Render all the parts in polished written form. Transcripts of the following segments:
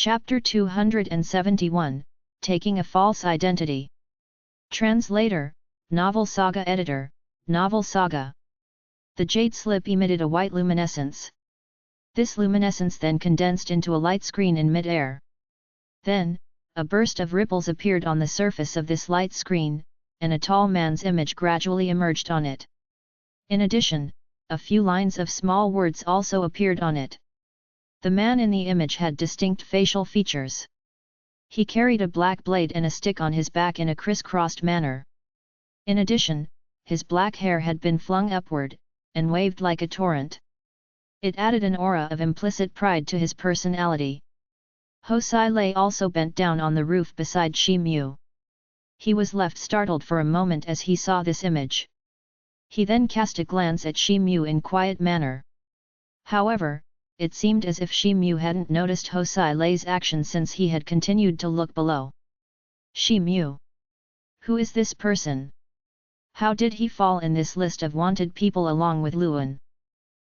Chapter 271, Taking a False Identity. Translator, Novel Saga Editor, Novel Saga. The jade slip emitted a white luminescence. This luminescence then condensed into a light screen in mid-air. Then, a burst of ripples appeared on the surface of this light screen, and a tall man's image gradually emerged on it. In addition, a few lines of small words also appeared on it. The man in the image had distinct facial features. He carried a black blade and a stick on his back in a crisscrossed manner. In addition, his black hair had been flung upward, and waved like a torrent. It added an aura of implicit pride to his personality. Hosai Lei also bent down on the roof beside Shi Mu. He was left startled for a moment as he saw this image. He then cast a glance at Shi Mu in quiet manner. However, it seemed as if Shi Mu hadn't noticed Hosai Lei's action since he had continued to look below. Shi Mu. Who is this person? How did he fall in this list of wanted people along with Luan?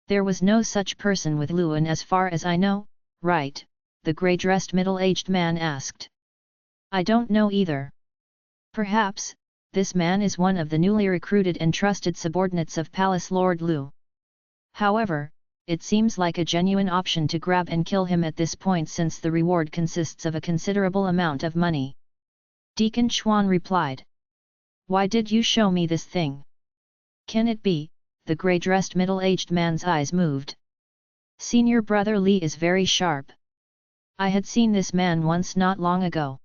There was no such person with Luan as far as I know, right? The grey-dressed middle-aged man asked. I don't know either. Perhaps, this man is one of the newly recruited and trusted subordinates of Palace Lord Lu. However, it seems like a genuine option to grab and kill him at this point since the reward consists of a considerable amount of money. Deacon Chuan replied. Why did you show me this thing? Can it be? The grey-dressed middle-aged man's eyes moved. Senior brother Li is very sharp. I had seen this man once not long ago.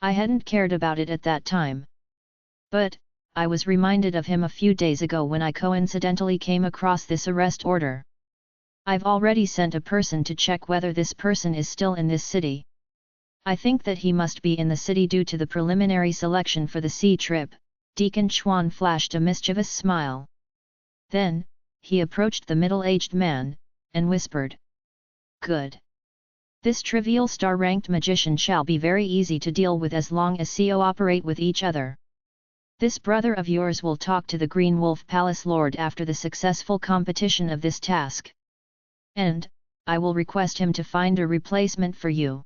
I hadn't cared about it at that time. But, I was reminded of him a few days ago when I coincidentally came across this arrest order. I've already sent a person to check whether this person is still in this city. I think that he must be in the city due to the preliminary selection for the sea trip. Deacon Chuan flashed a mischievous smile. Then, he approached the middle-aged man, and whispered. Good. This trivial star-ranked magician shall be very easy to deal with as long as you cooperate with each other. This brother of yours will talk to the Green Wolf Palace Lord after the successful competition of this task. And, I will request him to find a replacement for you.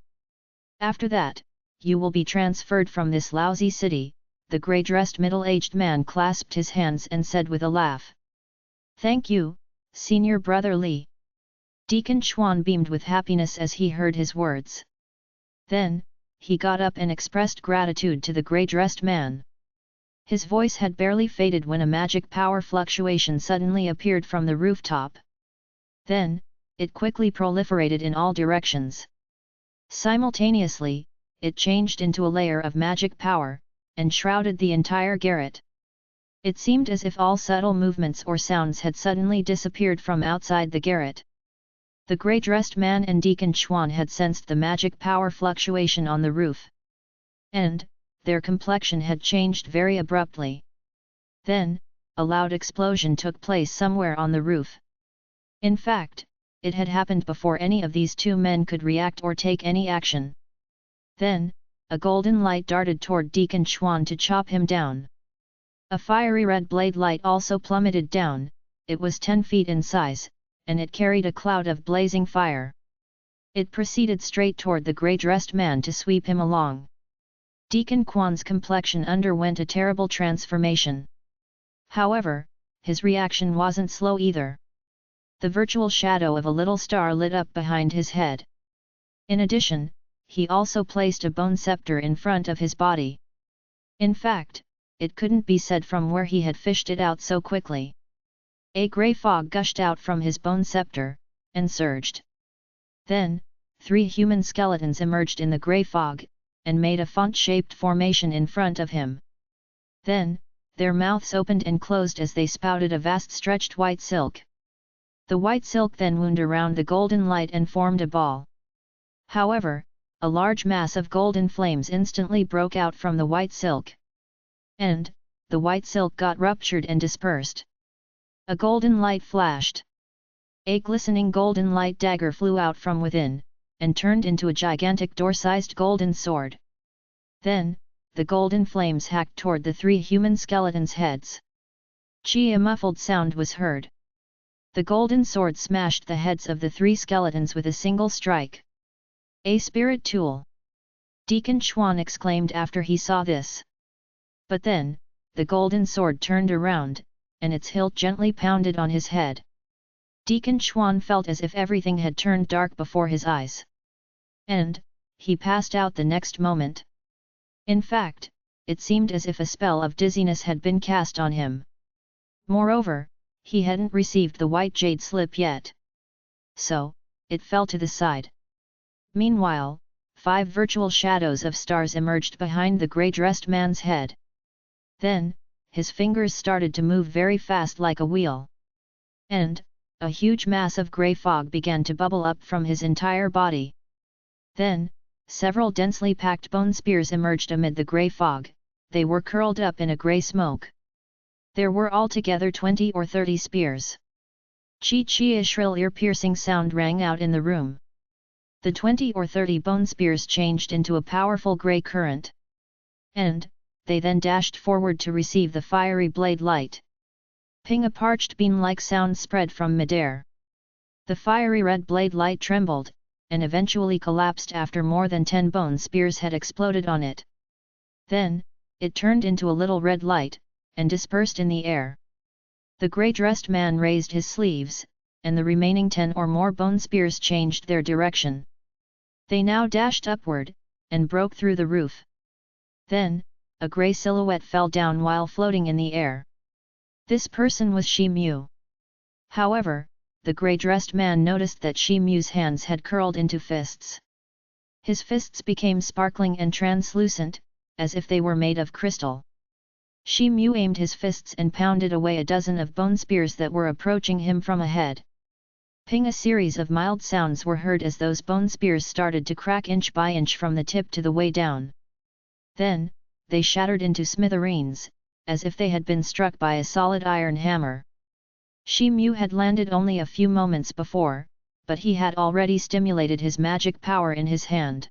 After that, you will be transferred from this lousy city. The grey-dressed middle-aged man clasped his hands and said with a laugh. Thank you, Senior Brother Li. Deacon Chuan beamed with happiness as he heard his words. Then, he got up and expressed gratitude to the grey-dressed man. His voice had barely faded when a magic power fluctuation suddenly appeared from the rooftop. Then, it quickly proliferated in all directions. Simultaneously, it changed into a layer of magic power, and shrouded the entire garret. It seemed as if all subtle movements or sounds had suddenly disappeared from outside the garret. The grey-dressed man and Deacon Chuan had sensed the magic power fluctuation on the roof. And, their complexion had changed very abruptly. Then, a loud explosion took place somewhere on the roof. In fact, it had happened before any of these two men could react or take any action. Then, a golden light darted toward Deacon Chuan to chop him down. A fiery red blade light also plummeted down. It was 10 feet in size, and it carried a cloud of blazing fire. It proceeded straight toward the grey-dressed man to sweep him along. Deacon Chuan's complexion underwent a terrible transformation. However, his reaction wasn't slow either. The virtual shadow of a little star lit up behind his head. In addition, he also placed a bone scepter in front of his body. In fact, it couldn't be said from where he had fished it out so quickly. A grey fog gushed out from his bone scepter, and surged. Then, 3 human skeletons emerged in the grey fog, and made a font-shaped formation in front of him. Then, their mouths opened and closed as they spouted a vast stretched white silk. The white silk then wound around the golden light and formed a ball. However, a large mass of golden flames instantly broke out from the white silk. And, the white silk got ruptured and dispersed. A golden light flashed. A glistening golden light dagger flew out from within, and turned into a gigantic door-sized golden sword. Then, the golden flames hacked toward the 3 human skeletons' heads. A muffled sound was heard. The golden sword smashed the heads of the 3 skeletons with a single strike. A spirit tool! Deacon Chuan exclaimed after he saw this. But then, the golden sword turned around, and its hilt gently pounded on his head. Deacon Chuan felt as if everything had turned dark before his eyes. And, he passed out the next moment. In fact, it seemed as if a spell of dizziness had been cast on him. Moreover, he hadn't received the white jade slip yet. So, it fell to the side. Meanwhile, 5 virtual shadows of stars emerged behind the grey-dressed man's head. Then, his fingers started to move very fast like a wheel. And, a huge mass of grey fog began to bubble up from his entire body. Then, several densely packed bone spears emerged amid the grey fog. They were curled up in a grey smoke. There were altogether 20 or 30 spears. Chi-chi, a shrill ear-piercing sound rang out in the room. The 20 or 30 bone spears changed into a powerful grey current. And, they then dashed forward to receive the fiery blade light. Ping, a parched beam-like sound spread from midair. The fiery red blade light trembled, and eventually collapsed after more than 10 bone spears had exploded on it. Then, it turned into a little red light, and dispersed in the air. The grey-dressed man raised his sleeves, and the remaining 10 or more bone spears changed their direction. They now dashed upward, and broke through the roof. Then, a grey silhouette fell down while floating in the air. This person was Shi Mu. However, the grey-dressed man noticed that Shi Mu's hands had curled into fists. His fists became sparkling and translucent, as if they were made of crystal. Shi Mu aimed his fists and pounded away a dozen of bone spears that were approaching him from ahead. Ping, a series of mild sounds were heard as those bone spears started to crack inch by inch from the tip to the way down. Then, they shattered into smithereens, as if they had been struck by a solid iron hammer. Shi Mu had landed only a few moments before, but he had already stimulated his magic power in his hand.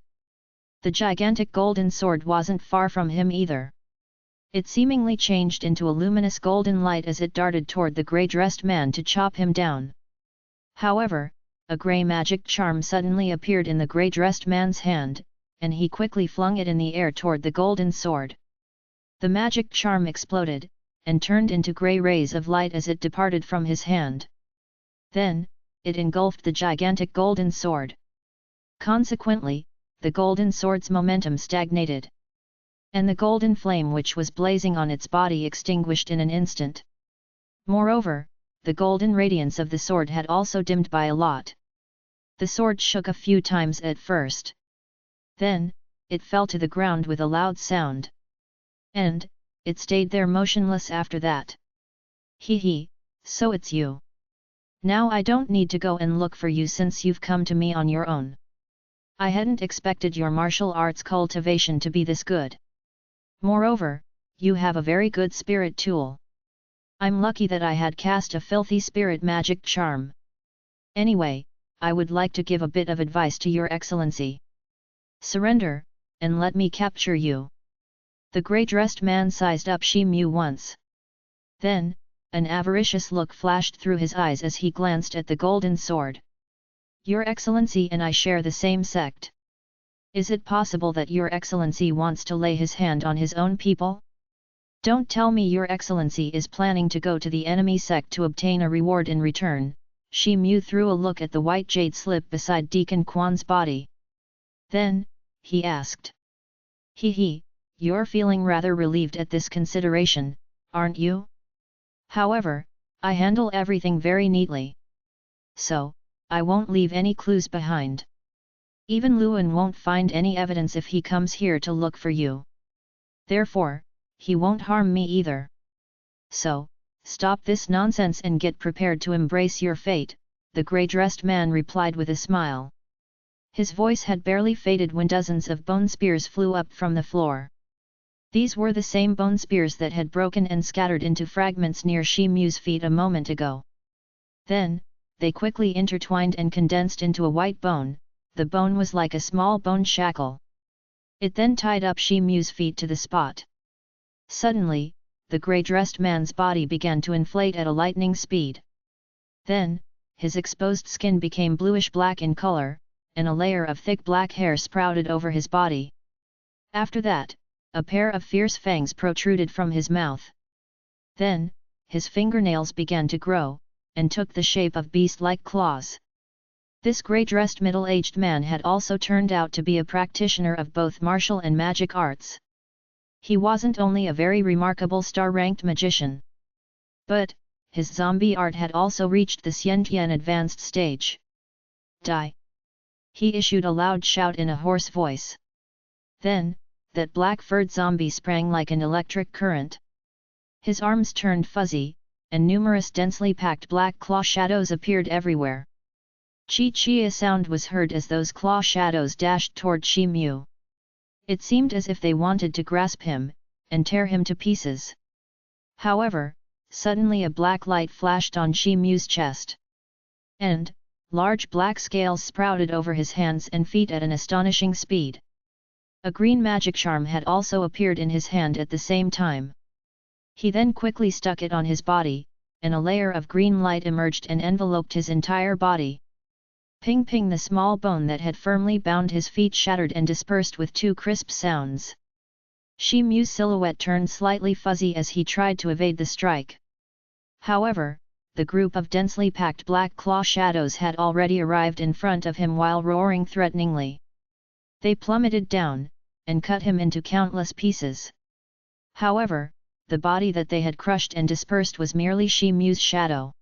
The gigantic golden sword wasn't far from him either. It seemingly changed into a luminous golden light as it darted toward the grey-dressed man to chop him down. However, a grey magic charm suddenly appeared in the grey-dressed man's hand, and he quickly flung it in the air toward the golden sword. The magic charm exploded, and turned into grey rays of light as it departed from his hand. Then, it engulfed the gigantic golden sword. Consequently, the golden sword's momentum stagnated. And the golden flame which was blazing on its body extinguished in an instant. Moreover, the golden radiance of the sword had also dimmed by a lot. The sword shook a few times at first. Then, it fell to the ground with a loud sound. And, it stayed there motionless after that. Hee, so it's you. Now I don't need to go and look for you since you've come to me on your own. I hadn't expected your martial arts cultivation to be this good. Moreover, you have a very good spirit tool. I'm lucky that I had cast a filthy spirit magic charm. Anyway, I would like to give a bit of advice to your excellency. Surrender, and let me capture you. The grey-dressed man sized up Shi Mu once. Then, an avaricious look flashed through his eyes as he glanced at the golden sword. Your excellency and I share the same sect. Is it possible that your excellency wants to lay his hand on his own people? Don't tell me your excellency is planning to go to the enemy sect to obtain a reward in return. Shi Mu threw a look at the white jade slip beside Deacon Quan's body. Then, he asked. Hee, you're feeling rather relieved at this consideration, aren't you? However, I handle everything very neatly. So, I won't leave any clues behind. Even Luan won't find any evidence if he comes here to look for you. Therefore, he won't harm me either. So, stop this nonsense and get prepared to embrace your fate, the grey-dressed man replied with a smile. His voice had barely faded when dozens of bone spears flew up from the floor. These were the same bone spears that had broken and scattered into fragments near Shi Mu's feet a moment ago. Then, they quickly intertwined and condensed into a white bone. The bone was like a small bone shackle. It then tied up Shi Mu's feet to the spot. Suddenly, the grey-dressed man's body began to inflate at a lightning speed. Then, his exposed skin became bluish-black in color, and a layer of thick black hair sprouted over his body. After that, a pair of fierce fangs protruded from his mouth. Then, his fingernails began to grow, and took the shape of beast-like claws. This grey-dressed middle-aged man had also turned out to be a practitioner of both martial and magic arts. He wasn't only a very remarkable star-ranked magician, but his zombie art had also reached the Xiantian advanced stage. Die! He issued a loud shout in a hoarse voice. Then, that black-furred zombie sprang like an electric current. His arms turned fuzzy, and numerous densely packed black claw shadows appeared everywhere. Chi-chi, a sound was heard as those claw shadows dashed toward Shi Mu. It seemed as if they wanted to grasp him, and tear him to pieces. However, suddenly a black light flashed on Shi Mu's chest. And, large black scales sprouted over his hands and feet at an astonishing speed. A green magic charm had also appeared in his hand at the same time. He then quickly stuck it on his body, and a layer of green light emerged and enveloped his entire body. Ping ping, the small bone that had firmly bound his feet shattered and dispersed with two crisp sounds. Shi Mu's silhouette turned slightly fuzzy as he tried to evade the strike. However, the group of densely packed black claw shadows had already arrived in front of him while roaring threateningly. They plummeted down, and cut him into countless pieces. However, the body that they had crushed and dispersed was merely Shi Mu's shadow.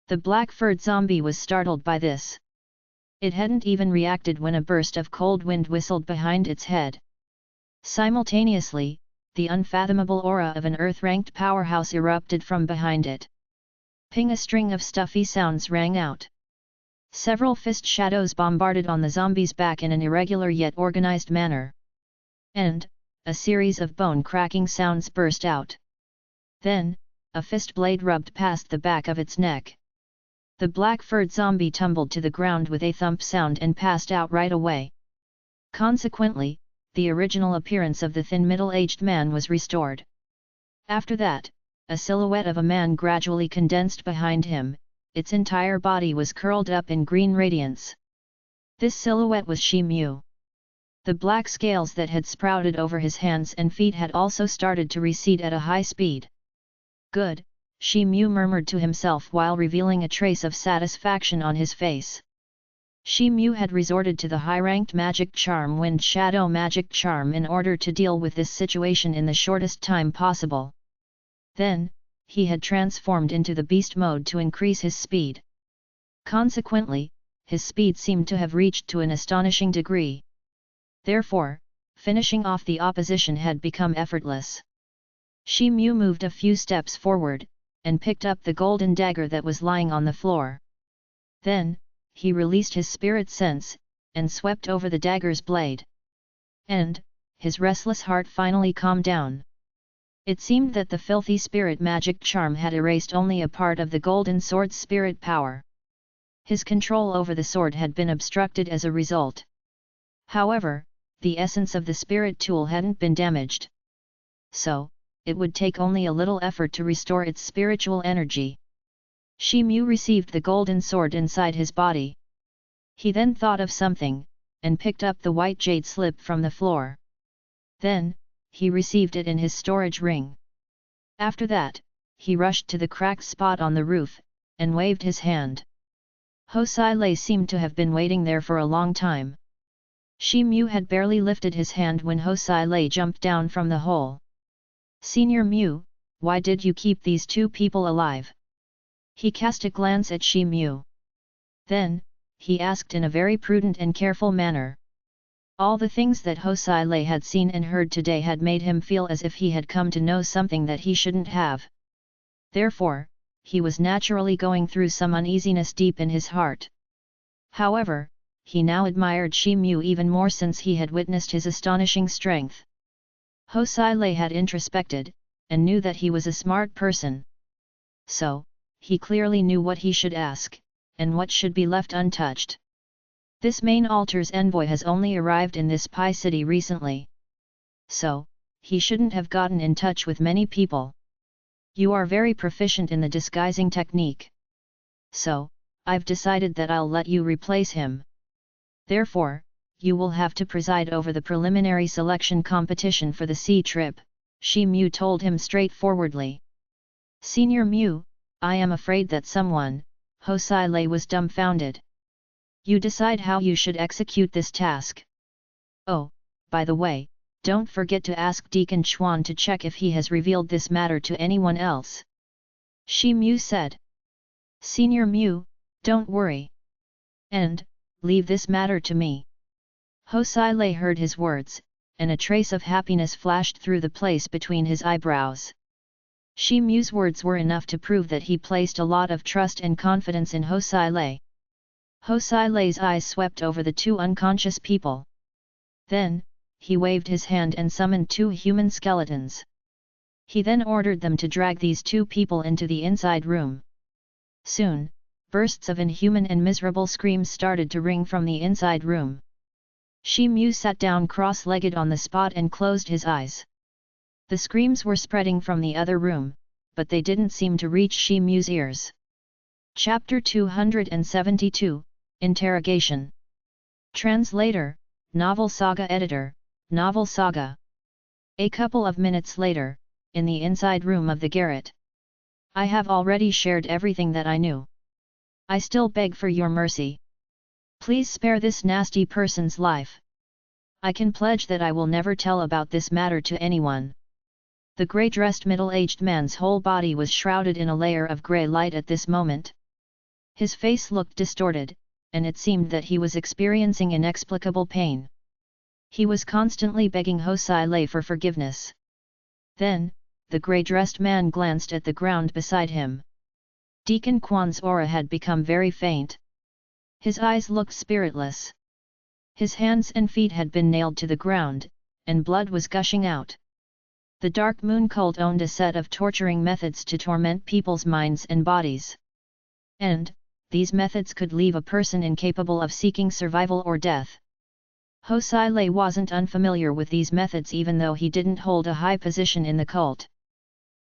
The black-furred zombie was startled by this. It hadn't even reacted when a burst of cold wind whistled behind its head. Simultaneously, the unfathomable aura of an earth-ranked powerhouse erupted from behind it. Ping, a string of stuffy sounds rang out. Several fist shadows bombarded on the zombie's back in an irregular yet organized manner. And, a series of bone-cracking sounds burst out. Then, a fist blade rubbed past the back of its neck. The black-furred zombie tumbled to the ground with a thump sound and passed out right away. Consequently, the original appearance of the thin middle-aged man was restored. After that, a silhouette of a man gradually condensed behind him, its entire body was curled up in green radiance. This silhouette was Shi Mu. The black scales that had sprouted over his hands and feet had also started to recede at a high speed. Good, Shi Mu murmured to himself while revealing a trace of satisfaction on his face. Shi Mu had resorted to the high-ranked magic charm Wind Shadow Magic Charm in order to deal with this situation in the shortest time possible. Then, he had transformed into the beast mode to increase his speed. Consequently, his speed seemed to have reached to an astonishing degree. Therefore, finishing off the opposition had become effortless. Shi Mu moved a few steps forward, and picked up the golden dagger that was lying on the floor. Then, he released his spirit sense, and swept over the dagger's blade. And, his restless heart finally calmed down. It seemed that the filthy spirit magic charm had erased only a part of the golden sword's spirit power. His control over the sword had been obstructed as a result. However, the essence of the spirit tool hadn't been damaged. So, it would take only a little effort to restore its spiritual energy. Shi Mu received the golden sword inside his body. He then thought of something, and picked up the white jade slip from the floor. Then, he received it in his storage ring. After that, he rushed to the cracked spot on the roof, and waved his hand. Hosai Lei seemed to have been waiting there for a long time. Shi Mu had barely lifted his hand when Hosai Lei jumped down from the hole. "Senior Mu, why did you keep these two people alive?" He cast a glance at Shi Mu. Then, he asked in a very prudent and careful manner. All the things that Hosai Lei had seen and heard today had made him feel as if he had come to know something that he shouldn't have. Therefore, he was naturally going through some uneasiness deep in his heart. However, he now admired Shi Mu even more since he had witnessed his astonishing strength. Hosai Lei had introspected, and knew that he was a smart person. So, he clearly knew what he should ask, and what should be left untouched. This main altar's envoy has only arrived in this Pi city recently. So, he shouldn't have gotten in touch with many people. You are very proficient in the disguising technique. So, I've decided that I'll let you replace him. Therefore, you will have to preside over the preliminary selection competition for the sea trip, Shi Mu told him straightforwardly. Senior Mu, I am afraid that someone, Hosai Lei was dumbfounded. You decide how you should execute this task. Oh, by the way, don't forget to ask Deacon Chuan to check if he has revealed this matter to anyone else. Shi Mu said. Senior Mu, don't worry. And, leave this matter to me. Hosai Lei heard his words, and a trace of happiness flashed through the place between his eyebrows. Shi Mu's words were enough to prove that he placed a lot of trust and confidence in Hosai Lei. Hosai Lei's eyes swept over the two unconscious people. Then, he waved his hand and summoned two human skeletons. He then ordered them to drag these two people into the inside room. Soon, bursts of inhuman and miserable screams started to ring from the inside room. Shi Mu sat down cross-legged on the spot and closed his eyes. The screams were spreading from the other room, but they didn't seem to reach Shi Mu's ears. Chapter 272, Interrogation. Translator, Novel Saga Editor, Novel Saga. A couple of minutes later, in the inside room of the garret. I have already shared everything that I knew. I still beg for your mercy. Please spare this nasty person's life. I can pledge that I will never tell about this matter to anyone. The grey-dressed middle-aged man's whole body was shrouded in a layer of grey light at this moment. His face looked distorted, and it seemed that he was experiencing inexplicable pain. He was constantly begging Hosai Lei for forgiveness. Then, the grey-dressed man glanced at the ground beside him. Deacon Quan's aura had become very faint. His eyes looked spiritless. His hands and feet had been nailed to the ground, and blood was gushing out. The Dark Moon cult owned a set of torturing methods to torment people's minds and bodies. And, these methods could leave a person incapable of seeking survival or death. Hosai Lei wasn't unfamiliar with these methods even though he didn't hold a high position in the cult.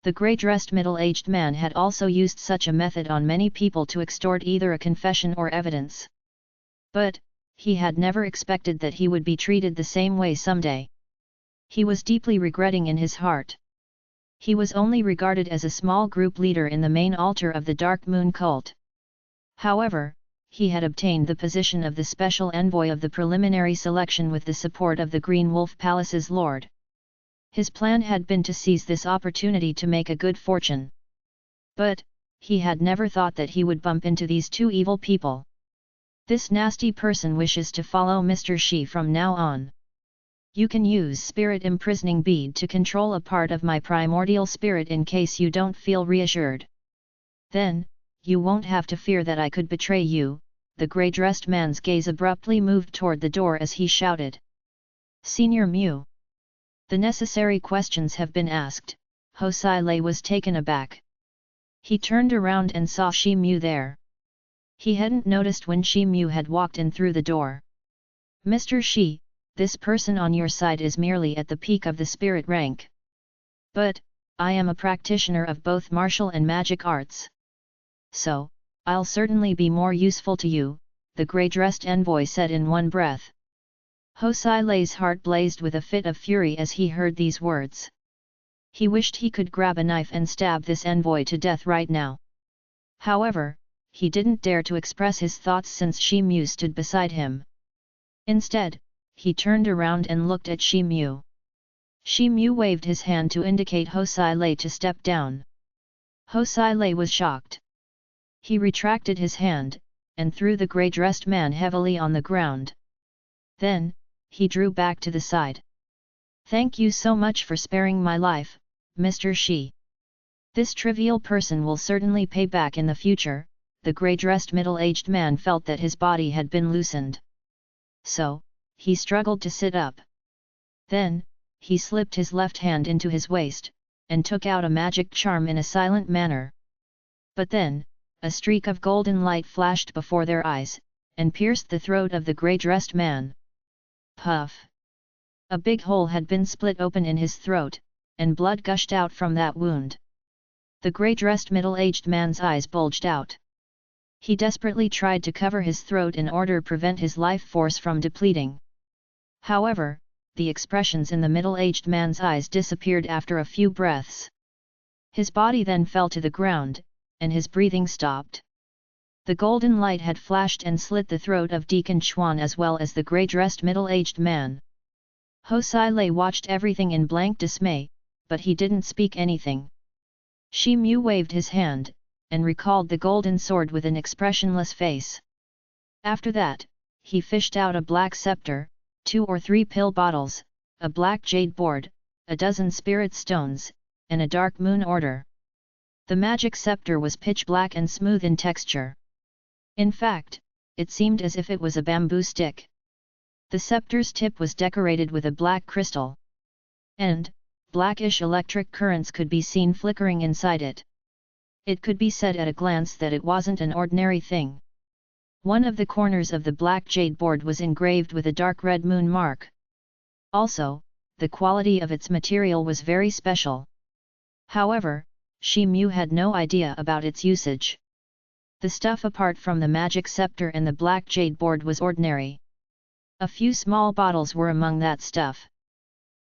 The grey-dressed middle-aged man had also used such a method on many people to extort either a confession or evidence. But, he had never expected that he would be treated the same way someday. He was deeply regretting in his heart. He was only regarded as a small group leader in the main altar of the Dark Moon cult. However, he had obtained the position of the special envoy of the preliminary selection with the support of the Green Wolf Palace's lord. His plan had been to seize this opportunity to make a good fortune. But, he had never thought that he would bump into these two evil people. This nasty person wishes to follow Mr. Shi from now on. You can use Spirit Imprisoning Bead to control a part of my primordial spirit in case you don't feel reassured. Then, you won't have to fear that I could betray you. The grey-dressed man's gaze abruptly moved toward the door as he shouted. Senior Mu. The necessary questions have been asked. Hosai Lei was taken aback. He turned around and saw Shi Mu there. He hadn't noticed when Shi Mu had walked in through the door. Mr. Shi, this person on your side is merely at the peak of the spirit rank. But, I am a practitioner of both martial and magic arts. So, I'll certainly be more useful to you, the grey-dressed envoy said in one breath. Hosai Lei's heart blazed with a fit of fury as he heard these words. He wished he could grab a knife and stab this envoy to death right now. However, he didn't dare to express his thoughts since Shi Mu stood beside him. Instead, he turned around and looked at Shi Mu. Shi Mu waved his hand to indicate Hosai Lei to step down. Hosai Lei was shocked. He retracted his hand, and threw the grey-dressed man heavily on the ground. Then, he drew back to the side. Thank you so much for sparing my life, Mr. Shi. This trivial person will certainly pay back in the future. The grey-dressed middle-aged man felt that his body had been loosened. So, he struggled to sit up. Then, he slipped his left hand into his waist, and took out a magic charm in a silent manner. But then, a streak of golden light flashed before their eyes, and pierced the throat of the grey-dressed man. Puff! A big hole had been split open in his throat, and blood gushed out from that wound. The grey-dressed middle-aged man's eyes bulged out. He desperately tried to cover his throat in order to prevent his life force from depleting. However, the expressions in the middle-aged man's eyes disappeared after a few breaths. His body then fell to the ground, and his breathing stopped. The golden light had flashed and slit the throat of Deacon Chuan as well as the grey-dressed middle-aged man. Ho Sai Lei watched everything in blank dismay, but he didn't speak anything. Shi Mu waved his hand, and recalled the golden sword with an expressionless face. After that, he fished out a black scepter, 2 or 3 pill bottles, a black jade board, a dozen spirit stones, and a dark moon order. The magic scepter was pitch black and smooth in texture. In fact, it seemed as if it was a bamboo stick. The scepter's tip was decorated with a black crystal. And, blackish electric currents could be seen flickering inside it. It could be said at a glance that it wasn't an ordinary thing. One of the corners of the black jade board was engraved with a dark red moon mark. Also, the quality of its material was very special. However, Shi Mu had no idea about its usage. The stuff apart from the magic scepter and the black jade board was ordinary. A few small bottles were among that stuff.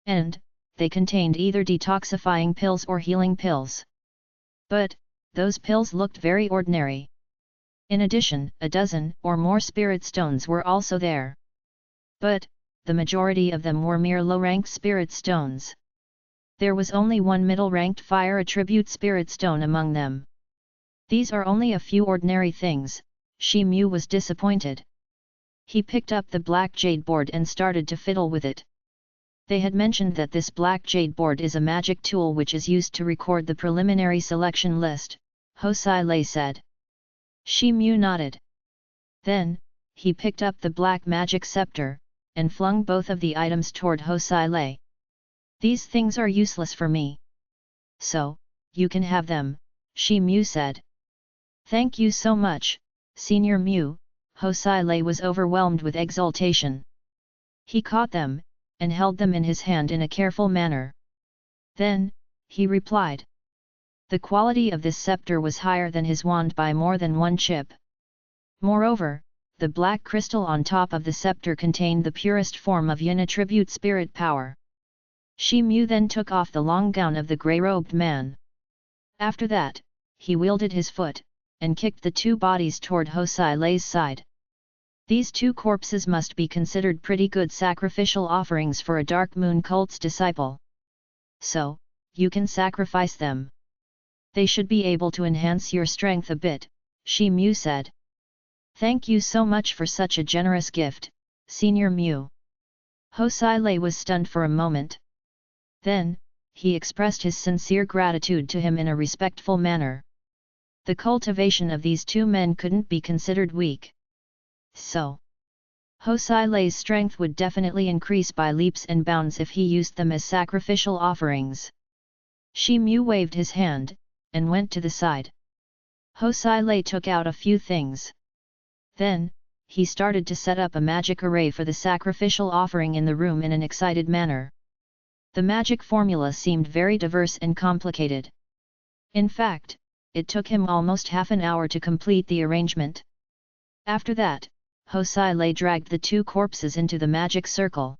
And, they contained either detoxifying pills or healing pills. But, those pills looked very ordinary. In addition, a dozen or more spirit stones were also there. But, the majority of them were mere low-ranked spirit stones. There was only one middle-ranked fire attribute spirit stone among them. These are only a few ordinary things. Shi Mu was disappointed. He picked up the black jade board and started to fiddle with it. They had mentioned that this black jade board is a magic tool which is used to record the preliminary selection list, Ho Sai Lei said. Shi Mu nodded. Then, he picked up the black magic scepter, and flung both of the items toward Ho Sai Lei. These things are useless for me. So, you can have them, Shi Mu said. Thank you so much, Senior Mu. Ho Sai Lei was overwhelmed with exultation. He caught them, and held them in his hand in a careful manner. Then, he replied. The quality of this scepter was higher than his wand by more than 1 chip. Moreover, the black crystal on top of the scepter contained the purest form of yin attribute spirit power. Shi Mu then took off the long gown of the grey-robed man. After that, he wielded his foot, and kicked the 2 bodies toward Ho Sai Lei's side. These 2 corpses must be considered pretty good sacrificial offerings for a Dark Moon cult's disciple. So, you can sacrifice them. They should be able to enhance your strength a bit, Shi Mu said. Thank you so much for such a generous gift, Senior Mu. Ho Sai Lei was stunned for a moment. Then, he expressed his sincere gratitude to him in a respectful manner. The cultivation of these 2 men couldn't be considered weak. So, Ho Sai Lei's strength would definitely increase by leaps and bounds if he used them as sacrificial offerings. Shi Mu waved his hand, and went to the side. Ho Sai Lei took out a few things. Then, he started to set up a magic array for the sacrificial offering in the room in an excited manner. The magic formula seemed very diverse and complicated. In fact, it took him almost half an hour to complete the arrangement. After that, Ho Sai Lei dragged the 2 corpses into the magic circle.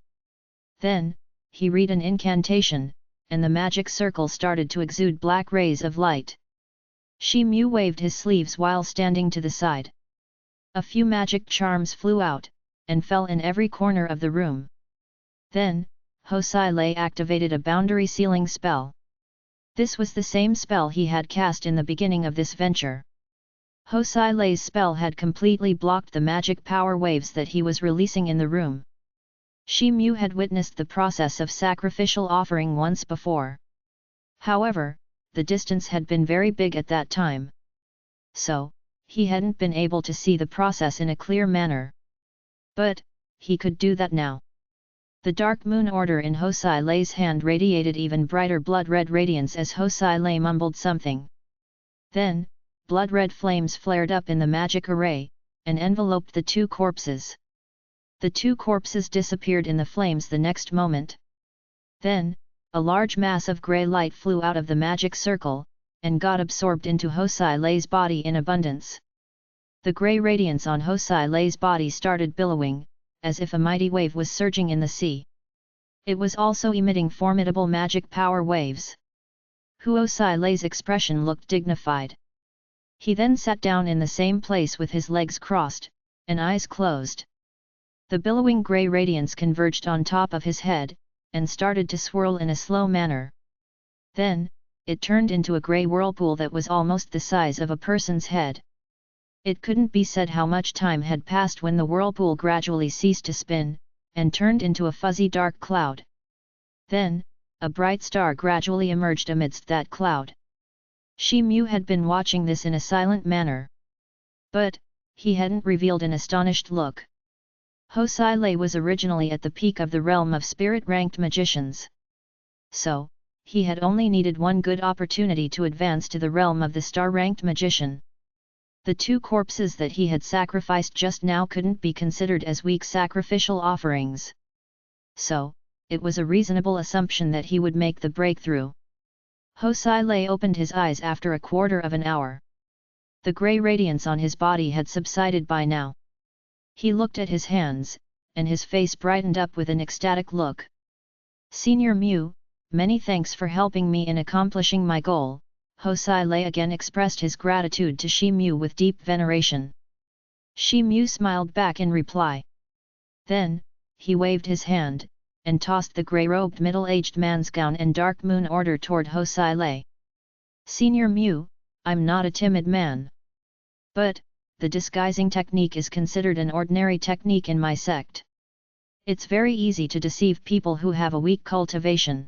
Then, he read an incantation, and the magic circle started to exude black rays of light. Shi Mu waved his sleeves while standing to the side. A few magic charms flew out, and fell in every corner of the room. Then, Ho Sai Lei activated a boundary sealing spell. This was the same spell he had cast in the beginning of this venture. Ho Sai Lei's spell had completely blocked the magic power waves that he was releasing in the room. Shi Mu had witnessed the process of sacrificial offering once before. However, the distance had been very big at that time. So, he hadn't been able to see the process in a clear manner. But, he could do that now. The dark moon order in Ho Sai Lei's hand radiated even brighter blood-red radiance as Ho Sai Lei mumbled something. Then, blood-red flames flared up in the magic array, and enveloped the 2 corpses. The 2 corpses disappeared in the flames the next moment. Then, a large mass of grey light flew out of the magic circle, and got absorbed into Ho Sai Lei's body in abundance. The grey radiance on Hosai Lei's body started billowing, as if a mighty wave was surging in the sea. It was also emitting formidable magic power waves. Hosai Lei's expression looked dignified. He then sat down in the same place with his legs crossed, and eyes closed. The billowing grey radiance converged on top of his head, and started to swirl in a slow manner. Then, it turned into a grey whirlpool that was almost the size of a person's head. It couldn't be said how much time had passed when the whirlpool gradually ceased to spin, and turned into a fuzzy dark cloud. Then, a bright star gradually emerged amidst that cloud. Shi Mu had been watching this in a silent manner. But, he hadn't revealed an astonished look. Hosai Lei was originally at the peak of the realm of spirit-ranked magicians. So, he had only needed one good opportunity to advance to the realm of the star-ranked magician. The two corpses that he had sacrificed just now couldn't be considered as weak sacrificial offerings. So, it was a reasonable assumption that he would make the breakthrough. Hosai Lei opened his eyes after a quarter of an hour. The grey radiance on his body had subsided by now. He looked at his hands, and his face brightened up with an ecstatic look. "Senior Mu, many thanks for helping me in accomplishing my goal." Hosai Lei again expressed his gratitude to Shi Mu with deep veneration. Shi Mu smiled back in reply. Then, he waved his hand, and tossed the grey-robed middle-aged man's gown and dark moon order toward Hosai Lei. "Senior Mu, I'm not a timid man. But, the disguising technique is considered an ordinary technique in my sect. It's very easy to deceive people who have a weak cultivation.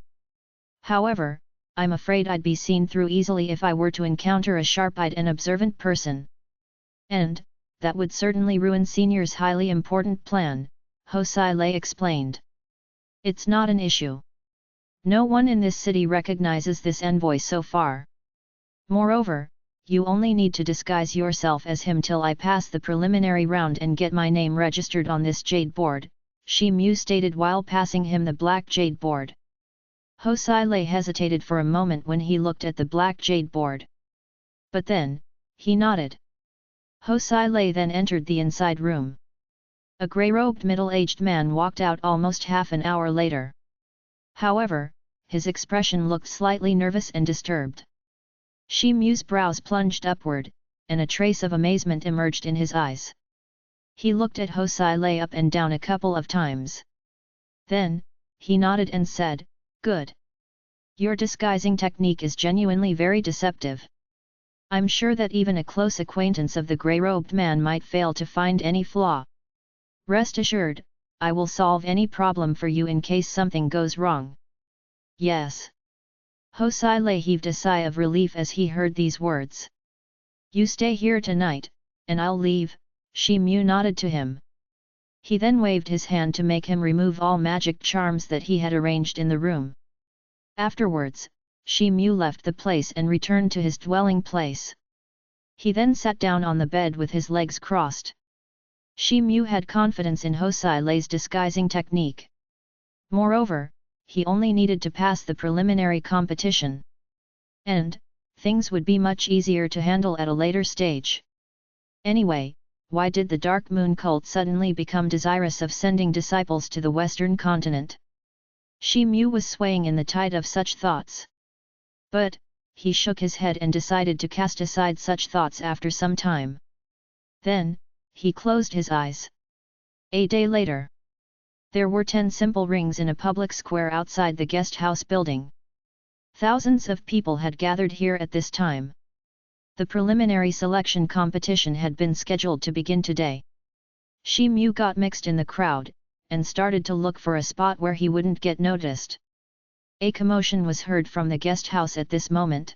However, I'm afraid I'd be seen through easily if I were to encounter a sharp-eyed and observant person. And, that would certainly ruin Senior's highly important plan," Hosai Lei explained. "It's not an issue. No one in this city recognizes this envoy so far. Moreover, you only need to disguise yourself as him till I pass the preliminary round and get my name registered on this jade board," Shi Mu stated while passing him the black jade board. Hosai Lei hesitated for a moment when he looked at the black jade board. But then, he nodded. Hosai Lei then entered the inside room. A grey-robed middle-aged man walked out almost half an hour later. However, his expression looked slightly nervous and disturbed. Shi Mu's brows plunged upward, and a trace of amazement emerged in his eyes. He looked at Hosai Lei up and down a couple of times. Then, he nodded and said, "Good. Your disguising technique is genuinely very deceptive. I'm sure that even a close acquaintance of the grey-robed man might fail to find any flaw. Rest assured, I will solve any problem for you in case something goes wrong." "Yes." Hosai Lei heaved a sigh of relief as he heard these words. "You stay here tonight, and I'll leave," Shi Mu nodded to him. He then waved his hand to make him remove all magic charms that he had arranged in the room. Afterwards, Shi Mu left the place and returned to his dwelling place. He then sat down on the bed with his legs crossed. Shi Mu had confidence in Hosai Lei's disguising technique. Moreover, he only needed to pass the preliminary competition. And, things would be much easier to handle at a later stage. Anyway, why did the Dark Moon cult suddenly become desirous of sending disciples to the Western continent? Shi Mu was swaying in the tide of such thoughts. But, he shook his head and decided to cast aside such thoughts after some time. Then, he closed his eyes. A day later. There were 10 simple rings in a public square outside the guest house building. Thousands of people had gathered here at this time. The preliminary selection competition had been scheduled to begin today. Shi Mu got mixed in the crowd, and started to look for a spot where he wouldn't get noticed. A commotion was heard from the guest house at this moment.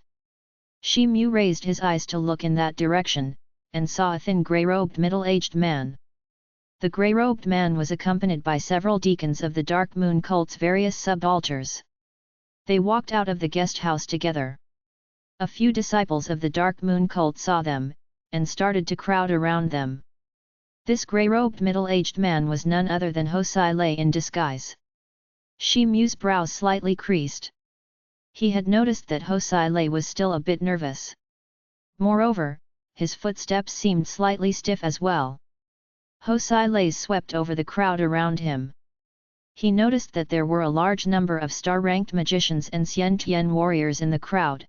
Shi Mu raised his eyes to look in that direction, and saw a thin grey-robed middle-aged man. The grey-robed man was accompanied by several deacons of the Dark Moon cult's various sub-altars. They walked out of the guest house together. A few disciples of the Dark Moon cult saw them, and started to crowd around them. This grey-robed middle-aged man was none other than Hosai Lei in disguise. Shi Mu's brows slightly creased. He had noticed that Hosai Lei was still a bit nervous. Moreover, his footsteps seemed slightly stiff as well. Hosai Lays swept over the crowd around him. He noticed that there were a large number of star-ranked magicians and Xian-Tian warriors in the crowd.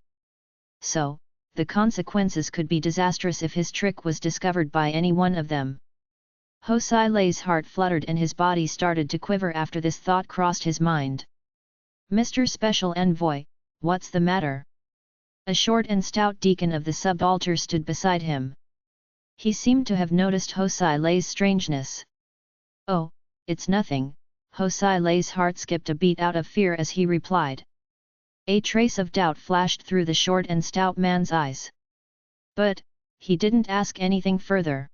So, the consequences could be disastrous if his trick was discovered by any one of them. Hosai Lay's heart fluttered and his body started to quiver after this thought crossed his mind. "Mr. Special Envoy, what's the matter?" A short and stout deacon of the subaltar stood beside him. He seemed to have noticed Hosai Lay's strangeness. "Oh, it's nothing," Hosai Lay's heart skipped a beat out of fear as he replied. A trace of doubt flashed through the short and stout man's eyes. But, he didn't ask anything further.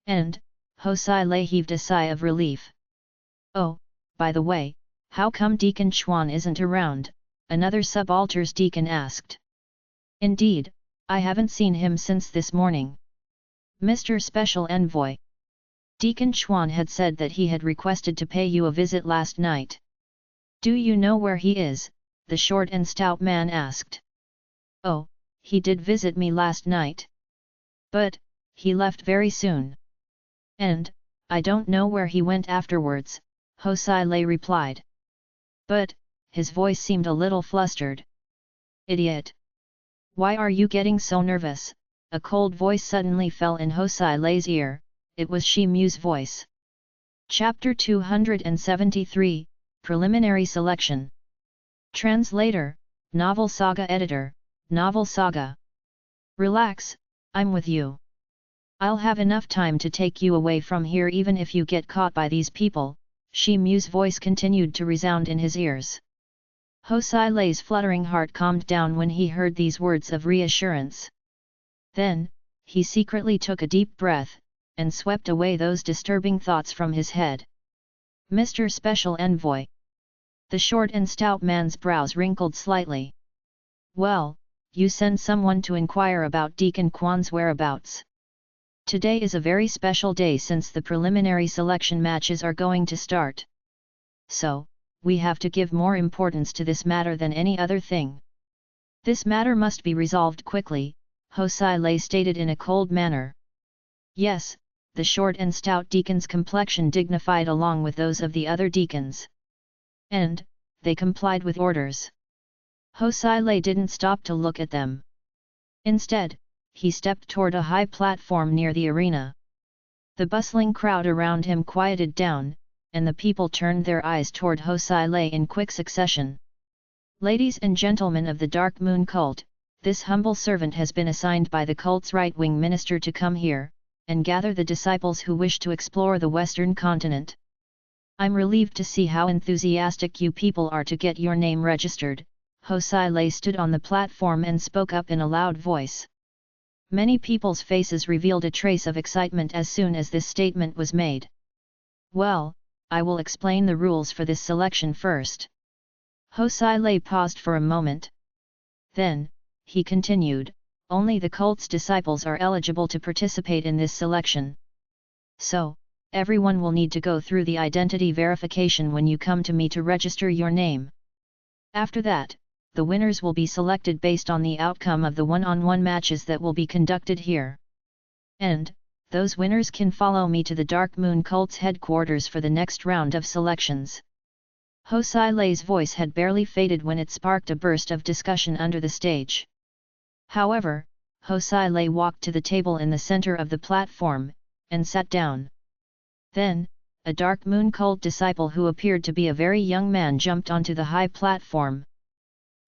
And, Hosai Lay heaved a sigh of relief. "Oh, by the way, how come Deacon Chuan isn't around?" another subaltar's deacon asked. "Indeed, I haven't seen him since this morning. Mr. Special Envoy. Deacon Chuan had said that he had requested to pay you a visit last night. Do you know where he is?" the short and stout man asked. "Oh, he did visit me last night. But, he left very soon. And, I don't know where he went afterwards," Hosai Lay replied. But, his voice seemed a little flustered. "Idiot! Why are you getting so nervous?" a cold voice suddenly fell in Hosai Lay's ear. It was Shi Mu's voice. Chapter 273, Preliminary Selection. Translator, Novel Saga Editor, Novel Saga. "Relax, I'm with you. I'll have enough time to take you away from here even if you get caught by these people," Shi Mu's voice continued to resound in his ears. Hosai Lay's fluttering heart calmed down when he heard these words of reassurance. Then, he secretly took a deep breath, and swept away those disturbing thoughts from his head. "Mr. Special Envoy." The short and stout man's brows wrinkled slightly. "Well, you send someone to inquire about Deacon Quan's whereabouts. Today is a very special day since the preliminary selection matches are going to start. So, we have to give more importance to this matter than any other thing. This matter must be resolved quickly," Hosai Lay stated in a cold manner. Yes, the short and stout deacon's complexion dignified along with those of the other deacons. And, they complied with orders. Hosai Lay didn't stop to look at them. Instead, he stepped toward a high platform near the arena. The bustling crowd around him quieted down, and the people turned their eyes toward Hosai Lay in quick succession. "Ladies and gentlemen of the Dark Moon cult, this humble servant has been assigned by the cult's right-wing minister to come here, and gather the disciples who wish to explore the Western continent. I'm relieved to see how enthusiastic you people are to get your name registered." Hosai Lay stood on the platform and spoke up in a loud voice. Many people's faces revealed a trace of excitement as soon as this statement was made. "Well, I will explain the rules for this selection first." Hosai Lay paused for a moment. Then, he continued, "Only the cult's disciples are eligible to participate in this selection. So, everyone will need to go through the identity verification when you come to me to register your name. After that, the winners will be selected based on the outcome of the one-on-one matches that will be conducted here. And, those winners can follow me to the Dark Moon cult's headquarters for the next round of selections." Hosai Lay's voice had barely faded when it sparked a burst of discussion under the stage. However, Hosai Lay walked to the table in the center of the platform, and sat down. Then, a Dark Moon cult disciple who appeared to be a very young man jumped onto the high platform.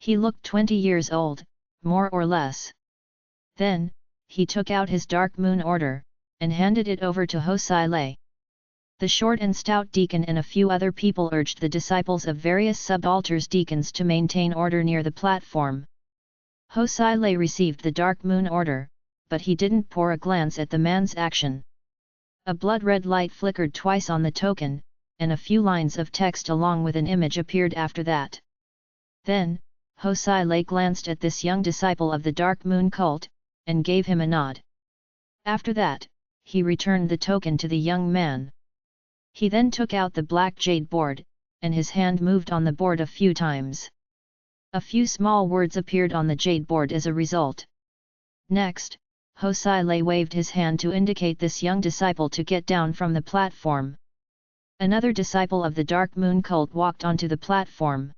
He looked 20 years old, more or less. Then, he took out his Dark Moon order, and handed it over to Hosai Lay. The short and stout deacon and a few other people urged the disciples of various subalters' deacons to maintain order near the platform. Hosai Lay received the Dark Moon order, but he didn't pour a glance at the man's action. A blood-red light flickered twice on the token, and a few lines of text along with an image appeared after that. Then, Hosai Lay glanced at this young disciple of the Dark Moon cult, and gave him a nod. After that, he returned the token to the young man. He then took out the black jade board, and his hand moved on the board a few times. A few small words appeared on the jade board as a result. Next, Hosai waved his hand to indicate this young disciple to get down from the platform. Another disciple of the Dark Moon cult walked onto the platform.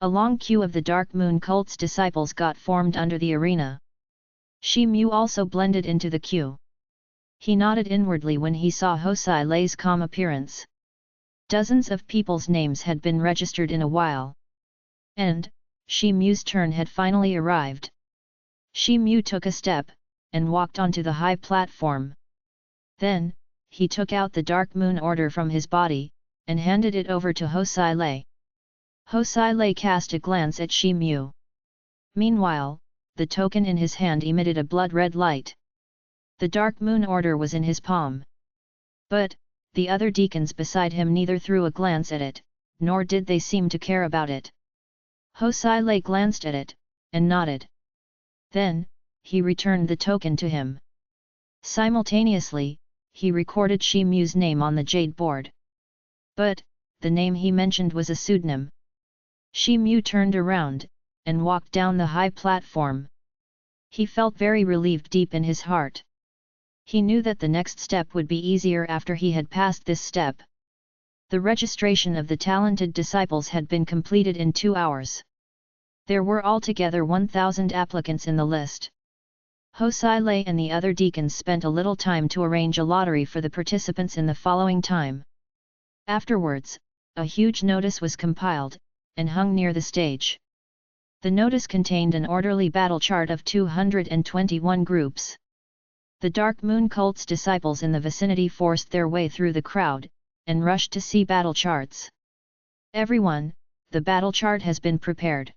A long queue of the Dark Moon cult's disciples got formed under the arena. Shi Mu also blended into the queue. He nodded inwardly when he saw Hosai's calm appearance. Dozens of people's names had been registered in a while. And, Shi Mu's turn had finally arrived. Shi Mu took a step, and walked onto the high platform. Then, he took out the Dark Moon Order from his body, and handed it over to Hosai. Hosai cast a glance at Shi Mu. Meanwhile, the token in his hand emitted a blood-red light. The Dark Moon Order was in his palm. But, the other deacons beside him neither threw a glance at it, nor did they seem to care about it. Hosai glanced at it, and nodded. Then, he returned the token to him. Simultaneously, he recorded Shi Mu's name on the jade board. But, the name he mentioned was a pseudonym. Shi Mu turned around, and walked down the high platform. He felt very relieved deep in his heart. He knew that the next step would be easier after he had passed this step. The registration of the talented disciples had been completed in 2 hours. There were altogether 1,000 applicants in the list. Hosai and the other deacons spent a little time to arrange a lottery for the participants in the following time. Afterwards, a huge notice was compiled, and hung near the stage. The notice contained an orderly battle chart of 221 groups. The Dark Moon cult's disciples in the vicinity forced their way through the crowd, and rushed to see battle charts. Everyone, the battle chart has been prepared.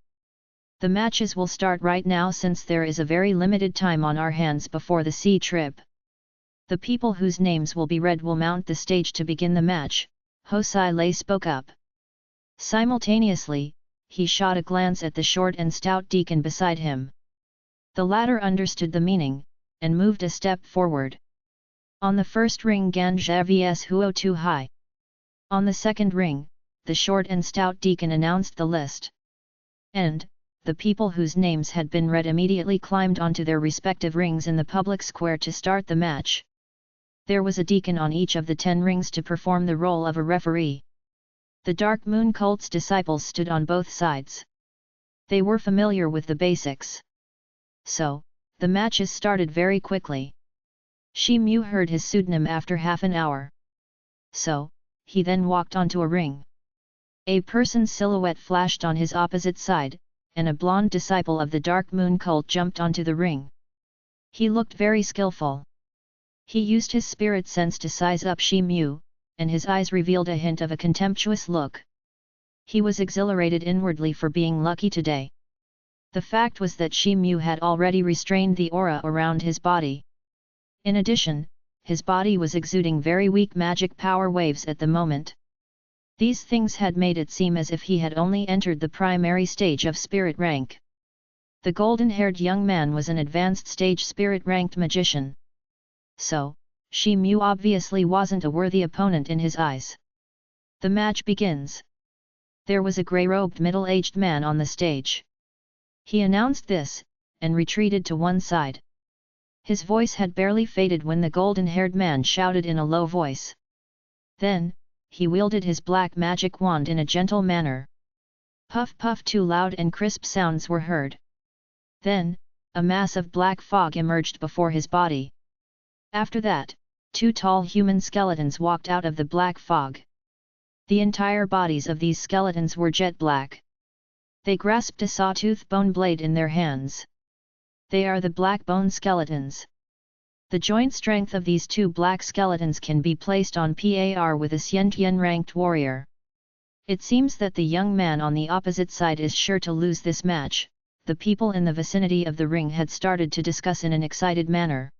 The matches will start right now since there is a very limited time on our hands before the sea trip. The people whose names will be read will mount the stage to begin the match, Hosai spoke up. Simultaneously, he shot a glance at the short and stout deacon beside him. The latter understood the meaning, and moved a step forward. On the first ring Ganja vs Huo Tu Hai. On the second ring, the short and stout deacon announced the list. And, the people whose names had been read immediately climbed onto their respective rings in the public square to start the match. There was a deacon on each of the 10 rings to perform the role of a referee. The Dark Moon cult's disciples stood on both sides. They were familiar with the basics. So, the matches started very quickly. Shi Mu heard his pseudonym after half an hour. So, he then walked onto a ring. A person's silhouette flashed on his opposite side, and a blonde disciple of the Dark Moon cult jumped onto the ring. He looked very skillful. He used his spirit sense to size up Shi Mu, and his eyes revealed a hint of a contemptuous look. He was exhilarated inwardly for being lucky today. The fact was that Shi Mu had already restrained the aura around his body. In addition, his body was exuding very weak magic power waves at the moment. These things had made it seem as if he had only entered the primary stage of spirit rank. The golden-haired young man was an advanced stage spirit-ranked magician. So, Shi Mu obviously wasn't a worthy opponent in his eyes. The match begins. There was a grey-robed middle-aged man on the stage. He announced this, and retreated to one side. His voice had barely faded when the golden-haired man shouted in a low voice. Then, he wielded his black magic wand in a gentle manner. Puff puff, 2 loud and crisp sounds were heard. Then, a mass of black fog emerged before his body. After that, 2 tall human skeletons walked out of the black fog. The entire bodies of these skeletons were jet black. They grasped a sawtooth bone blade in their hands. They are the black bone skeletons. The joint strength of these 2 black skeletons can be placed on par with a Xiantian-ranked warrior. It seems that the young man on the opposite side is sure to lose this match. The people in the vicinity of the ring had started to discuss in an excited manner.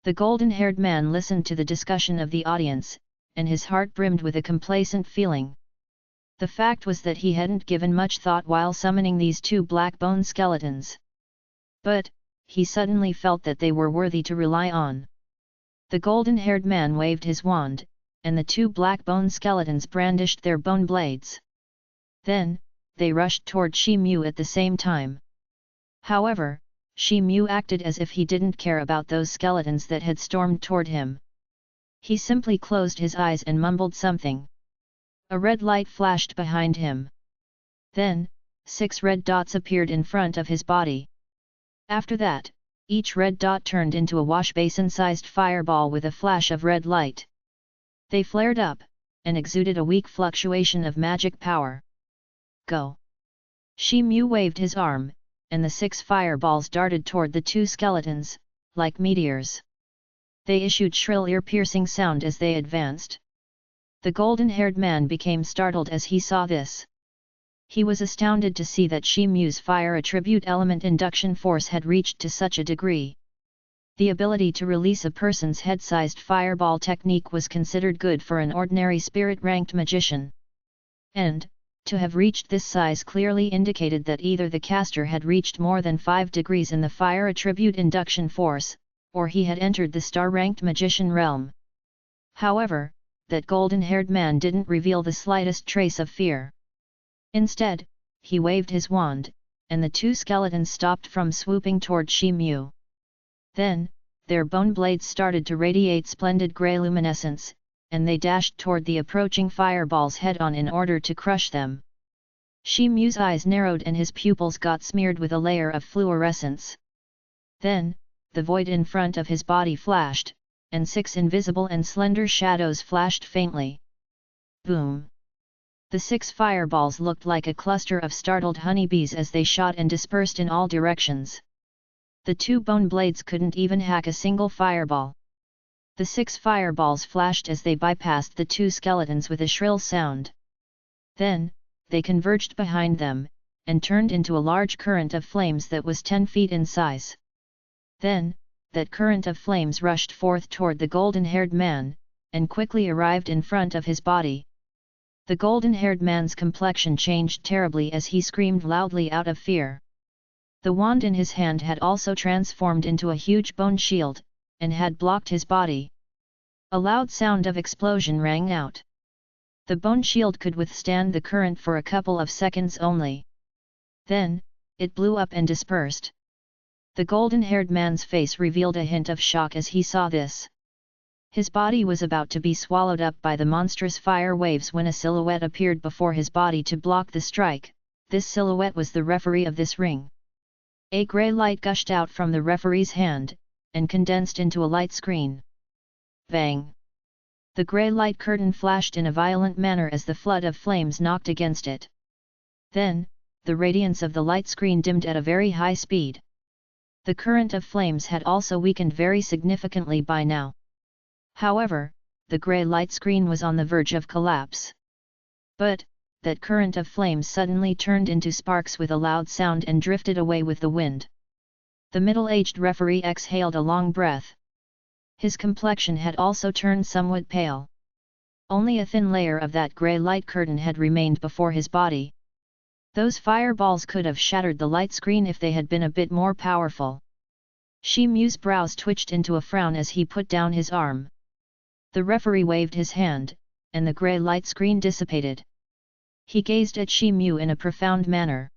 The golden-haired man listened to the discussion of the audience, and his heart brimmed with a complacent feeling. The fact was that he hadn't given much thought while summoning these 2 black bone skeletons. But, he suddenly felt that they were worthy to rely on. The golden-haired man waved his wand, and the 2 black bone skeletons brandished their bone blades. Then, they rushed toward Shi Mu at the same time. However, Shi Mu acted as if he didn't care about those skeletons that had stormed toward him. He simply closed his eyes and mumbled something. A red light flashed behind him. Then, 6 red dots appeared in front of his body. After that, each red dot turned into a wash basin-sized fireball with a flash of red light. They flared up, and exuded a weak fluctuation of magic power. Go! Shi Mu waved his arm, and the 6 fireballs darted toward the 2 skeletons, like meteors. They issued shrill ear-piercing sound as they advanced. The golden-haired man became startled as he saw this. He was astounded to see that Shi Mu's fire attribute element induction force had reached to such a degree. The ability to release a person's head-sized fireball technique was considered good for an ordinary spirit-ranked magician. And, to have reached this size clearly indicated that either the caster had reached more than 5 degrees in the fire attribute induction force, or he had entered the star-ranked magician realm. However, that golden-haired man didn't reveal the slightest trace of fear. Instead, he waved his wand, and the 2 skeletons stopped from swooping toward Shi Mu. Then, their bone blades started to radiate splendid grey luminescence, and they dashed toward the approaching fireballs head-on in order to crush them. Shi Mu's eyes narrowed and his pupils got smeared with a layer of fluorescence. Then, the void in front of his body flashed, and 6 invisible and slender shadows flashed faintly. Boom! The 6 fireballs looked like a cluster of startled honeybees as they shot and dispersed in all directions. The 2 bone blades couldn't even hack a single fireball. The 6 fireballs flashed as they bypassed the 2 skeletons with a shrill sound. Then, they converged behind them, and turned into a large current of flames that was 10 feet in size. Then, that current of flames rushed forth toward the golden-haired man, and quickly arrived in front of his body. The golden-haired man's complexion changed terribly as he screamed loudly out of fear. The wand in his hand had also transformed into a huge bone shield, and had blocked his body. A loud sound of explosion rang out. The bone shield could withstand the current for a couple of seconds only. Then, it blew up and dispersed. The golden-haired man's face revealed a hint of shock as he saw this. His body was about to be swallowed up by the monstrous fire waves when a silhouette appeared before his body to block the strike. This silhouette was the referee of this ring. A grey light gushed out from the referee's hand, and condensed into a light screen. Bang! The grey light curtain flashed in a violent manner as the flood of flames knocked against it. Then, the radiance of the light screen dimmed at a very high speed. The current of flames had also weakened very significantly by now. However, the grey light screen was on the verge of collapse. But, that current of flames suddenly turned into sparks with a loud sound and drifted away with the wind. The middle-aged referee exhaled a long breath. His complexion had also turned somewhat pale. Only a thin layer of that grey light curtain had remained before his body. Those fireballs could have shattered the light screen if they had been a bit more powerful. Shi Mu's brows twitched into a frown as he put down his arm. The referee waved his hand, and the grey light screen dissipated. He gazed at Shi Mu in a profound manner.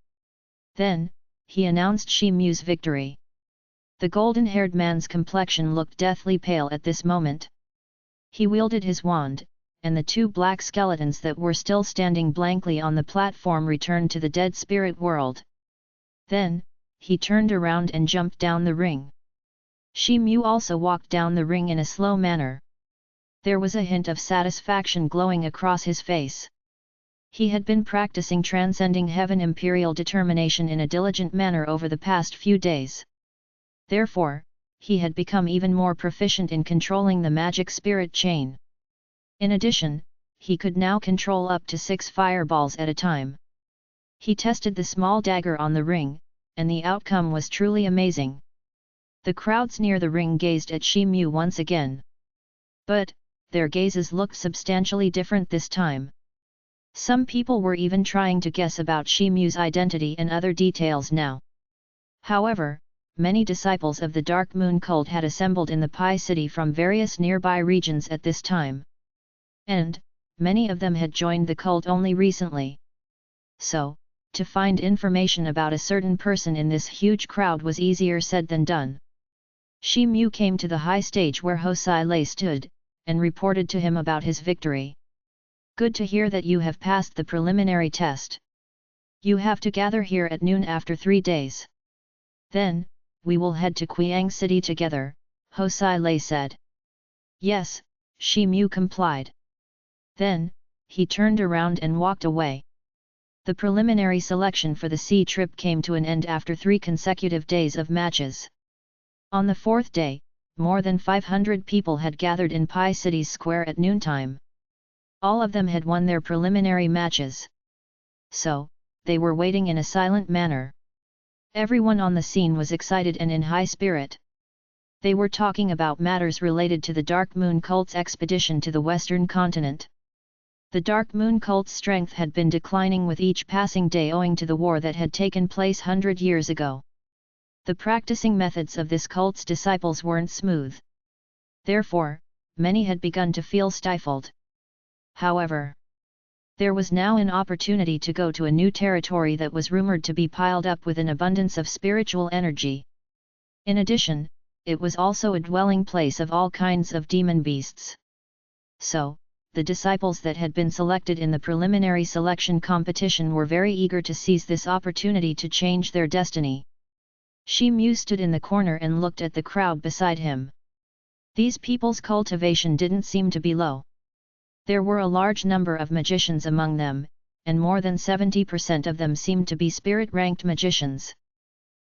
Then, he announced Shi Mu's victory. The golden-haired man's complexion looked deathly pale at this moment. He wielded his wand, and the 2 black skeletons that were still standing blankly on the platform returned to the dead spirit world. Then, he turned around and jumped down the ring. Shi Mu also walked down the ring in a slow manner. There was a hint of satisfaction glowing across his face. He had been practicing transcending heaven imperial determination in a diligent manner over the past few days. Therefore, he had become even more proficient in controlling the magic spirit chain. In addition, he could now control up to 6 fireballs at a time. He tested the small dagger on the ring, and the outcome was truly amazing. The crowds near the ring gazed at Shi Mu once again. But, their gazes looked substantially different this time. Some people were even trying to guess about Shi Mu's identity and other details now. However, many disciples of the Dark Moon cult had assembled in the Pi City from various nearby regions at this time. And, many of them had joined the cult only recently. So, To find information about a certain person in this huge crowd was easier said than done. Shi Mu came to the high stage where Hosai Lei stood, and reported to him about his victory. Good to hear that you have passed the preliminary test. You have to gather here at noon after 3 days. Then, we will head to Qiang City together, Hosai Lei said. Yes, Shi Mu complied. Then, he turned around and walked away. The preliminary selection for the sea trip came to an end after 3 consecutive days of matches. On the 4th day, more than 500 people had gathered in Pi City's square at noontime. All of them had won their preliminary matches. So, they were waiting in a silent manner. Everyone on the scene was excited and in high spirit. They were talking about matters related to the Dark Moon cult's expedition to the Western continent. The Dark Moon cult's strength had been declining with each passing day owing to the war that had taken place 100 years ago. The practicing methods of this cult's disciples weren't smooth. Therefore, many had begun to feel stifled. However, there was now an opportunity to go to a new territory that was rumored to be piled up with an abundance of spiritual energy. In addition, it was also a dwelling place of all kinds of demon beasts. So, the disciples that had been selected in the preliminary selection competition were very eager to seize this opportunity to change their destiny. Shi Mu stood in the corner and looked at the crowd beside him. These people's cultivation didn't seem to be low. There were a large number of magicians among them, and more than 70% of them seemed to be spirit-ranked magicians.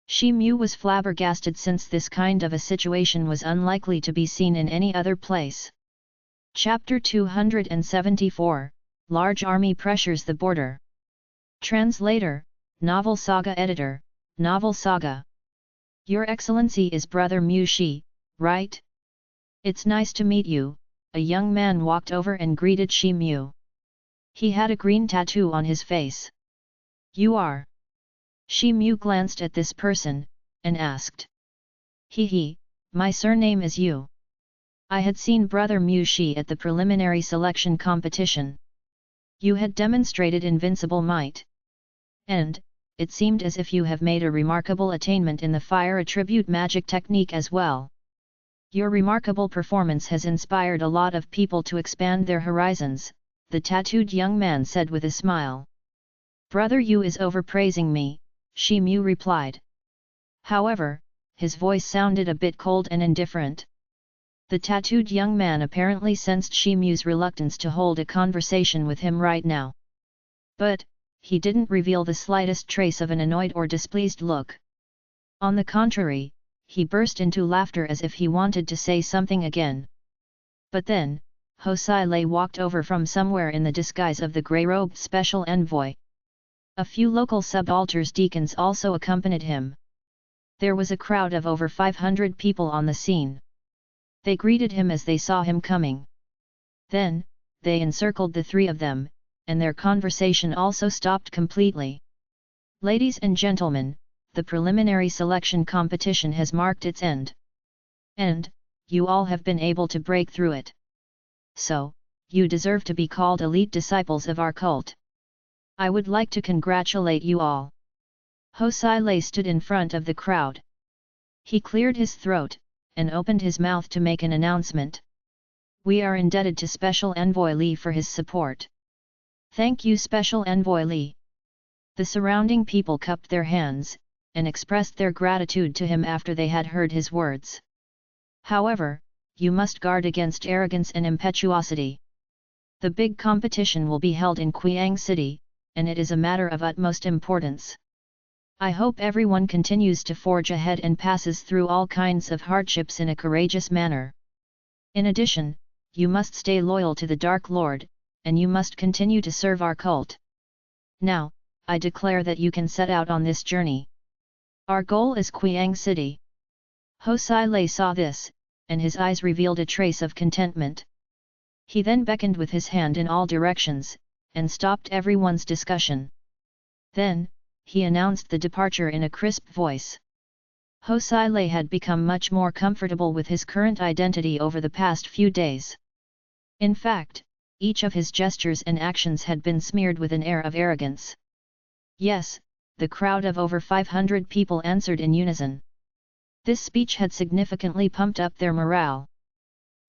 Shi Mu was flabbergasted since this kind of a situation was unlikely to be seen in any other place. Chapter 274, Large Army Pressures the Border. Translator, Novel Saga Editor, Novel Saga. Your Excellency is Brother Mu Shi, right? It's nice to meet you. A young man walked over and greeted Shi Mu. He had a green tattoo on his face. You are? Shi Mu glanced at this person, and asked. He, my surname is Yu. I had seen Brother Mu Shi at the preliminary selection competition. You had demonstrated invincible might. And, it seemed as if you have made a remarkable attainment in the fire attribute magic technique as well. Your remarkable performance has inspired a lot of people to expand their horizons, the tattooed young man said with a smile. Brother Yu is overpraising me, Shi Mu replied. However, his voice sounded a bit cold and indifferent. The tattooed young man apparently sensed Shi Mu's reluctance to hold a conversation with him right now. But, he didn't reveal the slightest trace of an annoyed or displeased look. On the contrary, he burst into laughter as if he wanted to say something again. But then, Hosai Lei walked over from somewhere in the disguise of the grey-robed special envoy. A few local subalters deacons also accompanied him. There was a crowd of over 500 people on the scene. They greeted him as they saw him coming. Then, they encircled the 3 of them, and their conversation also stopped completely. Ladies and gentlemen, the preliminary selection competition has marked its end. And, you all have been able to break through it. So, you deserve to be called elite disciples of our cult. I would like to congratulate you all. Hosai Lei stood in front of the crowd. He cleared his throat, and opened his mouth to make an announcement. We are indebted to Special Envoy Li for his support. Thank you, Special Envoy Li. The surrounding people cupped their hands, and expressed their gratitude to him after they had heard his words. However, you must guard against arrogance and impetuosity. The big competition will be held in Qiang City, and it is a matter of utmost importance. I hope everyone continues to forge ahead and passes through all kinds of hardships in a courageous manner. In addition, you must stay loyal to the Dark Lord, and you must continue to serve our cult. Now, I declare that you can set out on this journey. Our goal is Qiang City. Hosai Lei saw this, and his eyes revealed a trace of contentment. He then beckoned with his hand in all directions, and stopped everyone's discussion. Then, he announced the departure in a crisp voice. Hosai Lei had become much more comfortable with his current identity over the past few days. In fact, each of his gestures and actions had been smeared with an air of arrogance. Yes, the crowd of over 500 people answered in unison. This speech had significantly pumped up their morale.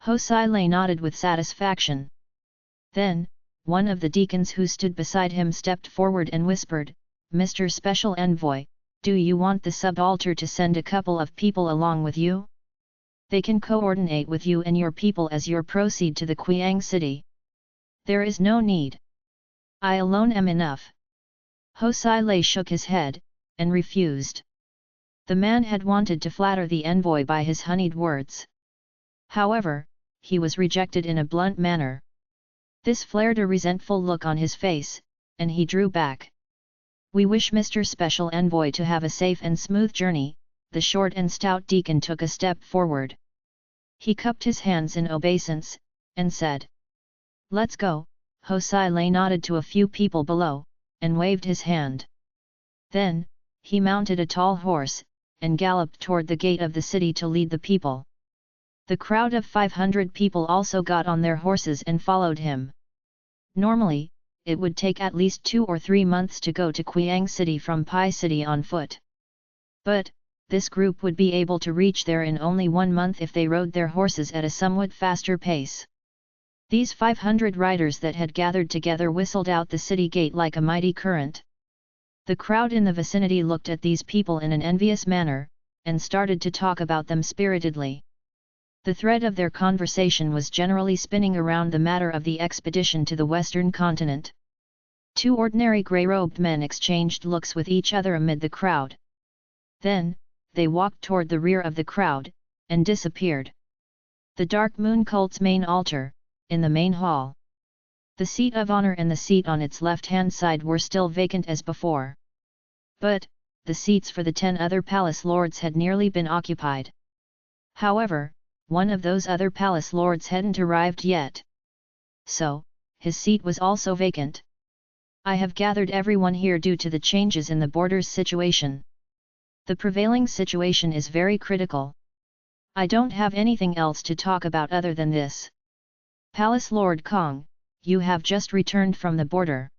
Hosai Lei nodded with satisfaction. Then, one of the deacons who stood beside him stepped forward and whispered, "Mr. Special Envoy, do you want the subaltern to send a couple of people along with you? They can coordinate with you and your people as you proceed to the Qiang city." "There is no need. I alone am enough." Hosai Lei shook his head, and refused. The man had wanted to flatter the envoy by his honeyed words. However, he was rejected in a blunt manner. This flared a resentful look on his face, and he drew back. "We wish Mr. Special Envoy to have a safe and smooth journey." The short and stout deacon took a step forward. He cupped his hands in obeisance, and said, "Let's go." Hosai Lei nodded to a few people below, and waved his hand. Then, he mounted a tall horse, and galloped toward the gate of the city to lead the people. The crowd of 500 people also got on their horses and followed him. Normally, it would take at least 2 or 3 months to go to Qiang City from Pai City on foot. But, this group would be able to reach there in only 1 month if they rode their horses at a somewhat faster pace. These 500 riders that had gathered together whistled out the city gate like a mighty current. The crowd in the vicinity looked at these people in an envious manner, and started to talk about them spiritedly. The thread of their conversation was generally spinning around the matter of the expedition to the western continent. 2 ordinary grey-robed men exchanged looks with each other amid the crowd. Then, they walked toward the rear of the crowd, and disappeared. The Dark Moon cult's main altar, in the main hall. The seat of honor and the seat on its left-hand side were still vacant as before. But, the seats for the 10 other palace lords had nearly been occupied. However, one of those other palace lords hadn't arrived yet. So, his seat was also vacant. "I have gathered everyone here due to the changes in the borders situation. The prevailing situation is very critical. I don't have anything else to talk about other than this. Palace Lord Kong, you have just returned from the border.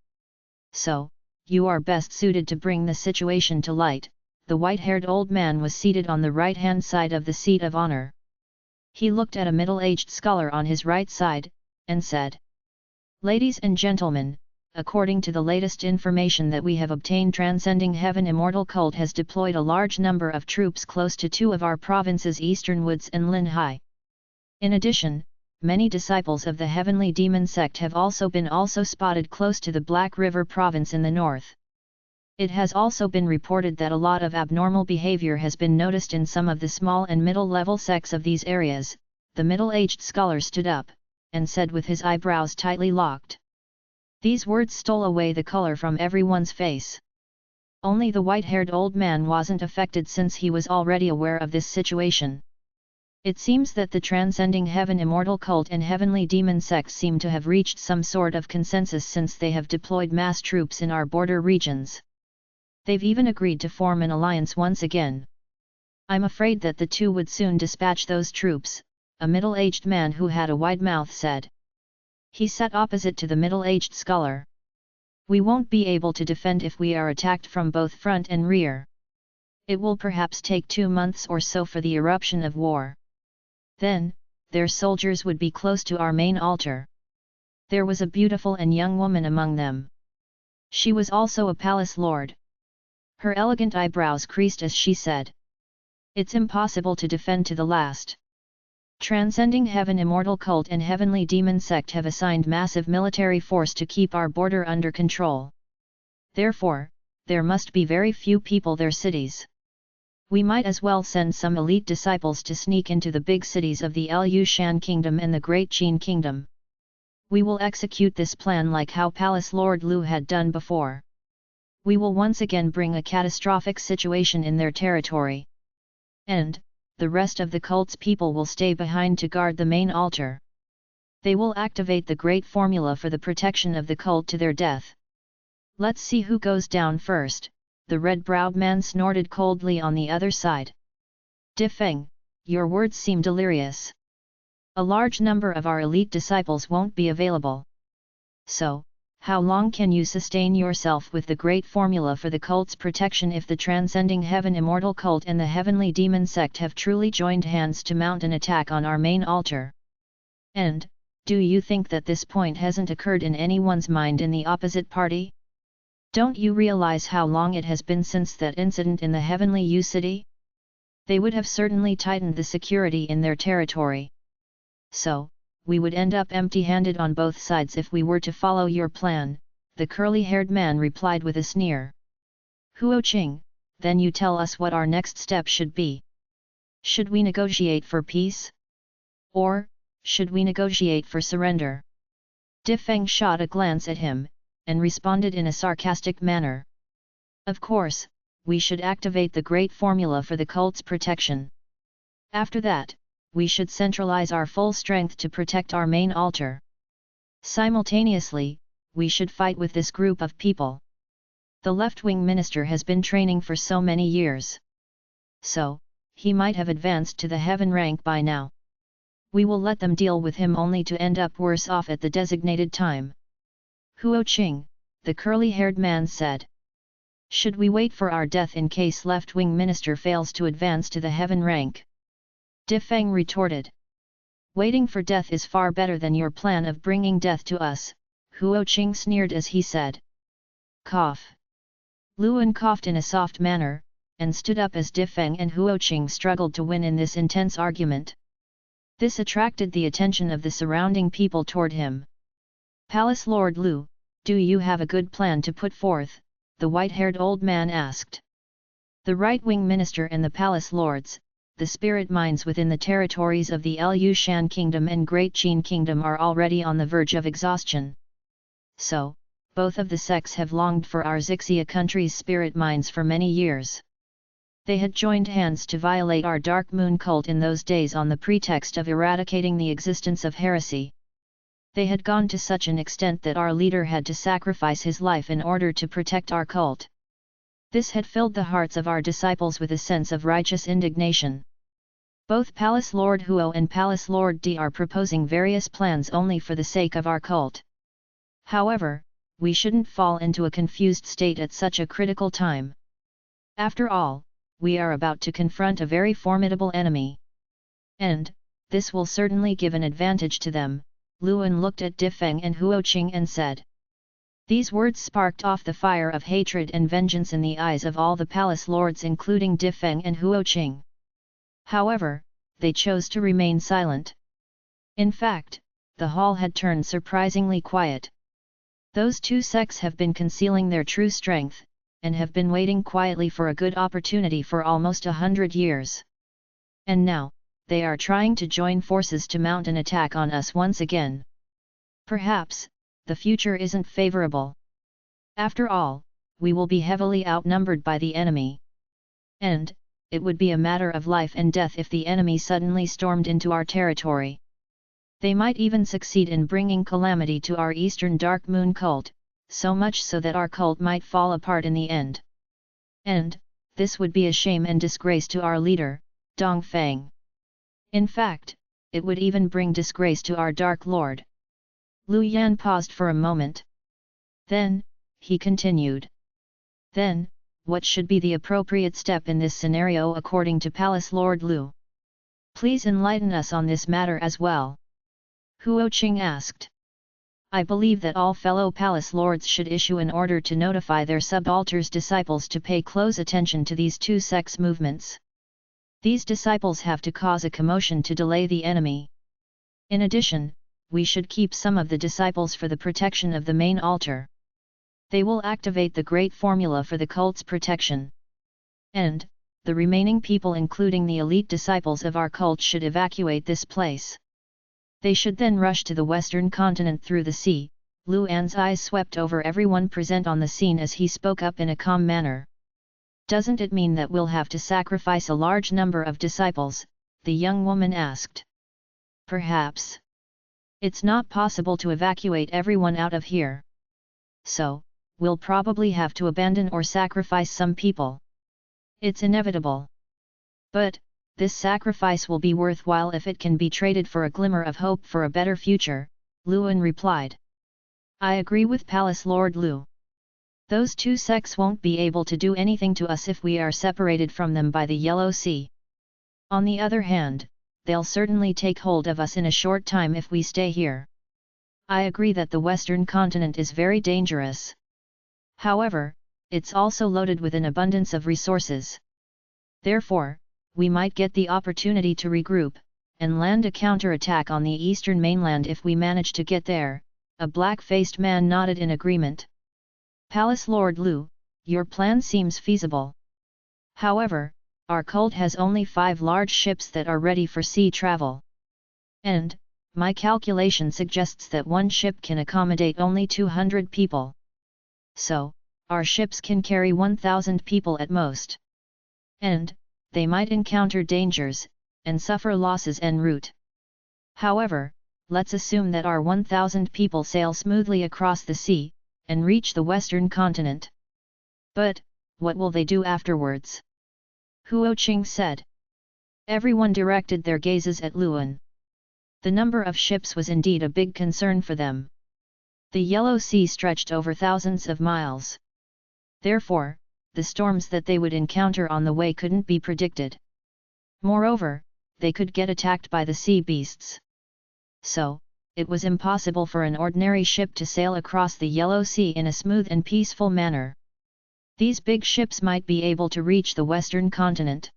So, you are best suited to bring the situation to light." The white-haired old man was seated on the right-hand side of the seat of honor. He looked at a middle-aged scholar on his right side, and said, "Ladies and gentlemen, according to the latest information that we have obtained, Transcending Heaven Immortal Cult has deployed a large number of troops close to 2 of our provinces, Eastern Woods and Linhai. In addition, many disciples of the Heavenly Demon sect have also been spotted close to the Black River province in the north. It has also been reported that a lot of abnormal behavior has been noticed in some of the small and middle-level sects of these areas." The middle-aged scholar stood up, and said with his eyebrows tightly locked. These words stole away the color from everyone's face. Only the white-haired old man wasn't affected, since he was already aware of this situation. It seems that the Transcending Heaven Immortal Cult and Heavenly Demon sects seem to have reached some sort of consensus since they have deployed mass troops in our border regions. They've even agreed to form an alliance once again. I'm afraid that the 2 would soon dispatch those troops," a middle-aged man who had a wide mouth said. He sat opposite to the middle-aged scholar. "We won't be able to defend if we are attacked from both front and rear. It will perhaps take 2 months or so for the eruption of war. Then, their soldiers would be close to our main altar." There was a beautiful and young woman among them. She was also a palace lord. Her elegant eyebrows creased as she said, "It's impossible to defend to the last. Transcending Heaven Immortal Cult and Heavenly Demon sect have assigned massive military force to keep our border under control. Therefore, there must be very few people their cities. We might as well send some elite disciples to sneak into the big cities of the Lu Shan Kingdom and the Great Qin Kingdom. We will execute this plan like how Palace Lord Lu had done before. We will once again bring a catastrophic situation in their territory. And, the rest of the cult's people will stay behind to guard the main altar. They will activate the great formula for the protection of the cult to their death. Let's see who goes down first." The red-browed man snorted coldly on the other side. "Defeng, your words seem delirious. A large number of our elite disciples won't be available. So, How long can you sustain yourself with the great formula for the cult's protection if the transcending heaven immortal cult and the heavenly demon sect have truly joined hands to mount an attack on our main altar? And, do you think that this point hasn't occurred in anyone's mind in the opposite party? Don't you realize how long it has been since that incident in the heavenly U-City? They would have certainly tightened the security in their territory. So, we would end up empty-handed on both sides if we were to follow your plan, the curly-haired man replied with a sneer. Huo Qing, then you tell us what our next step should be. Should we negotiate for peace? Or, should we negotiate for surrender? Difeng shot a glance at him, and responded in a sarcastic manner. Of course, we should activate the great formula for the cult's protection. After that, we should centralize our full strength to protect our main altar. Simultaneously, we should fight with this group of people. The left-wing minister has been training for so many years. So, he might have advanced to the heaven rank by now. We will let them deal with him only to end up worse off at the designated time. Huo Qing, the curly-haired man said. Should we wait for our death in case left-wing minister fails to advance to the heaven rank? Difeng retorted. Waiting for death is far better than your plan of bringing death to us, Huo Qing sneered as he said. Cough. Luan coughed in a soft manner, and stood up as Difeng and Huo Qing struggled to win in this intense argument. This attracted the attention of the surrounding people toward him. Palace Lord Lu, do you have a good plan to put forth? The white-haired old man asked. The right-wing minister and the palace lords, the spirit minds within the territories of the Lu Shan Kingdom and Great Qin Kingdom are already on the verge of exhaustion. So, both of the sects have longed for our Zixia country's spirit minds for many years. They had joined hands to violate our Dark Moon cult in those days on the pretext of eradicating the existence of heresy. They had gone to such an extent that our leader had to sacrifice his life in order to protect our cult. This had filled the hearts of our disciples with a sense of righteous indignation. Both Palace Lord Huo and Palace Lord Di are proposing various plans only for the sake of our cult. However, we shouldn't fall into a confused state at such a critical time. After all, we are about to confront a very formidable enemy. And, this will certainly give an advantage to them, Luan looked at Difeng and Huo Qing and said. These words sparked off the fire of hatred and vengeance in the eyes of all the palace lords including Difeng and Huo Qing. However, they chose to remain silent. In fact, the hall had turned surprisingly quiet. Those two sects have been concealing their true strength, and have been waiting quietly for a good opportunity for almost 100 years. And now, they are trying to join forces to mount an attack on us once again. Perhaps, the future isn't favorable. After all, we will be heavily outnumbered by the enemy. And, it would be a matter of life and death if the enemy suddenly stormed into our territory. They might even succeed in bringing calamity to our Eastern Dark Moon cult, so much so that our cult might fall apart in the end. And, this would be a shame and disgrace to our leader, Dong Feng. In fact, it would even bring disgrace to our Dark Lord. Lu Yan paused for a moment. Then, he continued. Then, what should be the appropriate step in this scenario according to Palace Lord Lu? Please enlighten us on this matter as well. Huo Qing asked. I believe that all fellow palace lords should issue an order to notify their subalters' disciples to pay close attention to these two sects' movements. These disciples have to cause a commotion to delay the enemy. In addition, we should keep some of the disciples for the protection of the main altar. They will activate the great formula for the cult's protection. And, the remaining people including the elite disciples of our cult should evacuate this place. They should then rush to the western continent through the sea. Luan's eyes swept over everyone present on the scene as he spoke up in a calm manner. Doesn't it mean that we'll have to sacrifice a large number of disciples? The young woman asked. Perhaps. It's not possible to evacuate everyone out of here. So, we'll probably have to abandon or sacrifice some people. It's inevitable. But, this sacrifice will be worthwhile if it can be traded for a glimmer of hope for a better future, Luan replied. I agree with Palace Lord Lu. Those two sects won't be able to do anything to us if we are separated from them by the Yellow Sea. On the other hand, they'll certainly take hold of us in a short time if we stay here. I agree that the Western continent is very dangerous. However, it's also loaded with an abundance of resources. Therefore, we might get the opportunity to regroup, and land a counterattack on the eastern mainland if we manage to get there. A black-faced man nodded in agreement. Palace Lord Lu, your plan seems feasible. However, our cult has only 5 large ships that are ready for sea travel. And, my calculation suggests that one ship can accommodate only 200 people. So, our ships can carry 1,000 people at most. And, they might encounter dangers, and suffer losses en route. However, let's assume that our 1,000 people sail smoothly across the sea, and reach the western continent. But, what will they do afterwards? Huo Qing said. Everyone directed their gazes at Luan. The number of ships was indeed a big concern for them. The Yellow Sea stretched over thousands of miles. Therefore, the storms that they would encounter on the way couldn't be predicted. Moreover, they could get attacked by the sea beasts. So, it was impossible for an ordinary ship to sail across the Yellow Sea in a smooth and peaceful manner. These big ships might be able to reach the western continent.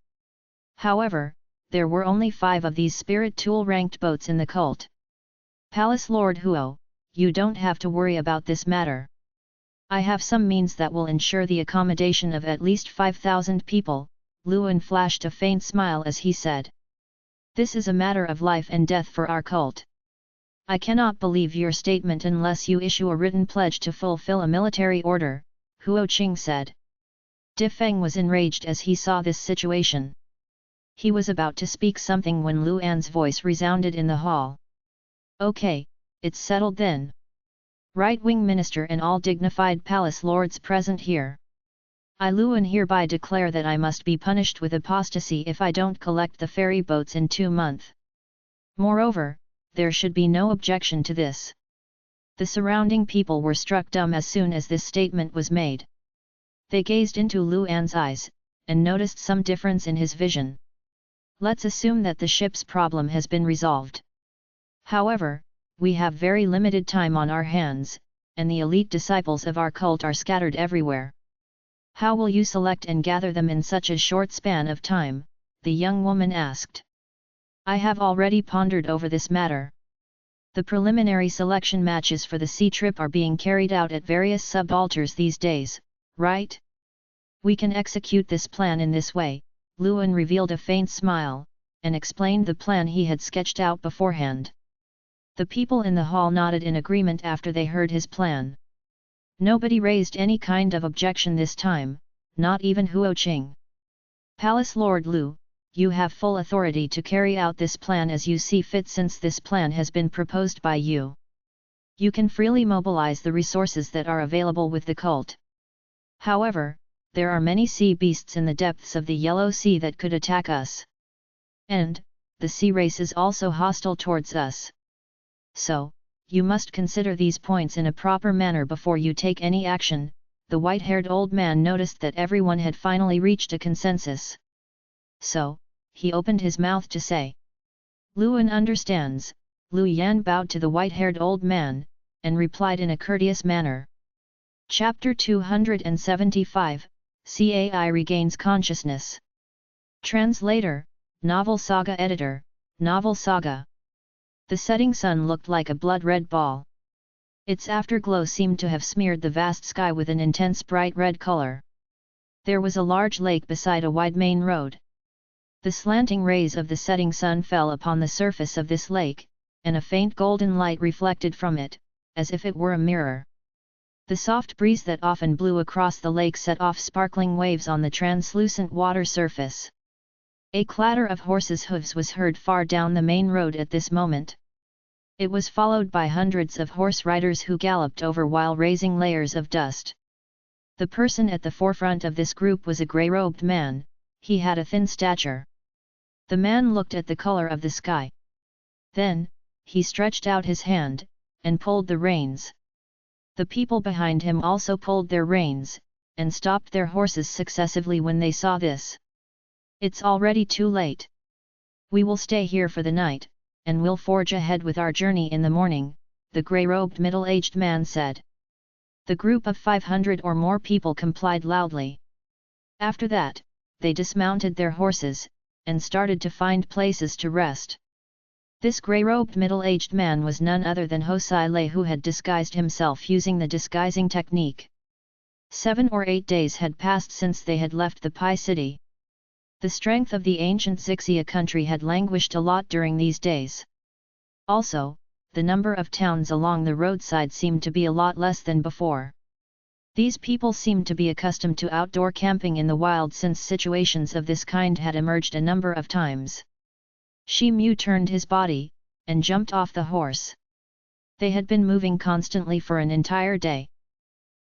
However, there were only 5 of these spirit tool-ranked boats in the cult. Palace Lord Huo, you don't have to worry about this matter. I have some means that will ensure the accommodation of at least 5,000 people. Luan flashed a faint smile as he said. This is a matter of life and death for our cult. I cannot believe your statement unless you issue a written pledge to fulfill a military order, Huo Qing said. Di Feng was enraged as he saw this situation. He was about to speak something when Luan's voice resounded in the hall. Okay, it's settled then. Right-wing minister and all dignified palace lords present here. I Luan hereby declare that I must be punished with apostasy if I don't collect the ferry boats in 2 months. Moreover, there should be no objection to this. The surrounding people were struck dumb as soon as this statement was made. They gazed into Luan's eyes, and noticed some difference in his vision. Let's assume that the ship's problem has been resolved. However, we have very limited time on our hands, and the elite disciples of our cult are scattered everywhere. How will you select and gather them in such a short span of time? The young woman asked. I have already pondered over this matter. The preliminary selection matches for the sea trip are being carried out at various subalters these days, right? We can execute this plan in this way. Luan revealed a faint smile, and explained the plan he had sketched out beforehand. The people in the hall nodded in agreement after they heard his plan. Nobody raised any kind of objection this time, not even Huo Qing. Palace Lord Lu, you have full authority to carry out this plan as you see fit since this plan has been proposed by you. You can freely mobilize the resources that are available with the cult. However, there are many sea beasts in the depths of the Yellow Sea that could attack us. And, the sea race is also hostile towards us. So, you must consider these points in a proper manner before you take any action. The white-haired old man noticed that everyone had finally reached a consensus. So, he opened his mouth to say. Luan understands. Lu Yan bowed to the white-haired old man, and replied in a courteous manner. Chapter 275, CAI regains consciousness. Translator, Novel Saga Editor, Novel Saga. The setting sun looked like a blood-red ball. Its afterglow seemed to have smeared the vast sky with an intense bright red color. There was a large lake beside a wide main road. The slanting rays of the setting sun fell upon the surface of this lake, and a faint golden light reflected from it, as if it were a mirror. The soft breeze that often blew across the lake set off sparkling waves on the translucent water surface. A clatter of horses' hooves was heard far down the main road at this moment. It was followed by hundreds of horse riders who galloped over while raising layers of dust. The person at the forefront of this group was a grey-robed man. He had a thin stature. The man looked at the color of the sky. Then, he stretched out his hand, and pulled the reins. The people behind him also pulled their reins, and stopped their horses successively when they saw this. "It's already too late. We will stay here for the night, and we'll forge ahead with our journey in the morning," the grey-robed middle-aged man said. The group of 500 or more people complied loudly. After that, they dismounted their horses, and started to find places to rest. This grey-robed middle-aged man was none other than Hosai Lei, who had disguised himself using the disguising technique. 7 or 8 days had passed since they had left the Pi City. The strength of the ancient Xixia country had languished a lot during these days. Also, the number of towns along the roadside seemed to be a lot less than before. These people seemed to be accustomed to outdoor camping in the wild, since situations of this kind had emerged a number of times. Shi Mu turned his body, and jumped off the horse. They had been moving constantly for an entire day.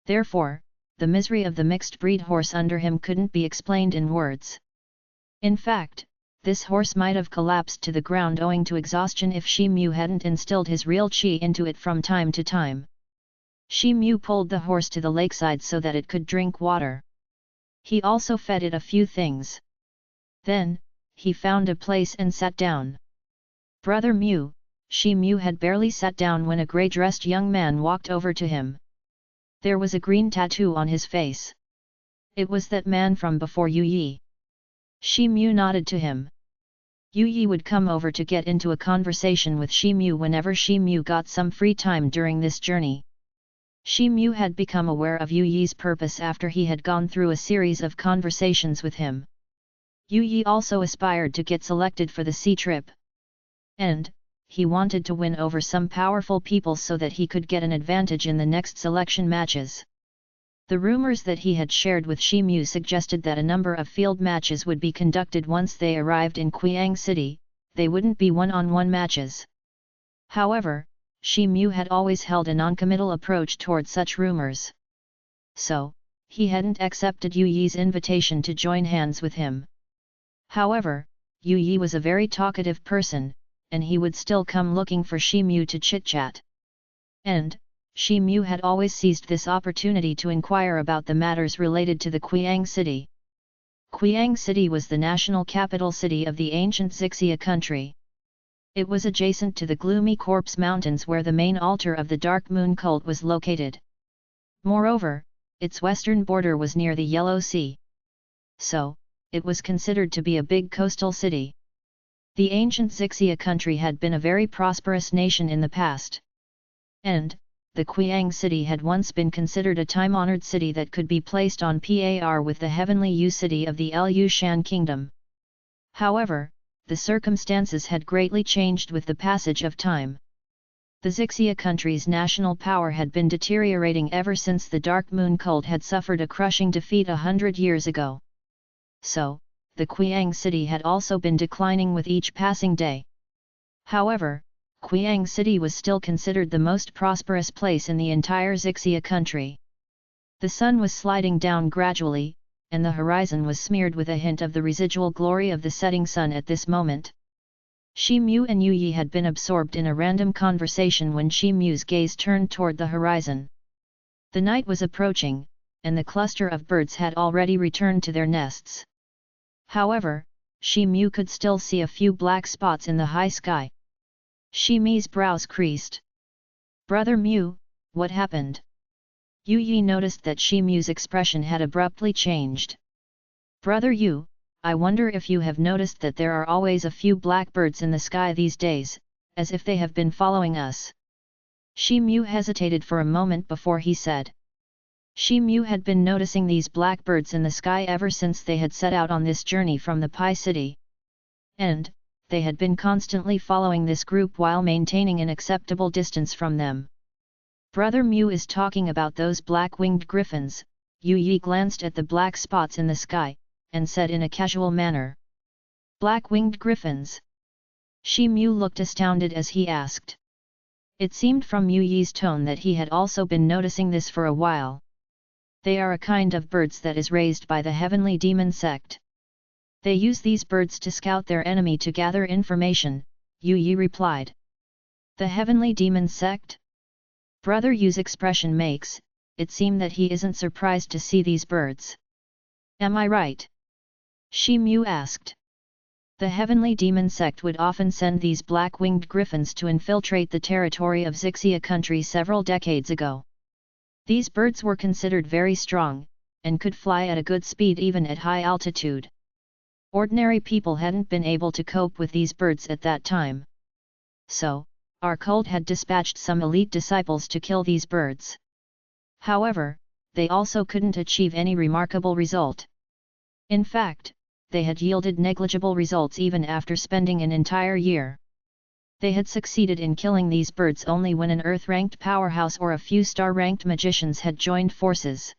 Therefore, the misery of the mixed-breed horse under him couldn't be explained in words. In fact, this horse might have collapsed to the ground owing to exhaustion if Shi Mu hadn't instilled his real qi into it from time to time. Shi Mu pulled the horse to the lakeside so that it could drink water. He also fed it a few things. Then, he found a place and sat down. "Brother Mu," Shi Mu had barely sat down when a grey-dressed young man walked over to him. There was a green tattoo on his face. It was that man from before Yu Yi. Shi Mu nodded to him. Yu Yi would come over to get into a conversation with Shi Mu whenever Shi Mu got some free time during this journey. Shi Mu had become aware of Yu Yi's purpose after he had gone through a series of conversations with him. Yu Yi also aspired to get selected for the sea trip. And, he wanted to win over some powerful people so that he could get an advantage in the next selection matches. The rumors that he had shared with Shi Mu suggested that a number of field matches would be conducted once they arrived in Qiang City. They wouldn't be one-on-one matches. However, Shi Mu had always held a non-committal approach toward such rumors. So, he hadn't accepted Yu Yi's invitation to join hands with him. However, Yu Yi was a very talkative person, and he would still come looking for Shi Mu to chit-chat. And, Shi Mu had always seized this opportunity to inquire about the matters related to the Qiang City. Qiang City was the national capital city of the ancient Xixia country. It was adjacent to the gloomy Corpse Mountains where the main altar of the Dark Moon cult was located. Moreover, its western border was near the Yellow Sea. So, it was considered to be a big coastal city. The ancient Xixia country had been a very prosperous nation in the past. And, the Qiang City had once been considered a time-honored city that could be placed on par with the heavenly Yu city of the Lu Shan kingdom. However, the circumstances had greatly changed with the passage of time. The Xixia country's national power had been deteriorating ever since the Dark Moon cult had suffered a crushing defeat 100 years ago. So, the Qiang City had also been declining with each passing day. However, Qiang City was still considered the most prosperous place in the entire Xixia country. The sun was sliding down gradually, and the horizon was smeared with a hint of the residual glory of the setting sun at this moment. Shi Mu and Yu Yi had been absorbed in a random conversation when Shi Mu's gaze turned toward the horizon. The night was approaching, and the cluster of birds had already returned to their nests. However, Shi Mu could still see a few black spots in the high sky. Shi Mu's brows creased. "Brother Mu, what happened?" Yu Yi noticed that Shi Mu's expression had abruptly changed. "Brother Yu, I wonder if you have noticed that there are always a few blackbirds in the sky these days, as if they have been following us." Shi Mu hesitated for a moment before he said. Shi Mu had been noticing these blackbirds in the sky ever since they had set out on this journey from the Pi City. And, they had been constantly following this group while maintaining an acceptable distance from them. "Brother Mu is talking about those black-winged griffins." Yu Yi glanced at the black spots in the sky, and said in a casual manner. "Black-winged griffins?" Shi Mu looked astounded as he asked. It seemed from Yu Yi's tone that he had also been noticing this for a while. "They are a kind of birds that is raised by the heavenly demon sect. They use these birds to scout their enemy to gather information," Yu Yi replied. "The heavenly demon sect?" Brother Yu's expression makes it seem that he isn't surprised to see these birds. Am I right? Shi Mu asked. The heavenly demon sect would often send these black-winged griffins to infiltrate the territory of Xixia country several decades ago. These birds were considered very strong, and could fly at a good speed even at high altitude. Ordinary people hadn't been able to cope with these birds at that time. So, our cult had dispatched some elite disciples to kill these birds. However, they also couldn't achieve any remarkable result. In fact, they had yielded negligible results even after spending an entire year. They had succeeded in killing these birds only when an Earth-ranked powerhouse or a few star-ranked magicians had joined forces.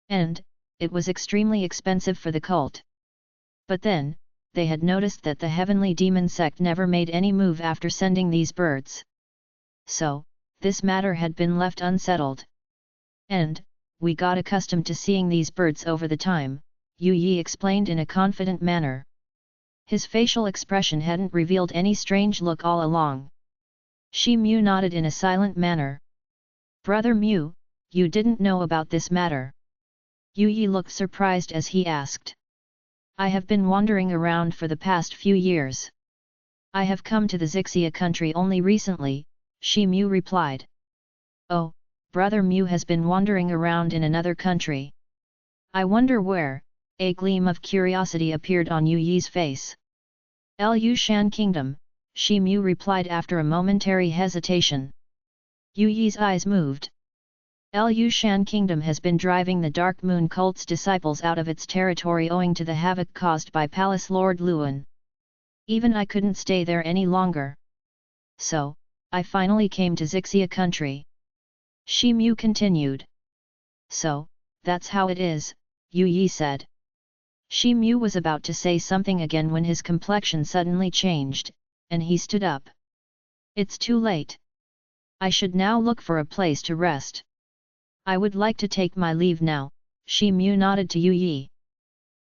And, it was extremely expensive for the cult. But then, they had noticed that the heavenly demon sect never made any move after sending these birds. So, this matter had been left unsettled. And, we got accustomed to seeing these birds over the time, Yu Yi explained in a confident manner. His facial expression hadn't revealed any strange look all along. Shi Mu nodded in a silent manner. Brother Mu, you didn't know about this matter. Yu Yi looked surprised as he asked. I have been wandering around for the past few years. I have come to the Xixia country only recently, Shi Mu replied. Oh, Brother Mu has been wandering around in another country. I wonder where. A gleam of curiosity appeared on Yu Yi's face. Lu Shan Kingdom, Shi Mu replied after a momentary hesitation. Yu Yi's eyes moved. Lu Shan Kingdom has been driving the Dark Moon cult's disciples out of its territory owing to the havoc caused by Palace Lord Luan. Even I couldn't stay there any longer. So, I finally came to Xixia country. Shi Mu continued. So, that's how it is, Yu Yi said. Shi Mu was about to say something again when his complexion suddenly changed, and he stood up. It's too late. I should now look for a place to rest. I would like to take my leave now, Shi Mu nodded to Yu Yi.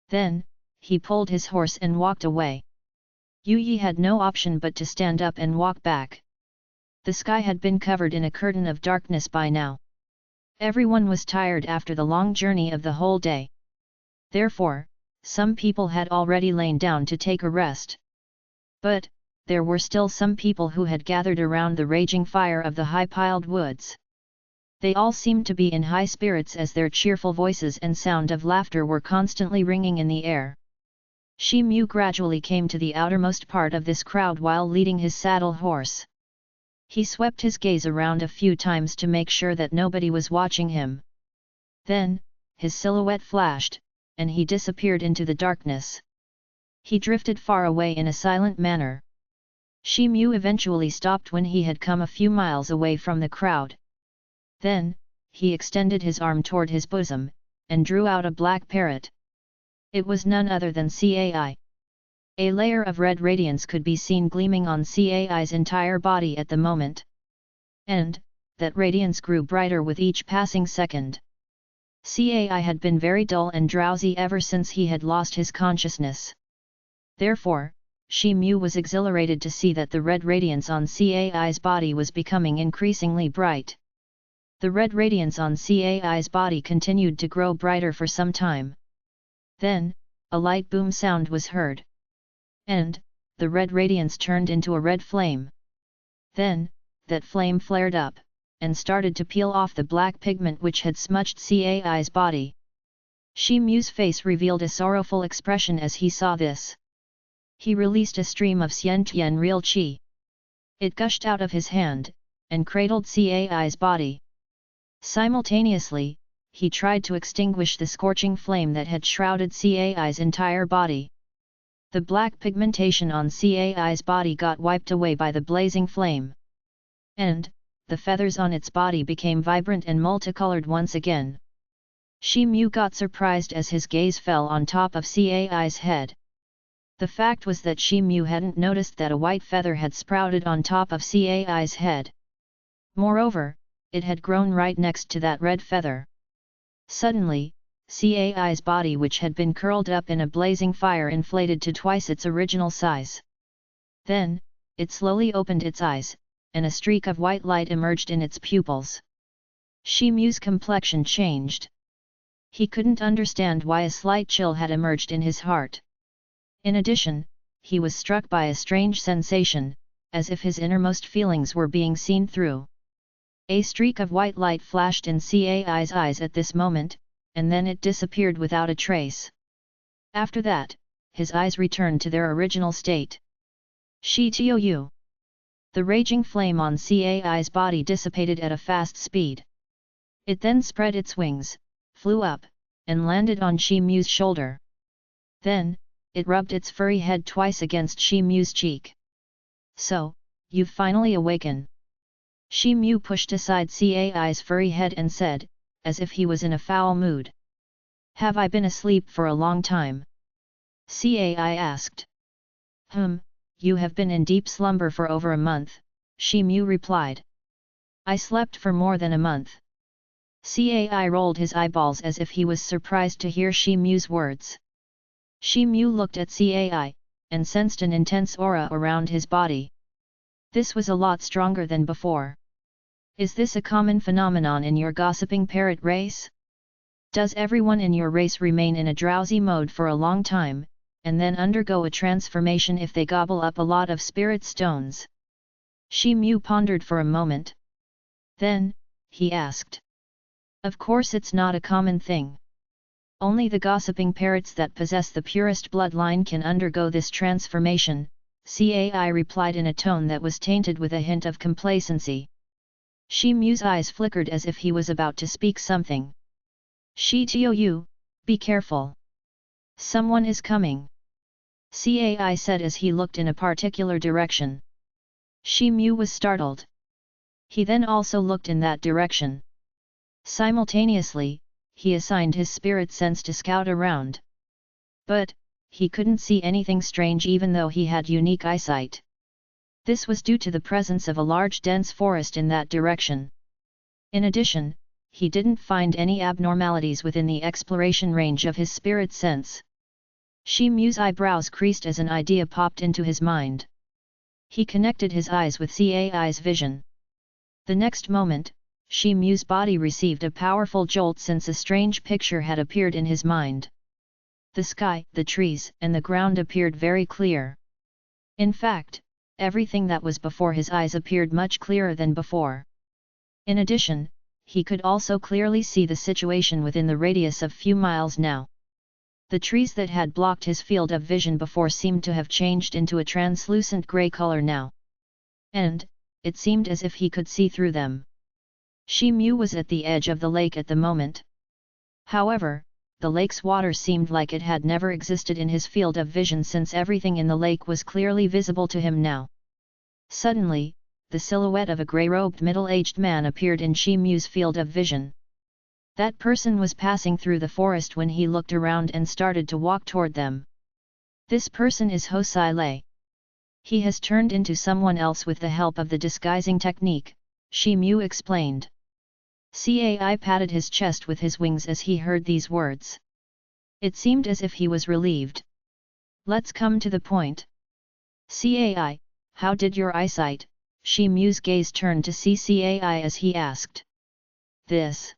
Then, he pulled his horse and walked away. Yu Yi had no option but to stand up and walk back. The sky had been covered in a curtain of darkness by now. Everyone was tired after the long journey of the whole day. Therefore, some people had already lain down to take a rest. But, there were still some people who had gathered around the raging fire of the high-piled woods. They all seemed to be in high spirits as their cheerful voices and sound of laughter were constantly ringing in the air. Shi Mu gradually came to the outermost part of this crowd while leading his saddle horse. He swept his gaze around a few times to make sure that nobody was watching him. Then, his silhouette flashed, and he disappeared into the darkness. He drifted far away in a silent manner. Shi Mu eventually stopped when he had come a few miles away from the crowd. Then, he extended his arm toward his bosom, and drew out a black parrot. It was none other than Cai. A layer of red radiance could be seen gleaming on Cai's entire body at the moment. And, that radiance grew brighter with each passing second. Cai had been very dull and drowsy ever since he had lost his consciousness. Therefore, Shi Mu was exhilarated to see that the red radiance on Cai's body was becoming increasingly bright. The red radiance on Cai's body continued to grow brighter for some time. Then, a light boom sound was heard. And, the red radiance turned into a red flame. Then, that flame flared up, and started to peel off the black pigment which had smudged Cai's body. Shi Mu's face revealed a sorrowful expression as he saw this. He released a stream of Xiantian real qi. It gushed out of his hand, and cradled Cai's body. Simultaneously, he tried to extinguish the scorching flame that had shrouded Cai's entire body. The black pigmentation on Cai's body got wiped away by the blazing flame. And, the feathers on its body became vibrant and multicolored once again. Shi Mu got surprised as his gaze fell on top of Cai's head. The fact was that Shi Mu hadn't noticed that a white feather had sprouted on top of Cai's head. Moreover, it had grown right next to that red feather. Suddenly, Cai's body, which had been curled up in a blazing fire, inflated to twice its original size. Then, it slowly opened its eyes, and a streak of white light emerged in its pupils. Shi Mu's complexion changed. He couldn't understand why a slight chill had emerged in his heart. In addition, he was struck by a strange sensation, as if his innermost feelings were being seen through. A streak of white light flashed in Cai's eyes at this moment, and then it disappeared without a trace. After that, his eyes returned to their original state. Shi Tou. The raging flame on Cai's body dissipated at a fast speed. It then spread its wings, flew up, and landed on Shi Mu's shoulder. Then, it rubbed its furry head twice against Shi Mu's cheek. So, you've finally awakened. Shi Mu pushed aside Cai's furry head and said, as if he was in a foul mood. Have I been asleep for a long time? Cai asked. You have been in deep slumber for over a month, Shi Mu replied. I slept for more than a month. Cai rolled his eyeballs as if he was surprised to hear Shi Mu's words. Shi Mu looked at Cai, and sensed an intense aura around his body. This was a lot stronger than before. Is this a common phenomenon in your gossiping parrot race? Does everyone in your race remain in a drowsy mode for a long time, and then undergo a transformation if they gobble up a lot of spirit stones? Shi Mu pondered for a moment. Then, he asked. Of course it's not a common thing. Only the gossiping parrots that possess the purest bloodline can undergo this transformation, Cai replied in a tone that was tainted with a hint of complacency. Shi Mu's eyes flickered as if he was about to speak something. Shi Tou, be careful. Someone is coming. Cai said as he looked in a particular direction. Shi Mu was startled. He then also looked in that direction. Simultaneously, he assigned his spirit sense to scout around. But, he couldn't see anything strange even though he had unique eyesight. This was due to the presence of a large dense forest in that direction. In addition, he didn't find any abnormalities within the exploration range of his spirit sense. Shi Mu's eyebrows creased as an idea popped into his mind. He connected his eyes with Cai's vision. The next moment, Shi Mu's body received a powerful jolt since a strange picture had appeared in his mind. The sky, the trees, and the ground appeared very clear. In fact, everything that was before his eyes appeared much clearer than before. In addition, he could also clearly see the situation within the radius of few miles now. The trees that had blocked his field of vision before seemed to have changed into a translucent grey color now. And, it seemed as if he could see through them. Shi Mu was at the edge of the lake at the moment. However, the lake's water seemed like it had never existed in his field of vision since everything in the lake was clearly visible to him now. Suddenly, the silhouette of a grey-robed middle-aged man appeared in Shi Mu's field of vision. That person was passing through the forest when he looked around and started to walk toward them. This person is Hosai Lei. He has turned into someone else with the help of the disguising technique, Shi Mu explained. Cai patted his chest with his wings as he heard these words. It seemed as if he was relieved. Let's come to the point. Cai, how did your eyesight? Shi Mu's gaze turned to see Cai as he asked. This.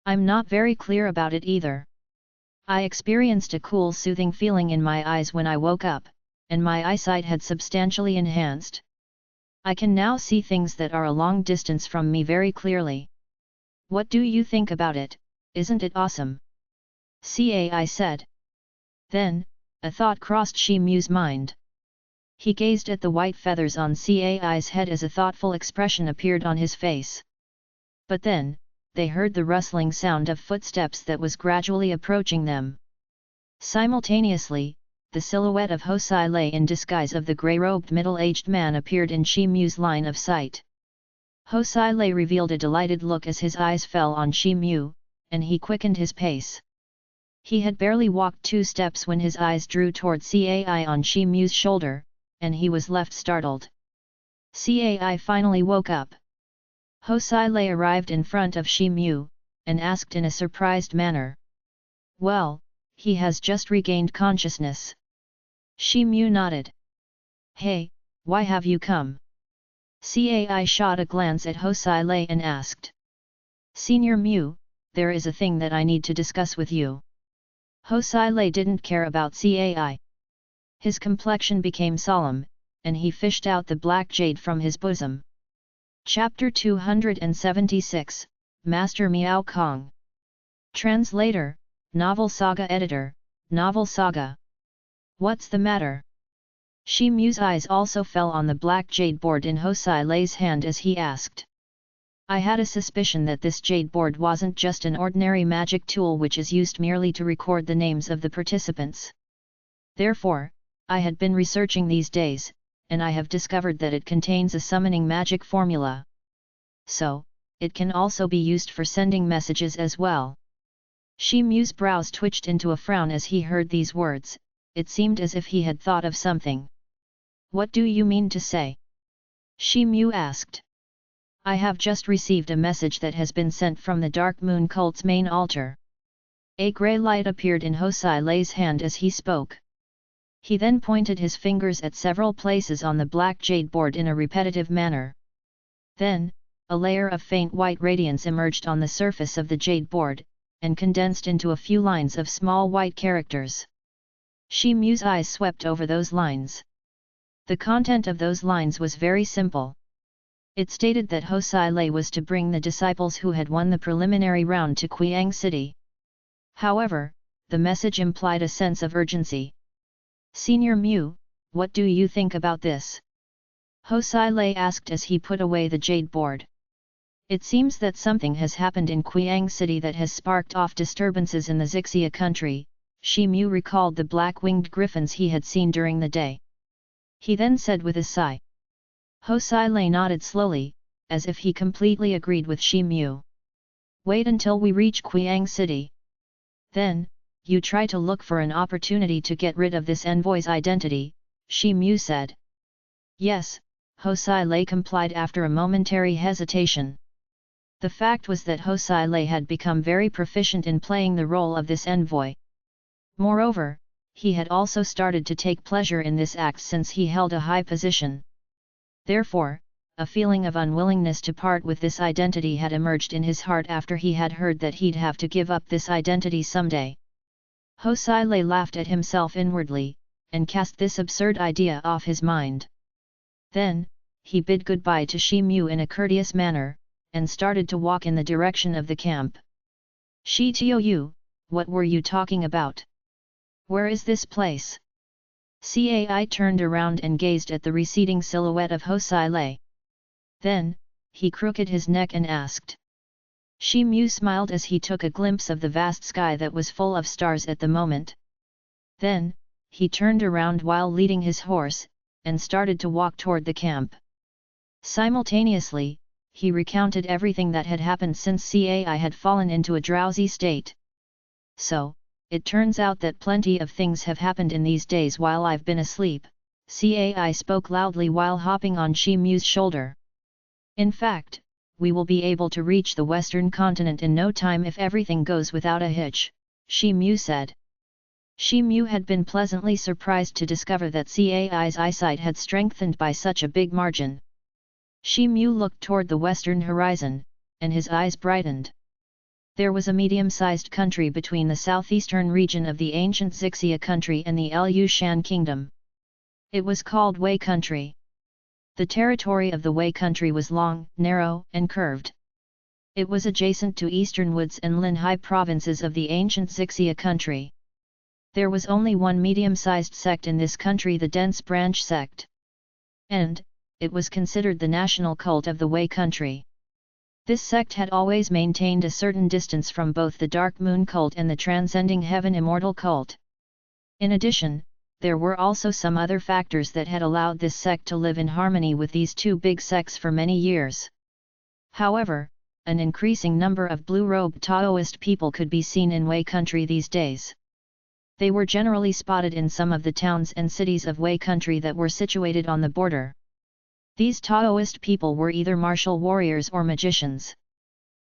I'm not very clear about it either. I experienced a cool soothing feeling in my eyes when I woke up, and my eyesight had substantially enhanced. I can now see things that are a long distance from me very clearly. What do you think about it? Isn't it awesome? Cai said. Then, a thought crossed Shi Mu's mind. He gazed at the white feathers on Cai's head as a thoughtful expression appeared on his face. But then, they heard the rustling sound of footsteps that was gradually approaching them. Simultaneously, the silhouette of Hosai Lei in disguise of the grey-robed middle-aged man appeared in Shi Mu's line of sight. Hosai Lei revealed a delighted look as his eyes fell on Shi Mu, and he quickened his pace. He had barely walked 2 steps when his eyes drew toward Cai on Shi Mu's shoulder, and he was left startled. Cai finally woke up. Hosai Lei arrived in front of Shi Mu, and asked in a surprised manner. Well, he has just regained consciousness. Shi Mu nodded. Hey, why have you come? Cai shot a glance at Hosai Lei and asked. Senior Mu, there is a thing that I need to discuss with you. Hosai Lei didn't care about Cai. His complexion became solemn, and he fished out the black jade from his bosom. Chapter 276, Master Miao Kong. Translator, Novel Saga Editor, Novel Saga. What's the matter? Shi Mu's eyes also fell on the black jade board in Hosai Lei's hand as he asked. I had a suspicion that this jade board wasn't just an ordinary magic tool which is used merely to record the names of the participants. Therefore, I had been researching these days, and I have discovered that it contains a summoning magic formula. So, it can also be used for sending messages as well. Shi Mu's brows twitched into a frown as he heard these words. It seemed as if he had thought of something. What do you mean to say? Shi Mu asked. I have just received a message that has been sent from the Dark Moon cult's main altar. A grey light appeared in Hosai Lei's hand as he spoke. He then pointed his fingers at several places on the black jade board in a repetitive manner. Then, a layer of faint white radiance emerged on the surface of the jade board, and condensed into a few lines of small white characters. Shi Mu's eyes swept over those lines. The content of those lines was very simple. It stated that Hosai Lei was to bring the disciples who had won the preliminary round to Qiang City. However, the message implied a sense of urgency. Senior Mu, what do you think about this? Hosai Lei asked as he put away the jade board. It seems that something has happened in Qiang City that has sparked off disturbances in the Xixia country. Shi Mu recalled the black-winged griffins he had seen during the day. He then said with a sigh. Hosai Lei nodded slowly, as if he completely agreed with Shi Mu. Wait until we reach Qiang City. Then, you try to look for an opportunity to get rid of this envoy's identity, Shi Mu said. Yes, Hosai Lei complied after a momentary hesitation. The fact was that Hosai Lei had become very proficient in playing the role of this envoy. Moreover, he had also started to take pleasure in this act since he held a high position. Therefore, a feeling of unwillingness to part with this identity had emerged in his heart after he had heard that he'd have to give up this identity someday. Hosai Lei laughed at himself inwardly, and cast this absurd idea off his mind. Then, he bid goodbye to Shi Mu in a courteous manner, and started to walk in the direction of the camp. Shi Tou, what were you talking about? Where is this place? Cai turned around and gazed at the receding silhouette of Hosai Lei. Then, he crooked his neck and asked. Shi Mu smiled as he took a glimpse of the vast sky that was full of stars at the moment. Then, he turned around while leading his horse, and started to walk toward the camp. Simultaneously, he recounted everything that had happened since Cai had fallen into a drowsy state. So, it turns out that plenty of things have happened in these days while I've been asleep, Cai spoke loudly while hopping on Shi Mu's shoulder. In fact, we will be able to reach the western continent in no time if everything goes without a hitch, Shi Mu said. Shi Mu had been pleasantly surprised to discover that Cai's eyesight had strengthened by such a big margin. Shi Mu looked toward the western horizon, and his eyes brightened. There was a medium-sized country between the southeastern region of the ancient Xixia country and the Liu Shan kingdom. It was called Wei country. The territory of the Wei country was long, narrow, and curved. It was adjacent to Eastern Woods and Linhai provinces of the ancient Xixia country. There was only one medium-sized sect in this country, the dense branch sect. And, it was considered the national cult of the Wei country. This sect had always maintained a certain distance from both the Dark Moon cult and the Transcending Heaven Immortal cult. In addition, there were also some other factors that had allowed this sect to live in harmony with these two big sects for many years. However, an increasing number of blue-robed Taoist people could be seen in Wei country these days. They were generally spotted in some of the towns and cities of Wei country that were situated on the border. These Taoist people were either martial warriors or magicians.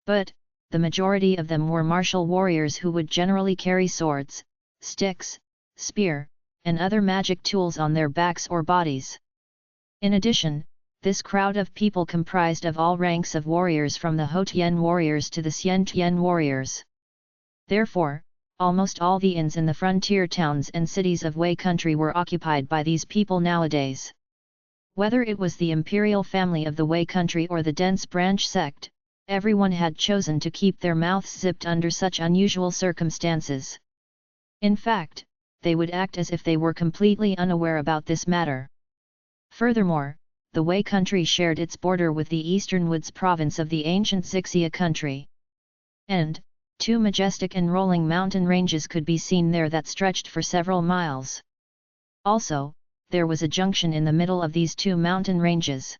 But, the majority of them were martial warriors who would generally carry swords, sticks, spear, and other magic tools on their backs or bodies. In addition, This crowd of people comprised of all ranks of warriors from the Houtian warriors to the Xiantian warriors. Therefore, almost all the inns in the frontier towns and cities of Wei country were occupied by these people nowadays. Whether it was the imperial family of the Wei country or the dense branch sect, everyone had chosen to keep their mouths zipped under such unusual circumstances. In fact, they would act as if they were completely unaware about this matter. Furthermore, the Wei country shared its border with the eastern Woods province of the ancient Xixia country. And, two majestic and rolling mountain ranges could be seen there that stretched for several miles. Also, there was a junction in the middle of these two mountain ranges.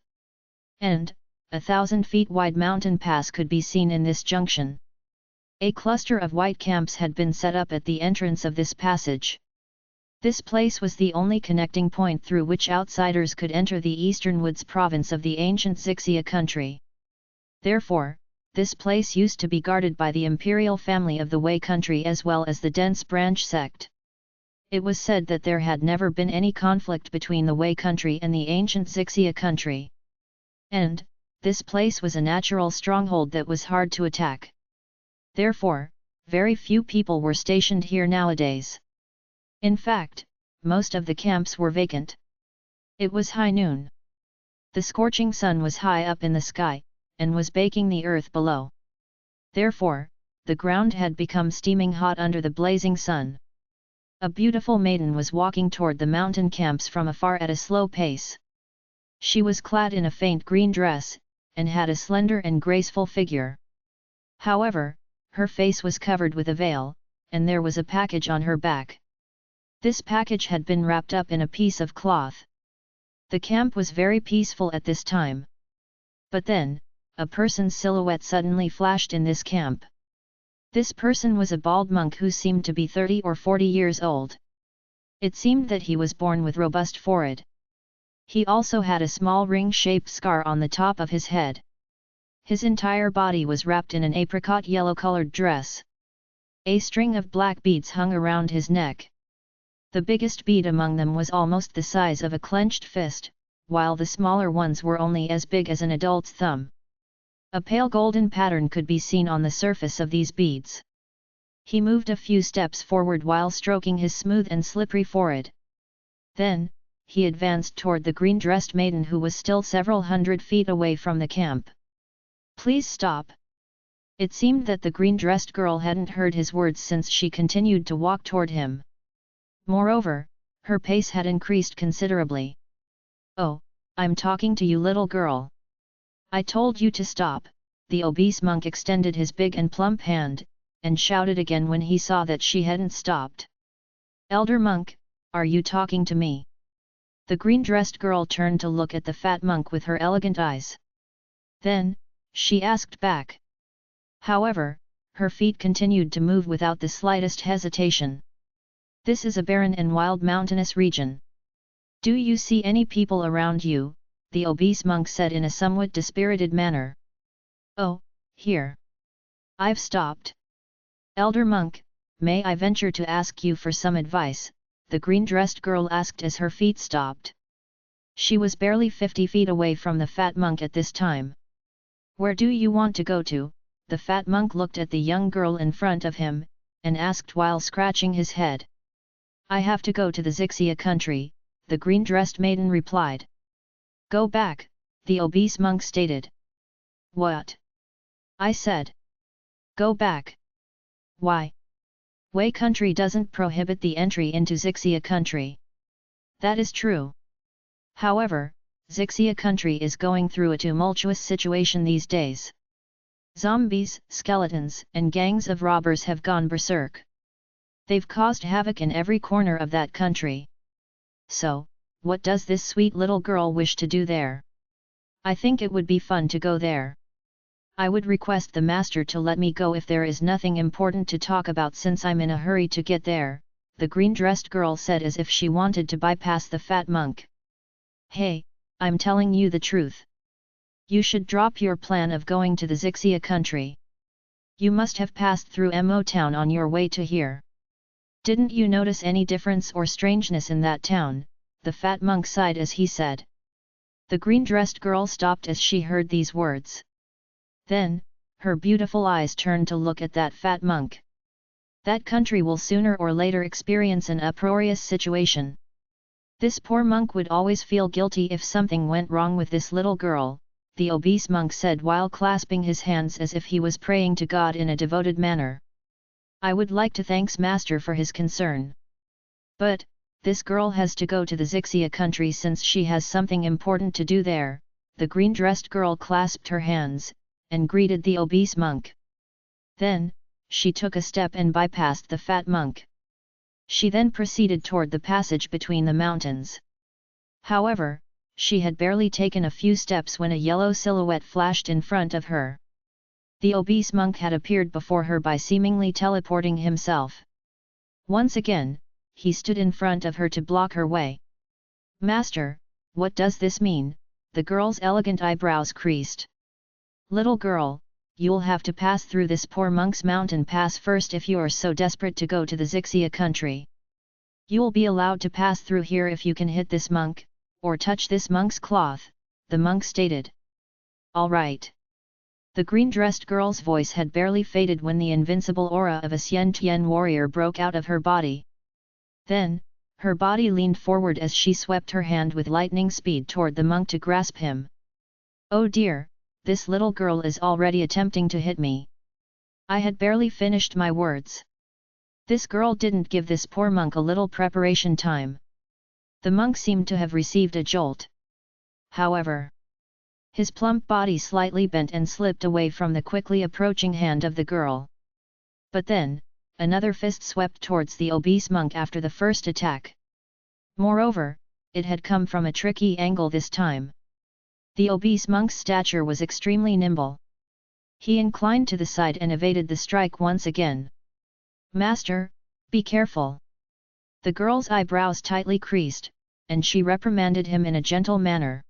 And, 1,000 feet wide mountain pass could be seen in this junction. A cluster of white camps had been set up at the entrance of this passage. This place was the only connecting point through which outsiders could enter the eastern Woods province of the ancient Xixia country. Therefore, this place used to be guarded by the imperial family of the Wei country as well as the dense branch sect. It was said that there had never been any conflict between the Wei country and the ancient Xixia country. And, this place was a natural stronghold that was hard to attack. Therefore, very few people were stationed here nowadays. In fact, most of the camps were vacant. It was high noon. The scorching sun was high up in the sky, and was baking the earth below. Therefore, the ground had become steaming hot under the blazing sun. A beautiful maiden was walking toward the mountain camps from afar at a slow pace. She was clad in a faint green dress, and had a slender and graceful figure. However, her face was covered with a veil, and there was a package on her back. This package had been wrapped up in a piece of cloth. The camp was very peaceful at this time. But then, a person's silhouette suddenly flashed in this camp. This person was a bald monk who seemed to be 30 or 40 years old. It seemed that he was born with robust forehead. He also had a small ring-shaped scar on the top of his head. His entire body was wrapped in an apricot yellow-colored dress. A string of black beads hung around his neck. The biggest bead among them was almost the size of a clenched fist, while the smaller ones were only as big as an adult's thumb. A pale golden pattern could be seen on the surface of these beads. He moved a few steps forward while stroking his smooth and slippery forehead. Then, he advanced toward the green-dressed maiden who was still several hundred feet away from the camp. "Please stop." It seemed that the green-dressed girl hadn't heard his words since she continued to walk toward him. Moreover, her pace had increased considerably. "Oh, I'm talking to you, little girl. I told you to stop." The obese monk extended his big and plump hand, and shouted again when he saw that she hadn't stopped. "Elder monk, are you talking to me?" The green-dressed girl turned to look at the fat monk with her elegant eyes. Then, she asked back. However, her feet continued to move without the slightest hesitation. "This is a barren and wild mountainous region. Do you see any people around you?" the obese monk said in a somewhat dispirited manner. "Oh, here. I've stopped." "Elder monk, may I venture to ask you for some advice?" the green-dressed girl asked as her feet stopped. She was barely 50 feet away from the fat monk at this time. "Where do you want to go to?" the fat monk looked at the young girl in front of him, and asked while scratching his head. "I have to go to the Xixia country," the green-dressed maiden replied. "Go back," the obese monk stated. "What?" I said. "Go back." "Why? Wei country doesn't prohibit the entry into Xixia country." "That is true. However, Xixia country is going through a tumultuous situation these days. Zombies, skeletons, and gangs of robbers have gone berserk. They've caused havoc in every corner of that country. So, what does this sweet little girl wish to do there? I think it would be fun to go there. I would request the master to let me go if there is nothing important to talk about since I'm in a hurry to get there," the green-dressed girl said as if she wanted to bypass the fat monk. "Hey, I'm telling you the truth. You should drop your plan of going to the Xixia country. You must have passed through Mo town on your way to here. Didn't you notice any difference or strangeness in that town?" the fat monk sighed as he said. The green-dressed girl stopped as she heard these words. Then, her beautiful eyes turned to look at that fat monk. That country will sooner or later experience an uproarious situation. This poor monk would always feel guilty if something went wrong with this little girl, the obese monk said while clasping his hands as if he was praying to God in a devoted manner. I would like to thank Master for his concern. But, this girl has to go to the Xixia country since she has something important to do there. The green-dressed girl clasped her hands, and greeted the obese monk. Then, she took a step and bypassed the fat monk. She then proceeded toward the passage between the mountains. However, she had barely taken a few steps when a yellow silhouette flashed in front of her. The obese monk had appeared before her by seemingly teleporting himself. Once again, he stood in front of her to block her way. Master, what does this mean? The girl's elegant eyebrows creased. Little girl, you'll have to pass through this poor monk's mountain pass first if you're so desperate to go to the Xixia country. You'll be allowed to pass through here if you can hit this monk, or touch this monk's cloth, the monk stated. All right. The green-dressed girl's voice had barely faded when the invincible aura of a Xian Tian warrior broke out of her body. Then, her body leaned forward as she swept her hand with lightning speed toward the monk to grasp him. Oh dear, this little girl is already attempting to hit me. I had barely finished my words. This girl didn't give this poor monk a little preparation time. The monk seemed to have received a jolt. However, his plump body slightly bent and slipped away from the quickly approaching hand of the girl. But then, another fist swept towards the obese monk after the first attack. Moreover, it had come from a tricky angle this time. The obese monk's stature was extremely nimble. He inclined to the side and evaded the strike once again. Master, be careful. The girl's eyebrows tightly creased, and she reprimanded him in a gentle manner.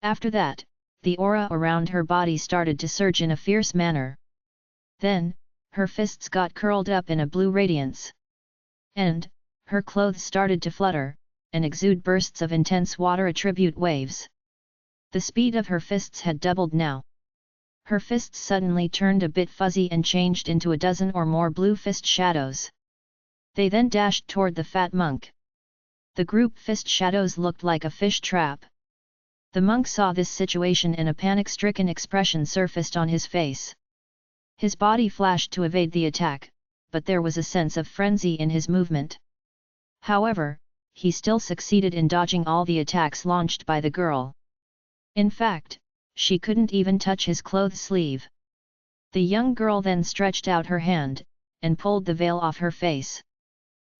After that, the aura around her body started to surge in a fierce manner. Then, her fists got curled up in a blue radiance. And, her clothes started to flutter, and exude bursts of intense water attribute waves. The speed of her fists had doubled now. Her fists suddenly turned a bit fuzzy and changed into a dozen or more blue fist shadows. They then dashed toward the fat monk. The group fist shadows looked like a fish trap. The monk saw this situation and a panic-stricken expression surfaced on his face. His body flashed to evade the attack, but there was a sense of frenzy in his movement. However, he still succeeded in dodging all the attacks launched by the girl. In fact, she couldn't even touch his clothes sleeve. The young girl then stretched out her hand, and pulled the veil off her face.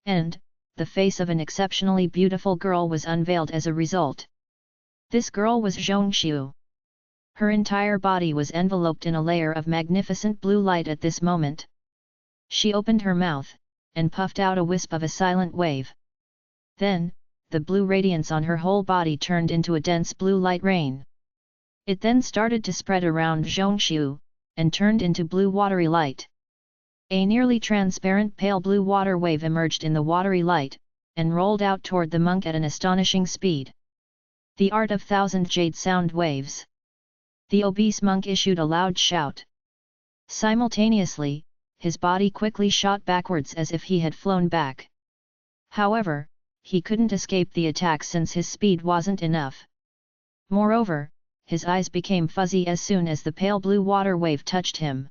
And, the face of an exceptionally beautiful girl was unveiled as a result. This girl was Zhongxiu. Her entire body was enveloped in a layer of magnificent blue light at this moment. She opened her mouth, and puffed out a wisp of a silent wave. Then, the blue radiance on her whole body turned into a dense blue light rain. It then started to spread around Zhongxiu, and turned into blue watery light. A nearly transparent pale blue water wave emerged in the watery light, and rolled out toward the monk at an astonishing speed. The art of thousand jade sound waves. The obese monk issued a loud shout. Simultaneously, his body quickly shot backwards as if he had flown back. However, he couldn't escape the attack since his speed wasn't enough. Moreover, his eyes became fuzzy as soon as the pale blue water wave touched him.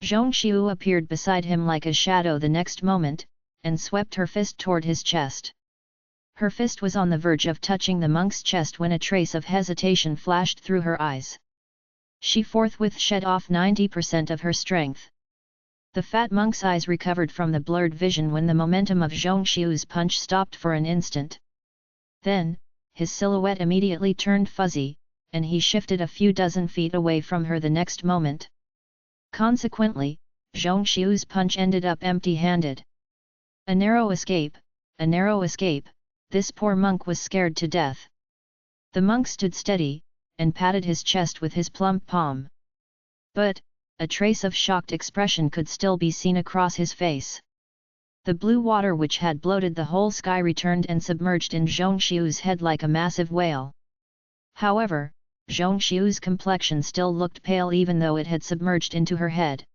Zhongxiu appeared beside him like a shadow the next moment, and swept her fist toward his chest. Her fist was on the verge of touching the monk's chest when a trace of hesitation flashed through her eyes. She forthwith shed off 90% of her strength. The fat monk's eyes recovered from the blurred vision when the momentum of Zhongxiu's punch stopped for an instant. Then, his silhouette immediately turned fuzzy, and he shifted a few dozen feet away from her the next moment. Consequently, Zhongxiu's punch ended up empty-handed. A narrow escape, a narrow escape, this poor monk was scared to death. The monk stood steady, and patted his chest with his plump palm. But, a trace of shocked expression could still be seen across his face. The blue water which had bloated the whole sky returned and submerged in Zhongxiu's head like a massive whale. However, Zhongxiu's complexion still looked pale even though it had submerged into her head.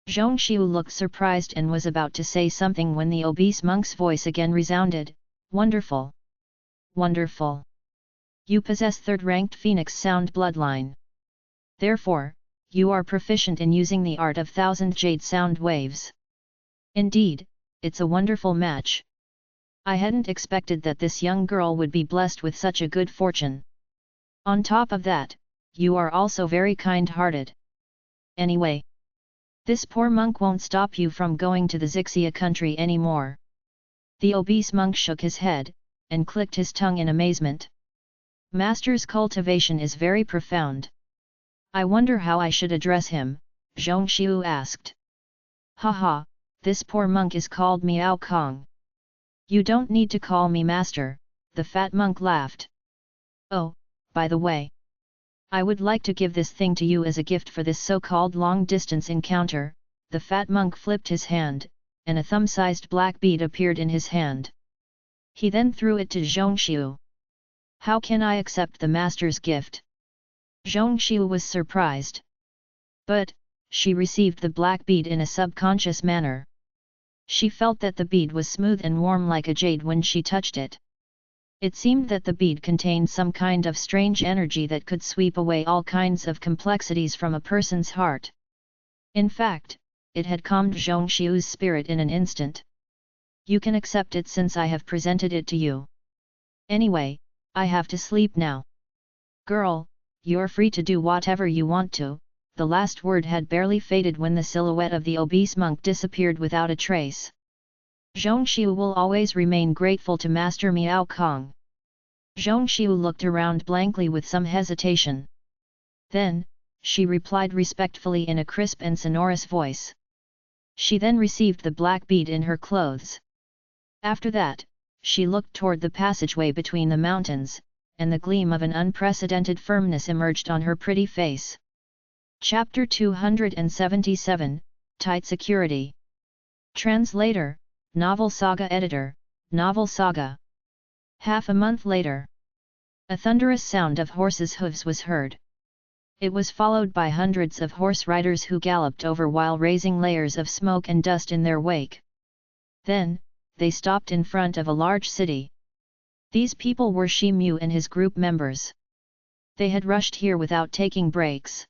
Zhongxiu looked surprised and was about to say something when the obese monk's voice again resounded, "Wonderful! Wonderful! You possess third-ranked Phoenix Sound bloodline. Therefore, you are proficient in using the art of thousand jade sound waves. Indeed, it's a wonderful match. I hadn't expected that this young girl would be blessed with such a good fortune. On top of that, you are also very kind-hearted. Anyway, this poor monk won't stop you from going to the Xixia country anymore." The obese monk shook his head, and clicked his tongue in amazement. "Master's cultivation is very profound. I wonder how I should address him," Zhongxiu asked. "Haha, this poor monk is called Miao Kong." "You don't need to call me master," the fat monk laughed. "Oh, by the way, I would like to give this thing to you as a gift for this so-called long-distance encounter." The fat monk flipped his hand, and a thumb-sized black bead appeared in his hand. He then threw it to Zhongxiu. "How can I accept the master's gift?" Zhongxiu was surprised. But, she received the black bead in a subconscious manner. She felt that the bead was smooth and warm like a jade when she touched it. It seemed that the bead contained some kind of strange energy that could sweep away all kinds of complexities from a person's heart. In fact, it had calmed Zhongxiu's spirit in an instant. "You can accept it since I have presented it to you. Anyway, I have to sleep now. Girl, you're free to do whatever you want to." The last word had barely faded when the silhouette of the obese monk disappeared without a trace. "Zhongxiu will always remain grateful to Master Miao Kong." Zhongxiu looked around blankly with some hesitation. Then, she replied respectfully in a crisp and sonorous voice. She then received the black bead in her clothes. After that, she looked toward the passageway between the mountains, and the gleam of an unprecedented firmness emerged on her pretty face. Chapter 277, Tight Security. Translator, Novel Saga Editor, Novel Saga. Half a month later, a thunderous sound of horses' hooves was heard. It was followed by hundreds of horse riders who galloped over while raising layers of smoke and dust in their wake. Then, they stopped in front of a large city. These people were Shi Mu and his group members. They had rushed here without taking breaks.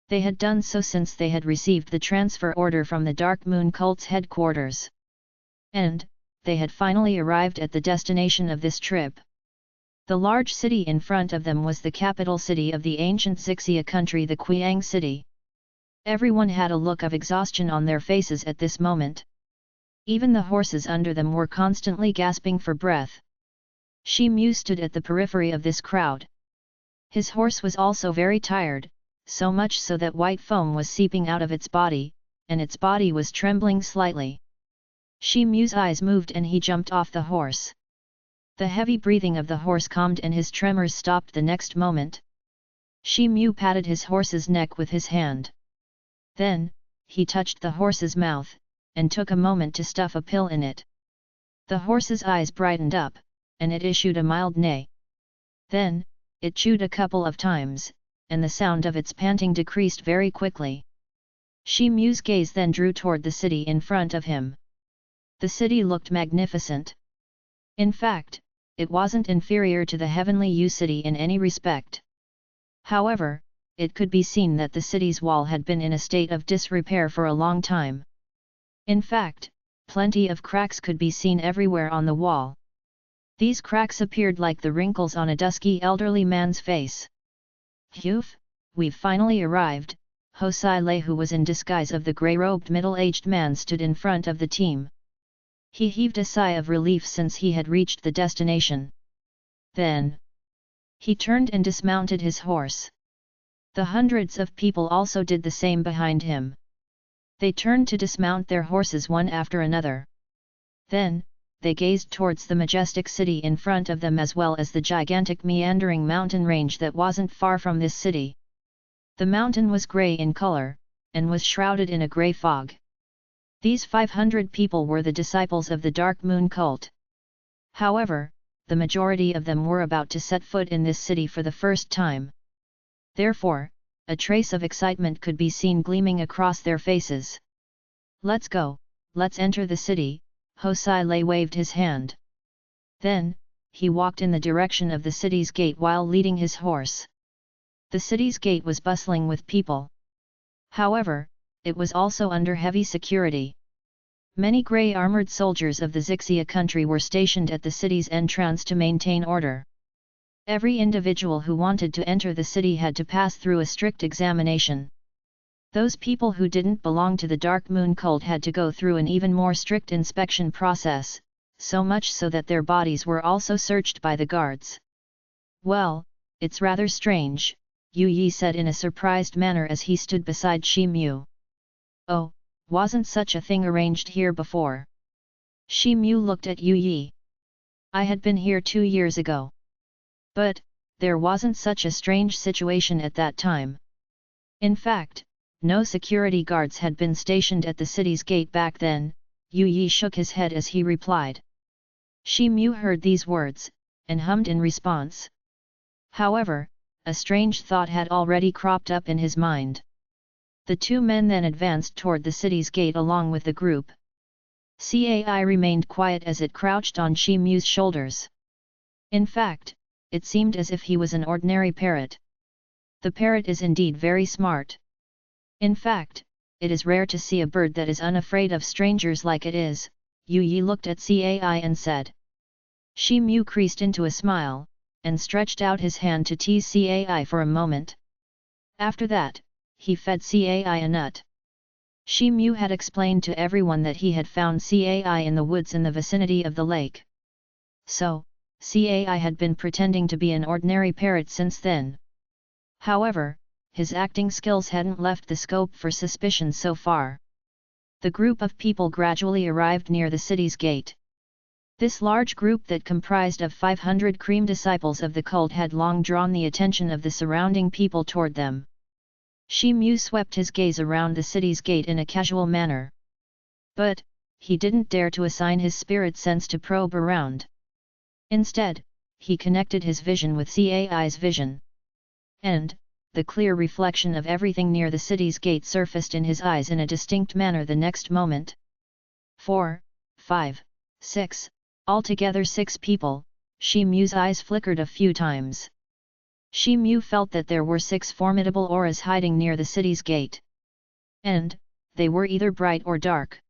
They had done so since they had received the transfer order from the Dark Moon Cult's headquarters. And, they had finally arrived at the destination of this trip. The large city in front of them was the capital city of the ancient Xixia country, the Qiang city. Everyone had a look of exhaustion on their faces at this moment. Even the horses under them were constantly gasping for breath. Shi Mu stood at the periphery of this crowd. His horse was also very tired, so much so that white foam was seeping out of its body, and its body was trembling slightly. Shi Mu's eyes moved and he jumped off the horse. The heavy breathing of the horse calmed and his tremors stopped the next moment. Shi Mu patted his horse's neck with his hand. Then, he touched the horse's mouth, and took a moment to stuff a pill in it. The horse's eyes brightened up, and it issued a mild neigh. Then, it chewed a couple of times, and the sound of its panting decreased very quickly. Shi Mu's gaze then drew toward the city in front of him. The city looked magnificent. In fact, it wasn't inferior to the Heavenly U city in any respect. However, it could be seen that the city's wall had been in a state of disrepair for a long time. In fact, plenty of cracks could be seen everywhere on the wall. These cracks appeared like the wrinkles on a dusky elderly man's face. "Phew, we've finally arrived," Hosai Lei, who was in disguise of the grey-robed middle-aged man, stood in front of the team. He heaved a sigh of relief since he had reached the destination. Then, he turned and dismounted his horse. The hundreds of people also did the same behind him. They turned to dismount their horses one after another. Then, they gazed towards the majestic city in front of them as well as the gigantic meandering mountain range that wasn't far from this city. The mountain was grey in color, and was shrouded in a grey fog. These 500 people were the disciples of the Dark Moon cult. However, the majority of them were about to set foot in this city for the first time. Therefore, a trace of excitement could be seen gleaming across their faces. "Let's go, let's enter the city," Hosai Lei waved his hand. Then, he walked in the direction of the city's gate while leading his horse. The city's gate was bustling with people. However, it was also under heavy security. Many grey-armoured soldiers of the Xixia country were stationed at the city's entrance to maintain order. Every individual who wanted to enter the city had to pass through a strict examination. Those people who didn't belong to the Dark Moon cult had to go through an even more strict inspection process, so much so that their bodies were also searched by the guards. "Well, it's rather strange," Yu Yi said in a surprised manner as he stood beside Shi Mu. "Oh, wasn't such a thing arranged here before?" Shi Mu looked at Yu Yi. "I had been here 2 years ago. But, there wasn't such a strange situation at that time. In fact, no security guards had been stationed at the city's gate back then." Yu Yi shook his head as he replied. Shi Mu heard these words, and hummed in response. However, a strange thought had already cropped up in his mind. The two men then advanced toward the city's gate along with the group. Cai remained quiet as it crouched on Shi Mu's shoulders. In fact, it seemed as if he was an ordinary parrot. The parrot is indeed very smart. In fact, it is rare to see a bird that is unafraid of strangers like it is. Yu Yi looked at Cai and said. Shi Mu creased into a smile, and stretched out his hand to tease Cai for a moment. After that, he fed Cai a nut. Shi Mu had explained to everyone that he had found Cai in the woods in the vicinity of the lake. So, Cai had been pretending to be an ordinary parrot since then. However, his acting skills hadn't left the scope for suspicion so far. The group of people gradually arrived near the city's gate. This large group that comprised of 500 cream disciples of the cult had long drawn the attention of the surrounding people toward them. Shi Mu swept his gaze around the city's gate in a casual manner. But, he didn't dare to assign his spirit sense to probe around. Instead, he connected his vision with Cai's vision. And, the clear reflection of everything near the city's gate surfaced in his eyes in a distinct manner the next moment. 4, 5, 6, altogether 6 people, Shi Mu's eyes flickered a few times. Shi Mu felt that there were 6 formidable auras hiding near the city's gate. And, they were either bright or dark.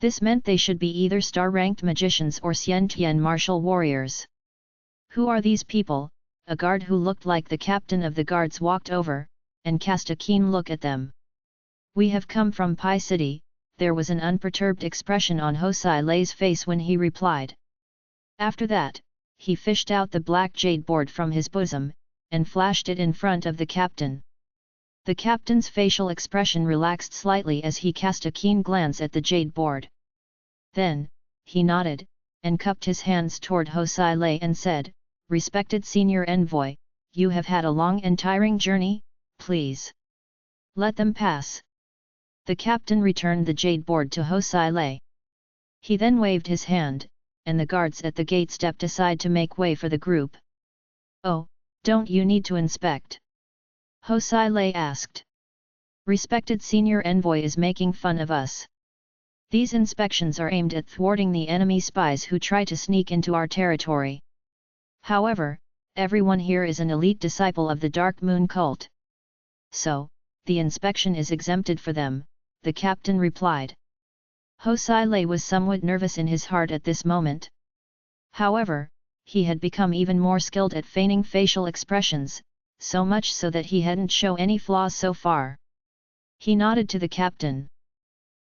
This meant they should be either star-ranked magicians or Xiantian martial warriors. "Who are these people?" A guard who looked like the captain of the guards walked over, and cast a keen look at them. "We have come from Pi City," there was an unperturbed expression on Hosai Lei's face when he replied. After that, he fished out the black jade board from his bosom, and flashed it in front of the captain. The captain's facial expression relaxed slightly as he cast a keen glance at the jade board. Then, he nodded, and cupped his hands toward Hosai Lei and said, "Respected senior envoy, you have had a long and tiring journey, please let them pass." The captain returned the jade board to Hosai Lei. He then waved his hand, and the guards at the gate stepped aside to make way for the group. "Oh, don't you need to inspect?" Hosai Lei asked. "Respected senior envoy is making fun of us. These inspections are aimed at thwarting the enemy spies who try to sneak into our territory. However, everyone here is an elite disciple of the Dark Moon cult. So, the inspection is exempted for them," the captain replied. Hosai Lei was somewhat nervous in his heart at this moment. However, he had become even more skilled at feigning facial expressions, so much so that he hadn't shown any flaws so far. He nodded to the captain.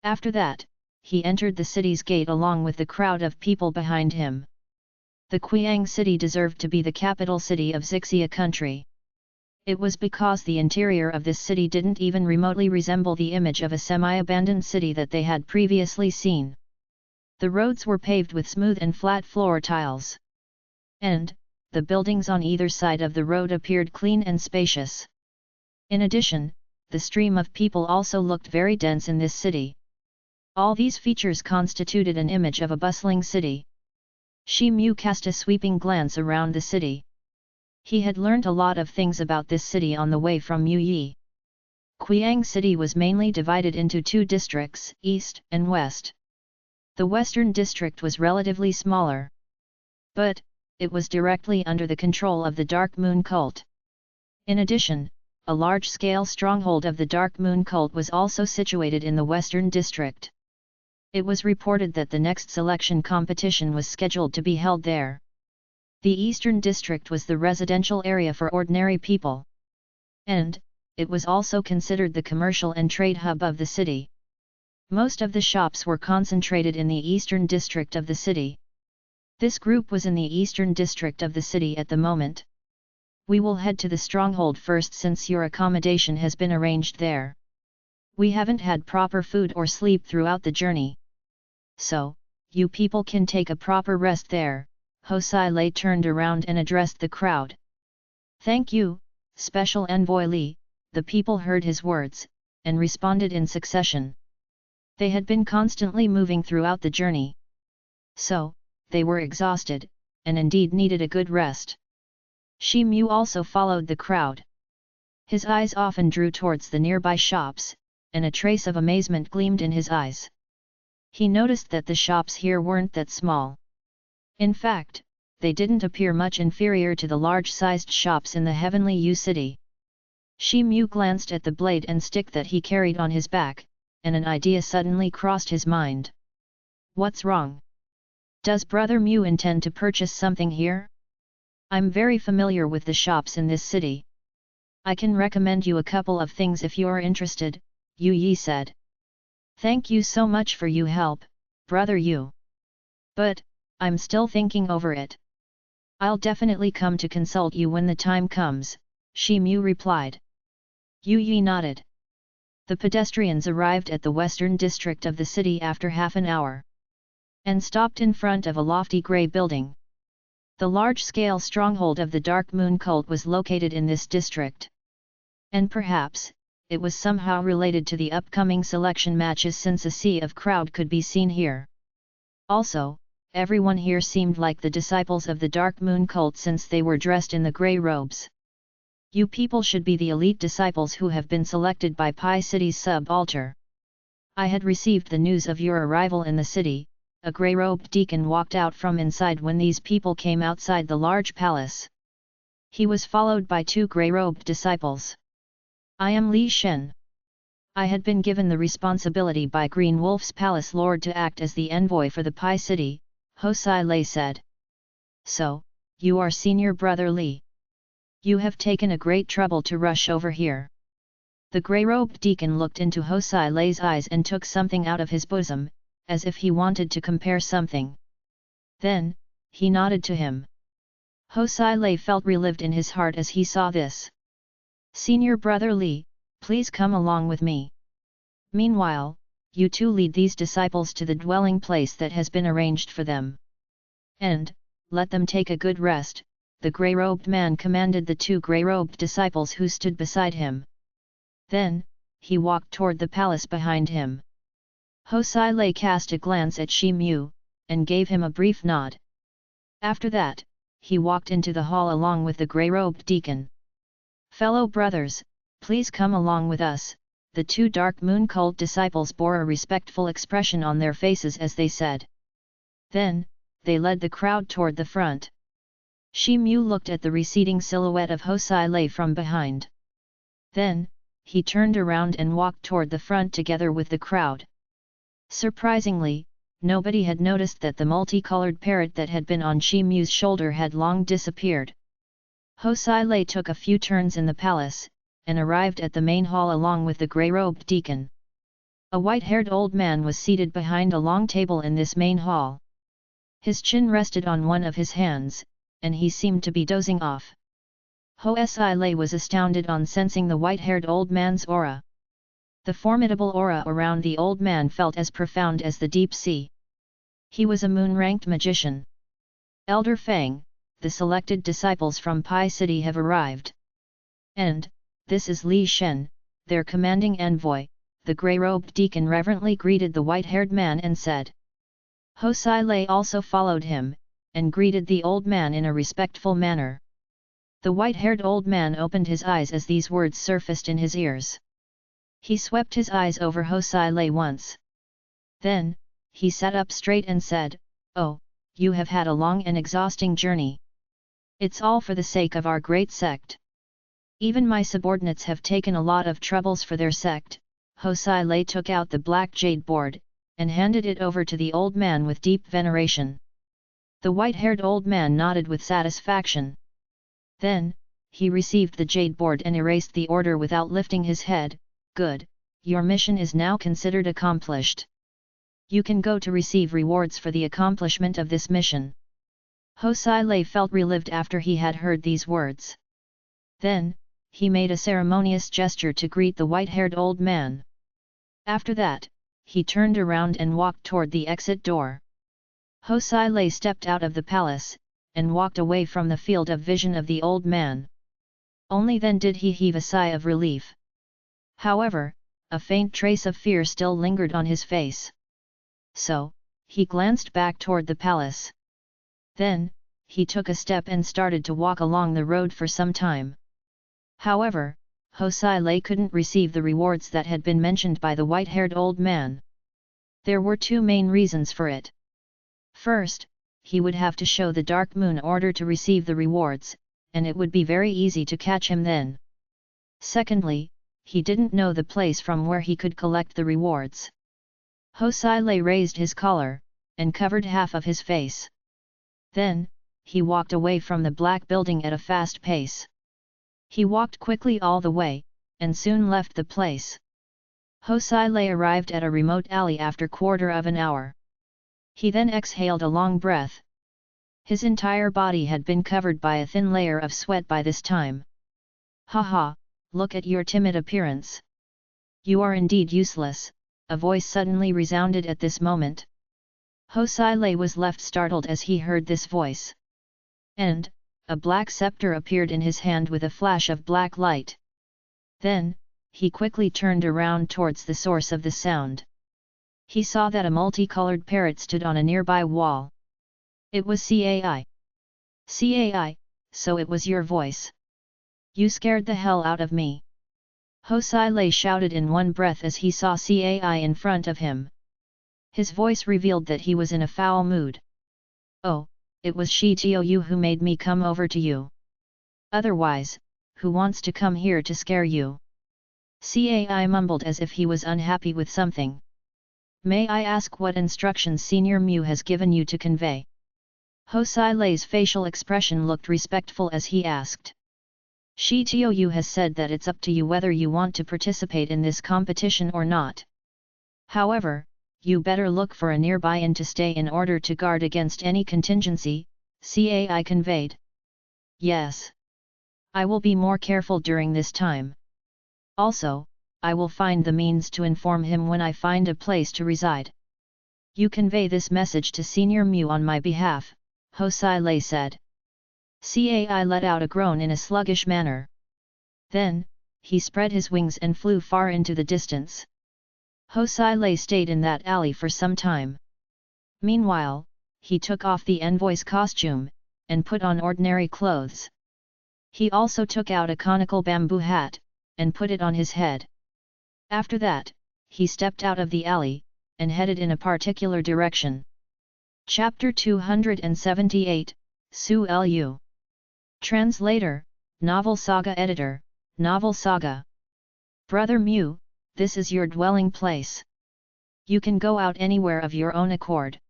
After that, he entered the city's gate along with the crowd of people behind him. The Qiang city deserved to be the capital city of Xixia country. It was because the interior of this city didn't even remotely resemble the image of a semi-abandoned city that they had previously seen. The roads were paved with smooth and flat floor tiles. And, the buildings on either side of the road appeared clean and spacious. In addition, the stream of people also looked very dense in this city. All these features constituted an image of a bustling city. Shi Mu cast a sweeping glance around the city. He had learned a lot of things about this city on the way from Mu Yi. Qiang City was mainly divided into two districts, East and West. The Western district was relatively smaller. But, it was directly under the control of the Dark Moon cult. In addition, a large-scale stronghold of the Dark Moon cult was also situated in the Western district. It was reported that the next selection competition was scheduled to be held there. The Eastern district was the residential area for ordinary people. And, it was also considered the commercial and trade hub of the city. Most of the shops were concentrated in the Eastern district of the city. This group was in the Eastern district of the city at the moment. We will head to the stronghold first since your accommodation has been arranged there. We haven't had proper food or sleep throughout the journey. So, you people can take a proper rest there. Hosai Lei turned around and addressed the crowd. Thank you, Special Envoy Li. The people heard his words, and responded in succession. They had been constantly moving throughout the journey. So, they were exhausted, and indeed needed a good rest. Shi Mu also followed the crowd. His eyes often drew towards the nearby shops, and a trace of amazement gleamed in his eyes. He noticed that the shops here weren't that small. In fact, they didn't appear much inferior to the large-sized shops in the Heavenly U City. Shi Mu glanced at the blade and stick that he carried on his back, and an idea suddenly crossed his mind. What's wrong? Does Brother Mu intend to purchase something here? I'm very familiar with the shops in this city. I can recommend you a couple of things if you're interested, Yu Yi said. Thank you so much for your help, Brother Yu. But, I'm still thinking over it. I'll definitely come to consult you when the time comes, Shi Mu replied. Yu Yi nodded. The pedestrians arrived at the western district of the city after half an hour. And stopped in front of a lofty grey building. The large-scale stronghold of the Dark Moon cult was located in this district. And perhaps, it was somehow related to the upcoming selection matches since a sea of crowd could be seen here. Also, everyone here seemed like the disciples of the Dark Moon cult since they were dressed in the grey robes. You people should be the elite disciples who have been selected by Pi City's sub-altar. I had received the news of your arrival in the city. A grey-robed deacon walked out from inside when these people came outside the large palace. He was followed by two grey-robed disciples. I am Li Shen. I had been given the responsibility by Green Wolf's palace lord to act as the envoy for the Pi City, Hosai Lei said. So, you are senior brother Li. You have taken a great trouble to rush over here. The grey-robed deacon looked into Hosai Lei's eyes and took something out of his bosom, as if he wanted to compare something. Then, he nodded to him. Hosai Lei felt relieved in his heart as he saw this. Senior brother Li, please come along with me. Meanwhile, you two lead these disciples to the dwelling place that has been arranged for them. And, let them take a good rest, the grey-robed man commanded the two grey-robed disciples who stood beside him. Then, he walked toward the palace behind him. Hosai Lei cast a glance at Shi Mu, and gave him a brief nod. After that, he walked into the hall along with the grey-robed deacon. Fellow brothers, please come along with us. The two Dark Moon cult disciples bore a respectful expression on their faces as they said. Then, they led the crowd toward the front. Shi Mu looked at the receding silhouette of Hosai Lei from behind. Then, he turned around and walked toward the front together with the crowd. Surprisingly, nobody had noticed that the multicolored parrot that had been on Shi Mu's shoulder had long disappeared. Hosai Lei took a few turns in the palace, and arrived at the main hall along with the grey-robed deacon. A white-haired old man was seated behind a long table in this main hall. His chin rested on one of his hands, and he seemed to be dozing off. Hosai Lei was astounded on sensing the white-haired old man's aura. The formidable aura around the old man felt as profound as the deep sea. He was a moon-ranked magician. Elder Fang, the selected disciples from Pi City have arrived. And, this is Li Shen, their commanding envoy, the grey-robed deacon reverently greeted the white-haired man and said. Hosai Lei also followed him, and greeted the old man in a respectful manner. The white-haired old man opened his eyes as these words surfaced in his ears. He swept his eyes over Hosai Lei once. Then, he sat up straight and said, "Oh, you have had a long and exhausting journey. It's all for the sake of our great sect. Even my subordinates have taken a lot of troubles for their sect." Hosai Lei took out the black jade board, and handed it over to the old man with deep veneration. The white-haired old man nodded with satisfaction. Then, he received the jade board and erased the order without lifting his head. "Good, your mission is now considered accomplished. You can go to receive rewards for the accomplishment of this mission." Hosai Lei felt relieved after he had heard these words. Then, he made a ceremonious gesture to greet the white-haired old man. After that, he turned around and walked toward the exit door. Hosai Lei stepped out of the palace, and walked away from the field of vision of the old man. Only then did he heave a sigh of relief. However, a faint trace of fear still lingered on his face. So, he glanced back toward the palace. Then, he took a step and started to walk along the road for some time. However, Hosai Lei couldn't receive the rewards that had been mentioned by the white-haired old man. There were two main reasons for it. First, he would have to show the Dark Moon in order to receive the rewards, and it would be very easy to catch him then. Secondly, he didn't know the place from where he could collect the rewards. Hosai Lei raised his collar, and covered half of his face. Then, he walked away from the black building at a fast pace. He walked quickly all the way, and soon left the place. Hosai Lei arrived at a remote alley after quarter of an hour. He then exhaled a long breath. His entire body had been covered by a thin layer of sweat by this time. "Haha, look at your timid appearance. You are indeed useless," a voice suddenly resounded at this moment. Hosai Lei was left startled as he heard this voice. And, a black scepter appeared in his hand with a flash of black light. Then, he quickly turned around towards the source of the sound. He saw that a multicolored parrot stood on a nearby wall. It was Cai. "Cai, so it was your voice. You scared the hell out of me." Hosai Lei shouted in one breath as he saw Cai in front of him. His voice revealed that he was in a foul mood. "Oh, it was Shi Tiu who made me come over to you. Otherwise, who wants to come here to scare you?" Cai mumbled as if he was unhappy with something. "May I ask what instructions Senior Mu has given you to convey?" Hosai Lei's facial expression looked respectful as he asked. "Shi Tiu has said that it's up to you whether you want to participate in this competition or not. However, you better look for a nearby inn to stay in order to guard against any contingency," Cai conveyed. "Yes. I will be more careful during this time. Also, I will find the means to inform him when I find a place to reside. You convey this message to Senior Mu on my behalf," Hosai Lei said. Cai let out a groan in a sluggish manner. Then, he spread his wings and flew far into the distance. Hosai Lei stayed in that alley for some time. Meanwhile, he took off the envoy's costume, and put on ordinary clothes. He also took out a conical bamboo hat, and put it on his head. After that, he stepped out of the alley, and headed in a particular direction. Chapter 278, Su Lu. Translator, Novel Saga Editor, Novel Saga. Brother Mu, this is your dwelling place. You can go out anywhere of your own accord.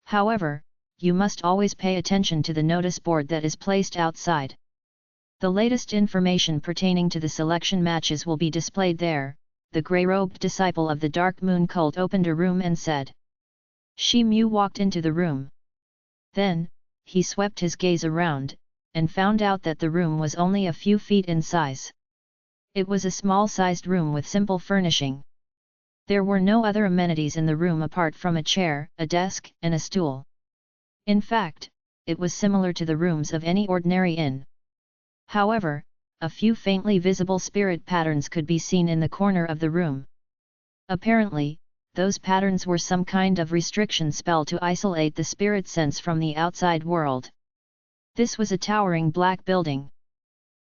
However, you must always pay attention to the notice board that is placed outside. The latest information pertaining to the selection matches will be displayed there." The grey-robed disciple of the Dark Moon cult opened a room and said. Shi Mu walked into the room. Then, he swept his gaze around, and found out that the room was only a few feet in size. It was a small-sized room with simple furnishing. There were no other amenities in the room apart from a chair, a desk, and a stool. In fact, it was similar to the rooms of any ordinary inn. However, a few faintly visible spirit patterns could be seen in the corner of the room. Apparently, those patterns were some kind of restriction spell to isolate the spirit sense from the outside world. This was a towering black building.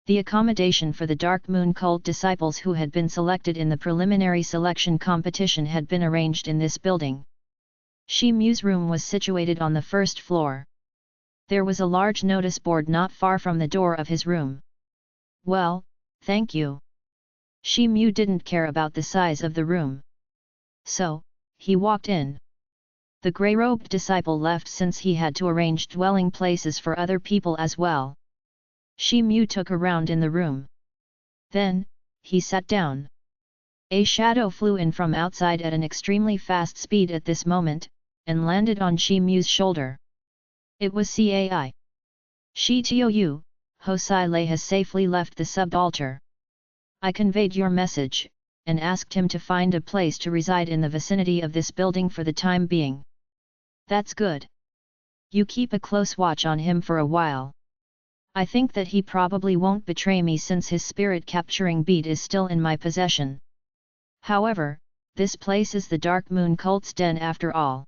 The accommodation for the Dark Moon cult disciples who had been selected in the preliminary selection competition had been arranged in this building. Shi Mu's room was situated on the first floor. There was a large notice board not far from the door of his room. Well, thank you. Shi Mu didn't care about the size of the room. So, he walked in. The grey-robed disciple left since he had to arrange dwelling places for other people as well. Shi Mu took a round in the room. Then, he sat down. A shadow flew in from outside at an extremely fast speed at this moment, and landed on Shi Mu's shoulder. It was Cai. Shi Tou, Hosai Lei has safely left the subaltar. I conveyed your message, and asked him to find a place to reside in the vicinity of this building for the time being. That's good. You keep a close watch on him for a while. I think that he probably won't betray me since his spirit-capturing bead is still in my possession. However, this place is the Dark Moon cult's den after all.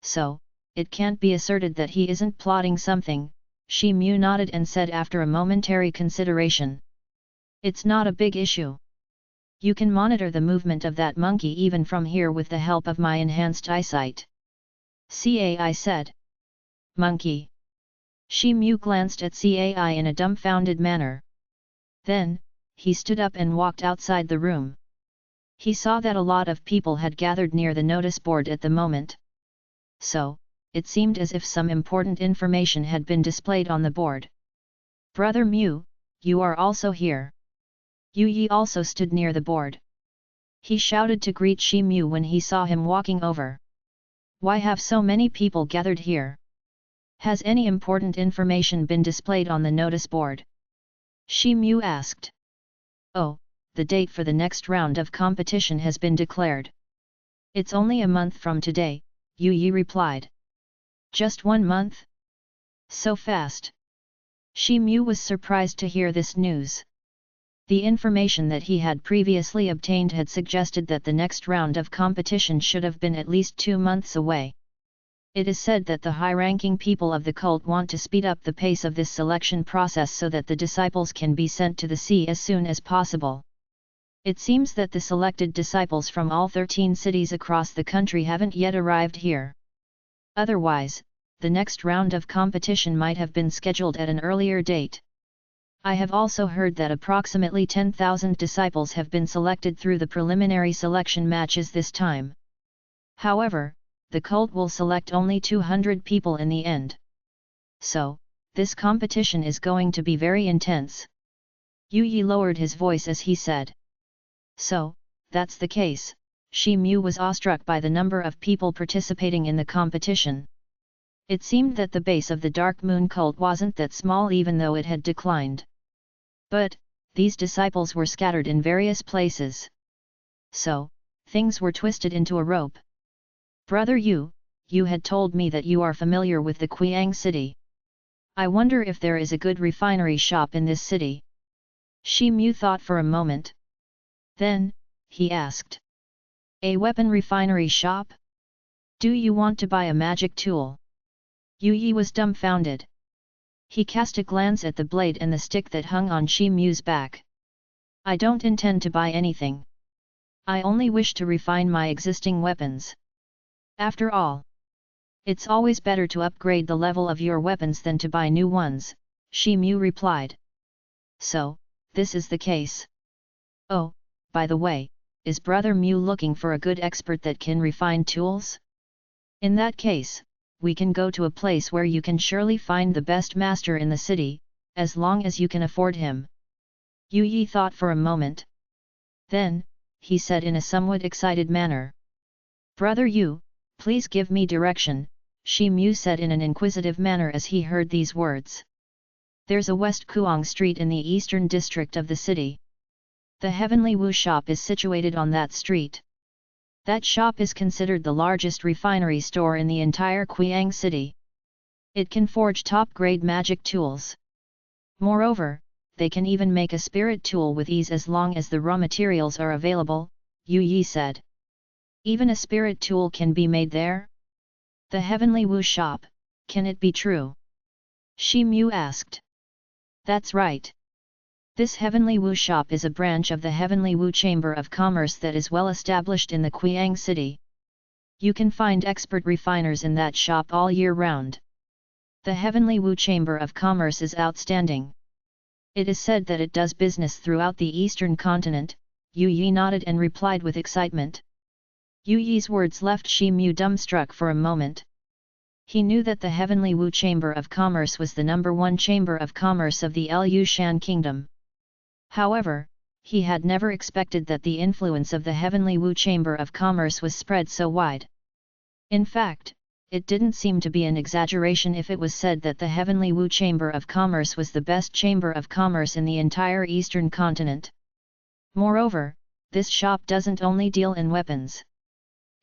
So, it can't be asserted that he isn't plotting something, Shi Mu nodded and said after a momentary consideration. It's not a big issue. You can monitor the movement of that monkey even from here with the help of my enhanced eyesight. Cai said. Monkey. Shi Mu glanced at Cai in a dumbfounded manner. Then, he stood up and walked outside the room. He saw that a lot of people had gathered near the notice board at the moment. So, it seemed as if some important information had been displayed on the board. Brother Mu, you are also here. Yu Yi also stood near the board. He shouted to greet Shi Mu when he saw him walking over. Why have so many people gathered here? Has any important information been displayed on the notice board? Shi Mu asked. Oh, the date for the next round of competition has been declared. It's only a month from today, Yu Yi replied. Just 1 month? So fast. Shi Mu was surprised to hear this news. The information that he had previously obtained had suggested that the next round of competition should have been at least 2 months away. It is said that the high-ranking people of the cult want to speed up the pace of this selection process so that the disciples can be sent to the sea as soon as possible. It seems that the selected disciples from all 13 cities across the country haven't yet arrived here. Otherwise, the next round of competition might have been scheduled at an earlier date. I have also heard that approximately 10,000 disciples have been selected through the preliminary selection matches this time. However, the cult will select only 200 people in the end. So, this competition is going to be very intense. Yu Yi lowered his voice as he said. So, that's the case. Shi Mu was awestruck by the number of people participating in the competition. It seemed that the base of the Dark Moon cult wasn't that small even though it had declined. But, these disciples were scattered in various places. So, things were twisted into a rope. Brother Yu, you had told me that you are familiar with the Qiang city. I wonder if there is a good refinery shop in this city. Shi Mu thought for a moment. Then, he asked. A weapon refinery shop? Do you want to buy a magic tool? Yu Yi was dumbfounded. He cast a glance at the blade and the stick that hung on Shi Mu's back. I don't intend to buy anything. I only wish to refine my existing weapons. After all, it's always better to upgrade the level of your weapons than to buy new ones, Shi Mu replied. So, this is the case. Oh, by the way, is Brother Mu looking for a good expert that can refine tools? In that case, we can go to a place where you can surely find the best master in the city, as long as you can afford him. Yu Yi thought for a moment. Then, he said in a somewhat excited manner. Brother Yu, please give me direction, Shi Mu said in an inquisitive manner as he heard these words. There's a West Kuang Street in the eastern district of the city. The Heavenly Wu shop is situated on that street. That shop is considered the largest refinery store in the entire Qiang city. It can forge top-grade magic tools. Moreover, they can even make a spirit tool with ease as long as the raw materials are available, Yu Yi said. Even a spirit tool can be made there? The Heavenly Wu shop, can it be true? Shi Mu asked. That's right. This Heavenly Wu shop is a branch of the Heavenly Wu Chamber of Commerce that is well established in the Qiang city. You can find expert refiners in that shop all year round. The Heavenly Wu Chamber of Commerce is outstanding. It is said that it does business throughout the eastern continent. Yu Yi nodded and replied with excitement. Yu Yi's words left Shi Mu dumbstruck for a moment. He knew that the Heavenly Wu Chamber of Commerce was the #1 chamber of commerce of the Lu Shan Kingdom. However, he had never expected that the influence of the Heavenly Wu Chamber of Commerce was spread so wide. In fact, it didn't seem to be an exaggeration if it was said that the Heavenly Wu Chamber of Commerce was the best chamber of commerce in the entire eastern continent. Moreover, this shop doesn't only deal in weapons.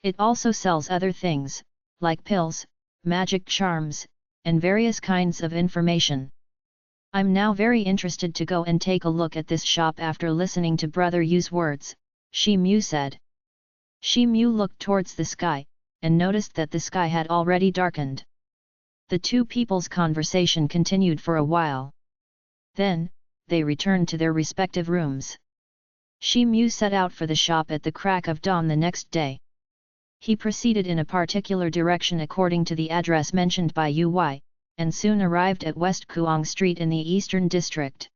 It also sells other things, like pills, magic charms, and various kinds of information. I'm now very interested to go and take a look at this shop after listening to Brother Yu's words, Shi Mu said. Shi Mu looked towards the sky, and noticed that the sky had already darkened. The two people's conversation continued for a while. Then, they returned to their respective rooms. Shi Mu set out for the shop at the crack of dawn the next day. He proceeded in a particular direction according to the address mentioned by Yu Yi, and soon arrived at West Kuang Street in the Eastern District.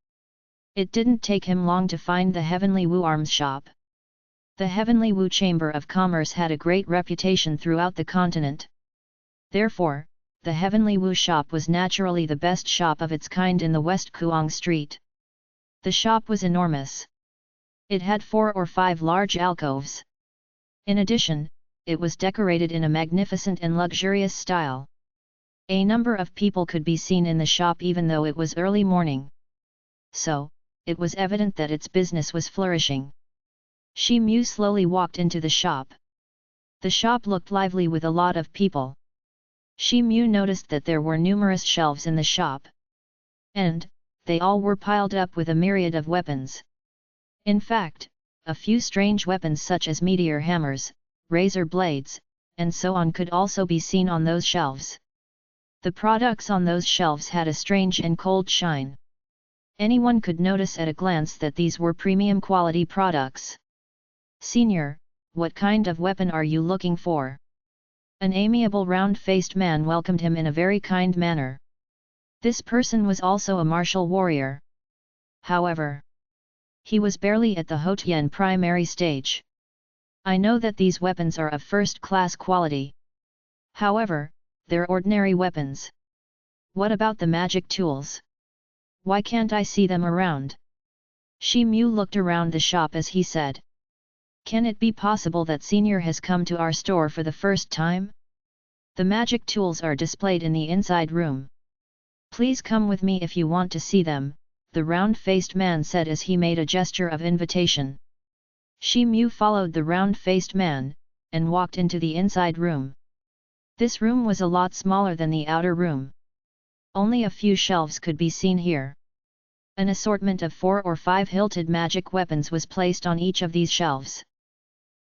It didn't take him long to find the Heavenly Wu Arms shop. The Heavenly Wu Chamber of Commerce had a great reputation throughout the continent. Therefore, the Heavenly Wu shop was naturally the best shop of its kind in the West Kuang Street. The shop was enormous. It had 4 or 5 large alcoves. In addition, it was decorated in a magnificent and luxurious style. A number of people could be seen in the shop even though it was early morning. So, it was evident that its business was flourishing. Shi Mu slowly walked into the shop. The shop looked lively with a lot of people. Shi Mu noticed that there were numerous shelves in the shop. And, they all were piled up with a myriad of weapons. In fact, a few strange weapons such as meteor hammers, razor blades, and so on could also be seen on those shelves. The products on those shelves had a strange and cold shine. Anyone could notice at a glance that these were premium quality products. "Senior, what kind of weapon are you looking for?" An amiable round-faced man welcomed him in a very kind manner. This person was also a martial warrior. However, he was barely at the Houtian primary stage. "I know that these weapons are of first-class quality. However, they're ordinary weapons. What about the magic tools? Why can't I see them around?" Shi Mu looked around the shop as he said. "Can it be possible that Senior has come to our store for the first time? The magic tools are displayed in the inside room. Please come with me if you want to see them," the round-faced man said as he made a gesture of invitation. Shi Mu followed the round-faced man, and walked into the inside room. This room was a lot smaller than the outer room. Only a few shelves could be seen here. An assortment of 4 or 5 hilted magic weapons was placed on each of these shelves.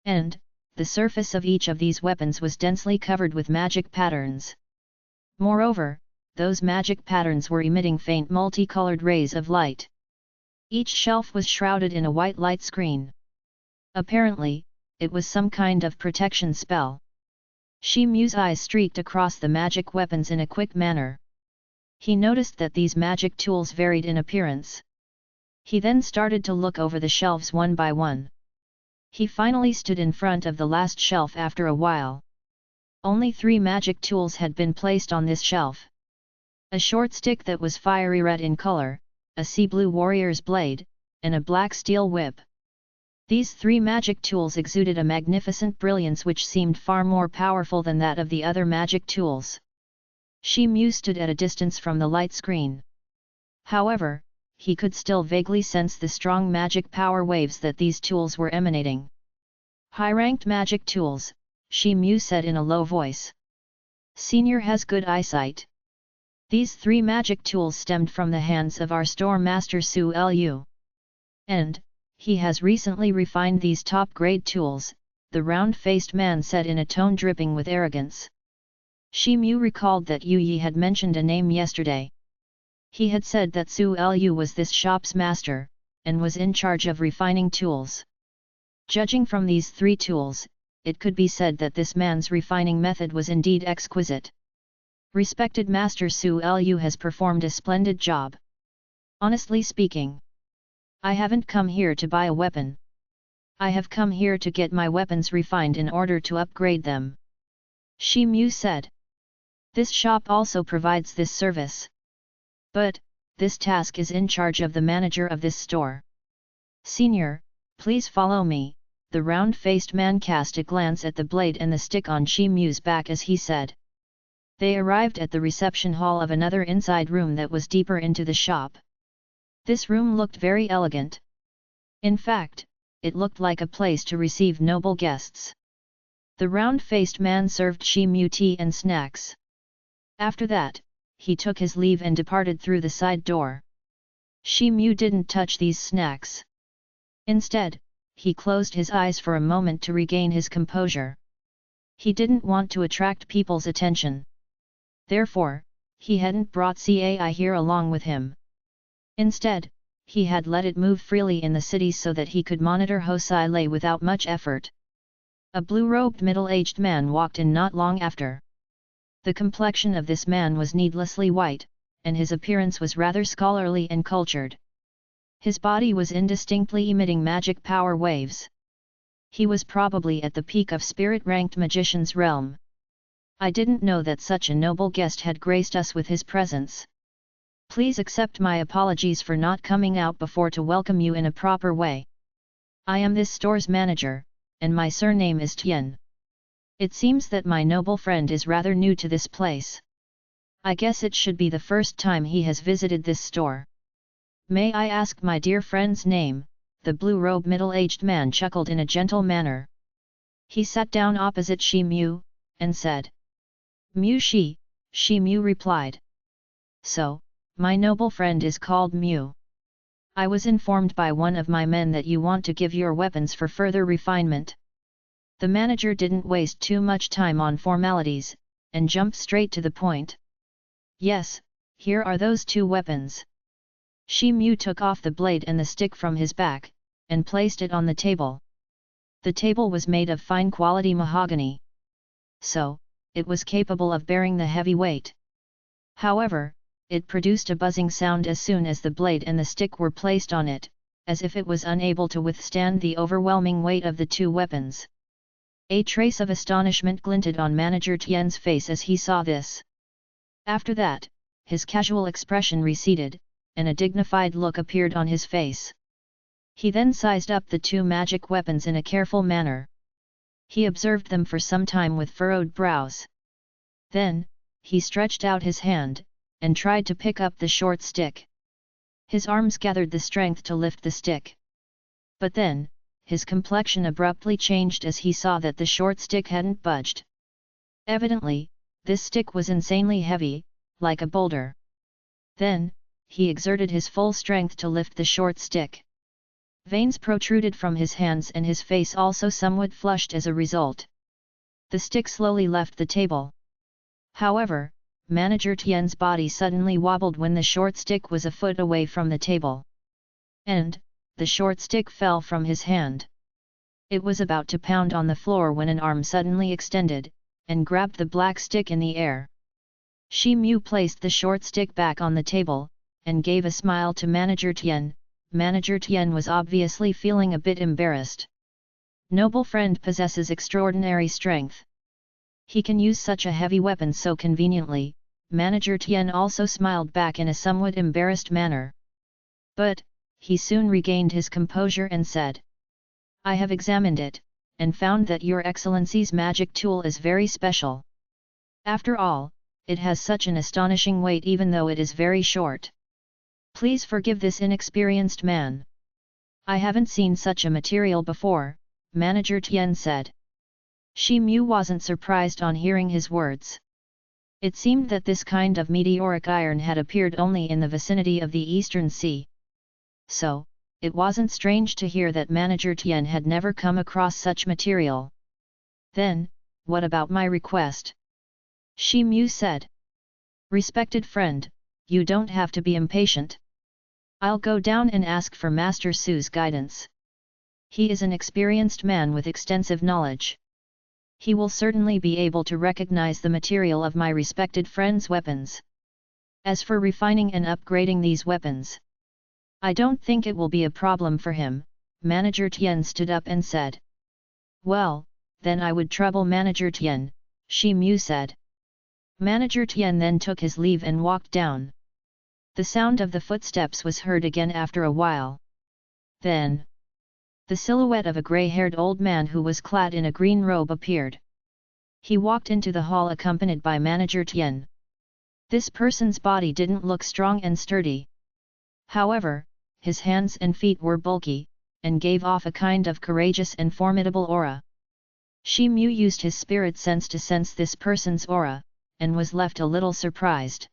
And, the surface of each of these weapons was densely covered with magic patterns. Moreover, those magic patterns were emitting faint multicolored rays of light. Each shelf was shrouded in a white light screen. Apparently, it was some kind of protection spell. Shi Mu's eyes streaked across the magic weapons in a quick manner. He noticed that these magic tools varied in appearance. He then started to look over the shelves one by one. He finally stood in front of the last shelf after a while. Only 3 magic tools had been placed on this shelf. A short stick that was fiery red in color, a sea blue warrior's blade, and a black steel whip. These 3 magic tools exuded a magnificent brilliance which seemed far more powerful than that of the other magic tools. Shi Mu stood at a distance from the light screen. However, he could still vaguely sense the strong magic power waves that these tools were emanating. "High-ranked magic tools," Shi Mu said in a low voice. "Senior has good eyesight. These 3 magic tools stemmed from the hands of our store master Su Lu. And, he has recently refined these top-grade tools, the round-faced man said in a tone dripping with arrogance. Shi Mu recalled that Yu Yi had mentioned a name yesterday. He had said that Su Lu was this shop's master, and was in charge of refining tools. Judging from these 3 tools, it could be said that this man's refining method was indeed exquisite. Respected Master Su Lu has performed a splendid job. Honestly speaking, I haven't come here to buy a weapon. I have come here to get my weapons refined in order to upgrade them. Shi Mu said. This shop also provides this service. But, this task is in charge of the manager of this store. Senior, please follow me. The round-faced man cast a glance at the blade and the stick on Shi Mu's back as he said. They arrived at the reception hall of another inside room that was deeper into the shop. This room looked very elegant. In fact, it looked like a place to receive noble guests. The round-faced man served Shi Mu tea and snacks. After that, he took his leave and departed through the side door. Shi Mu didn't touch these snacks. Instead, he closed his eyes for a moment to regain his composure. He didn't want to attract people's attention. Therefore, he hadn't brought Cai here along with him. Instead, he had let it move freely in the city so that he could monitor Hosai Lei without much effort. A blue-robed middle-aged man walked in not long after. The complexion of this man was needlessly white, and his appearance was rather scholarly and cultured. His body was indistinctly emitting magic power waves. He was probably at the peak of spirit-ranked magician's realm. I didn't know that such a noble guest had graced us with his presence. Please accept my apologies for not coming out before to welcome you in a proper way. I am this store's manager, and my surname is Tian. It seems that my noble friend is rather new to this place. I guess it should be the first time he has visited this store. May I ask my dear friend's name? The blue-robed middle-aged man chuckled in a gentle manner. He sat down opposite Shi Mu, and said. Mu Shi, Shi Mu replied. So, my noble friend is called Mu. I was informed by one of my men that you want to give your weapons for further refinement. The manager didn't waste too much time on formalities, and jumped straight to the point. Yes, here are those 2 weapons. Shi Mu took off the blade and the stick from his back, and placed it on the table. The table was made of fine quality mahogany. So, it was capable of bearing the heavy weight. However, it produced a buzzing sound as soon as the blade and the stick were placed on it, as if it was unable to withstand the overwhelming weight of the 2 weapons. A trace of astonishment glinted on Manager Tian's face as he saw this. After that, his casual expression receded, and a dignified look appeared on his face. He then sized up the 2 magic weapons in a careful manner. He observed them for some time with furrowed brows. Then, he stretched out his hand, and tried to pick up the short stick. His arms gathered the strength to lift the stick. But then, his complexion abruptly changed as he saw that the short stick hadn't budged. Evidently, this stick was insanely heavy, like a boulder. Then, he exerted his full strength to lift the short stick. Veins protruded from his hands and his face also somewhat flushed as a result. The stick slowly left the table. However, Manager Tian's body suddenly wobbled when the short stick was a foot away from the table. And, the short stick fell from his hand. It was about to pound on the floor when an arm suddenly extended, and grabbed the black stick in the air. Shi Mu placed the short stick back on the table, and gave a smile to Manager Tian. Manager Tian was obviously feeling a bit embarrassed. Noble friend possesses extraordinary strength. He can use such a heavy weapon so conveniently. Manager Tian also smiled back in a somewhat embarrassed manner. But, he soon regained his composure and said. I have examined it, and found that your Excellency's magic tool is very special. After all, it has such an astonishing weight even though it is very short. Please forgive this inexperienced man. I haven't seen such a material before, Manager Tian said. Shi Mu wasn't surprised on hearing his words. It seemed that this kind of meteoric iron had appeared only in the vicinity of the Eastern Sea. So, it wasn't strange to hear that Manager Tian had never come across such material. Then, what about my request? Shi Mu said. Respected friend, you don't have to be impatient. I'll go down and ask for Master Su's guidance. He is an experienced man with extensive knowledge. He will certainly be able to recognize the material of my respected friend's weapons. As for refining and upgrading these weapons, I don't think it will be a problem for him. Manager Tian stood up and said. Well, then I would trouble Manager Tian, Shi Mu said. Manager Tian then took his leave and walked down. The sound of the footsteps was heard again after a while. Then, the silhouette of a grey-haired old man who was clad in a green robe appeared. He walked into the hall accompanied by Manager Tian. This person's body didn't look strong and sturdy. However, his hands and feet were bulky, and gave off a kind of courageous and formidable aura. Shi Mu used his spirit sense to sense this person's aura, and was left a little surprised.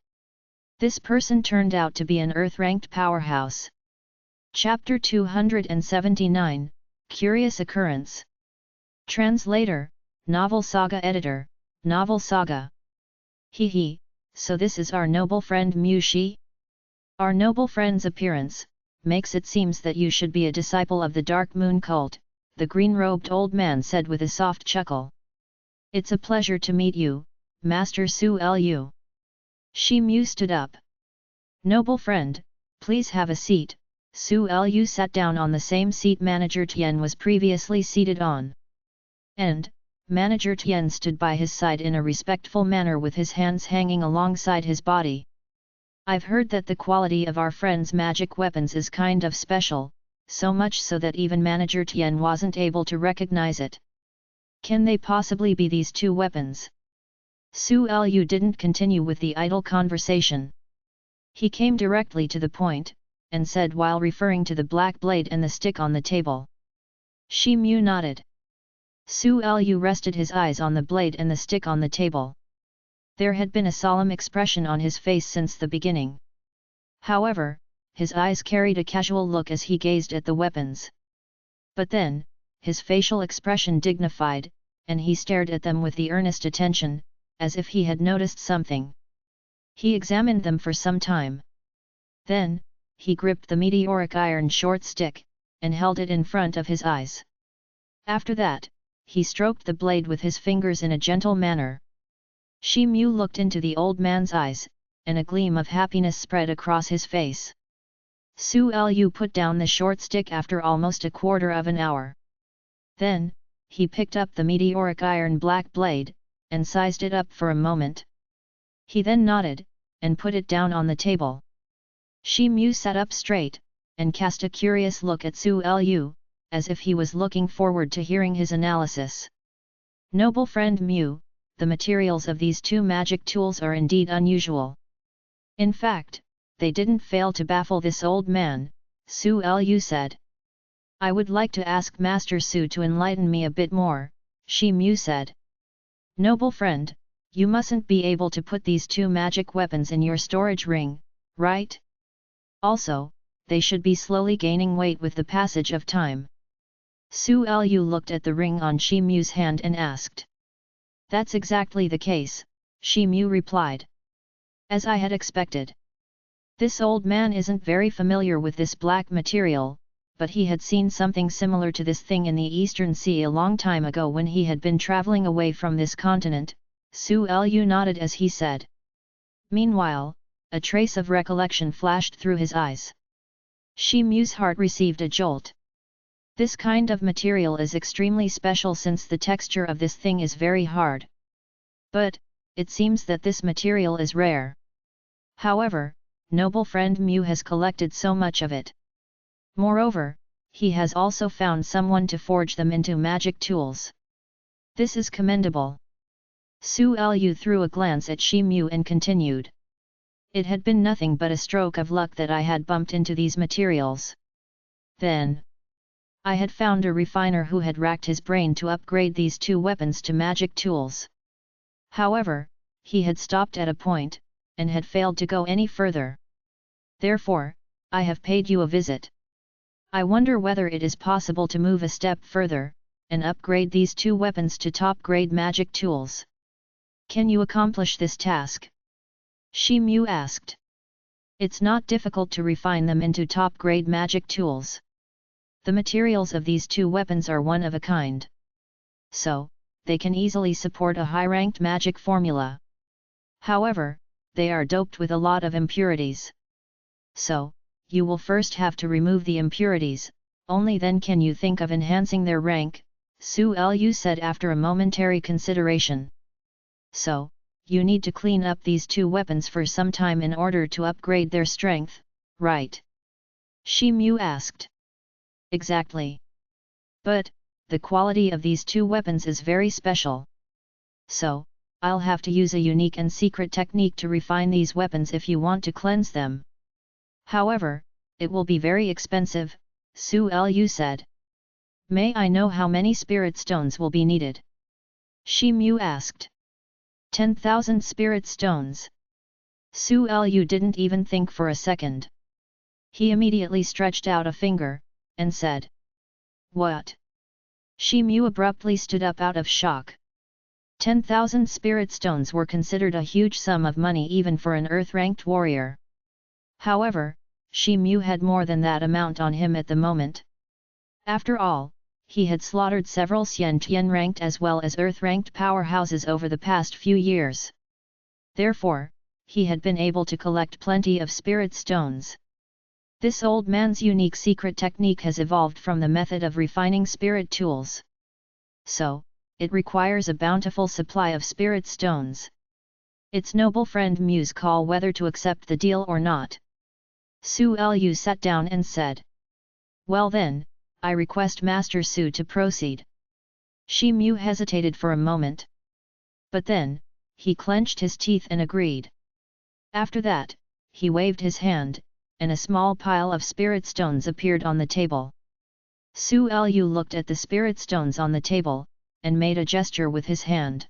This person turned out to be an earth-ranked powerhouse. Chapter 279, Curious Occurrence. Translator, Novel Saga Editor, Novel Saga. He, so this is our noble friend Mu Shi? Our noble friend's appearance makes it seems that you should be a disciple of the Dark Moon cult, the green-robed old man said with a soft chuckle. It's a pleasure to meet you, Master Su Lu. Shi Mu stood up. Noble friend, please have a seat. Su Lu sat down on the same seat Manager Tian was previously seated on. And, Manager Tian stood by his side in a respectful manner with his hands hanging alongside his body. I've heard that the quality of our friend's magic weapons is kind of special, so much so that even Manager Tian wasn't able to recognize it. Can they possibly be these two weapons? Su Lu didn't continue with the idle conversation. He came directly to the point, and said while referring to the black blade and the stick on the table. Shi Mu nodded. Su Lu rested his eyes on the blade and the stick on the table. There had been a solemn expression on his face since the beginning. However, his eyes carried a casual look as he gazed at the weapons. But then, his facial expression dignified, and he stared at them with the earnest attention, as if he had noticed something. He examined them for some time. Then, he gripped the meteoric iron short stick, and held it in front of his eyes. After that, he stroked the blade with his fingers in a gentle manner. Shi Mu looked into the old man's eyes, and a gleam of happiness spread across his face. Su Lu put down the short stick after almost a quarter of an hour. Then, he picked up the meteoric iron black blade, and sized it up for a moment. He then nodded, and put it down on the table. Shi Mu sat up straight, and cast a curious look at Su Lu, as if he was looking forward to hearing his analysis. Noble friend Mu, the materials of these two magic tools are indeed unusual. In fact, they didn't fail to baffle this old man, Su Lu said. I would like to ask Master Su to enlighten me a bit more, Shi Mu said. Noble friend, you mustn't be able to put these two magic weapons in your storage ring, right? Also, they should be slowly gaining weight with the passage of time. Su Lu looked at the ring on Shi Mu's hand and asked. That's exactly the case, Shi Mu replied. As I had expected. This old man isn't very familiar with this black material, but he had seen something similar to this thing in the Eastern Sea a long time ago when he had been traveling away from this continent. Su Lu nodded as he said. Meanwhile, a trace of recollection flashed through his eyes. Shi Mu's heart received a jolt. This kind of material is extremely special since the texture of this thing is very hard. But, it seems that this material is rare. However, noble friend Mu has collected so much of it. Moreover, he has also found someone to forge them into magic tools. This is commendable. Su Lu threw a glance at Shi Mu and continued. It had been nothing but a stroke of luck that I had bumped into these materials. Then, I had found a refiner who had racked his brain to upgrade these two weapons to magic tools. However, he had stopped at a point, and had failed to go any further. Therefore, I have paid you a visit. I wonder whether it is possible to move a step further, and upgrade these two weapons to top-grade magic tools. Can you accomplish this task? Shi Mu asked. It's not difficult to refine them into top-grade magic tools. The materials of these two weapons are one of a kind. So, they can easily support a high-ranked magic formula. However, they are doped with a lot of impurities. So, you will first have to remove the impurities, only then can you think of enhancing their rank, Su Lu said after a momentary consideration. So, you need to clean up these two weapons for some time in order to upgrade their strength, right? Shi Mu asked. Exactly. But, the quality of these two weapons is very special. So, I'll have to use a unique and secret technique to refine these weapons if you want to cleanse them. However, it will be very expensive, Su Lu said. May I know how many spirit stones will be needed? Shi Mu asked. 10,000 spirit stones. Su Lu didn't even think for a second. He immediately stretched out a finger, and said. What? Shi Mu abruptly stood up out of shock. 10,000 spirit stones were considered a huge sum of money even for an earth-ranked warrior. However, Shi Mu had more than that amount on him at the moment. After all, he had slaughtered several Xian-Tian-ranked as well as earth-ranked powerhouses over the past few years. Therefore, he had been able to collect plenty of spirit stones. This old man's unique secret technique has evolved from the method of refining spirit tools. So, it requires a bountiful supply of spirit stones. Its noble friend Mu's call whether to accept the deal or not. Su Lu sat down and said. Well then, I request Master Su to proceed. Shi Mu hesitated for a moment. But then, he clenched his teeth and agreed. After that, he waved his hand, and a small pile of spirit stones appeared on the table. Su Lu looked at the spirit stones on the table, and made a gesture with his hand.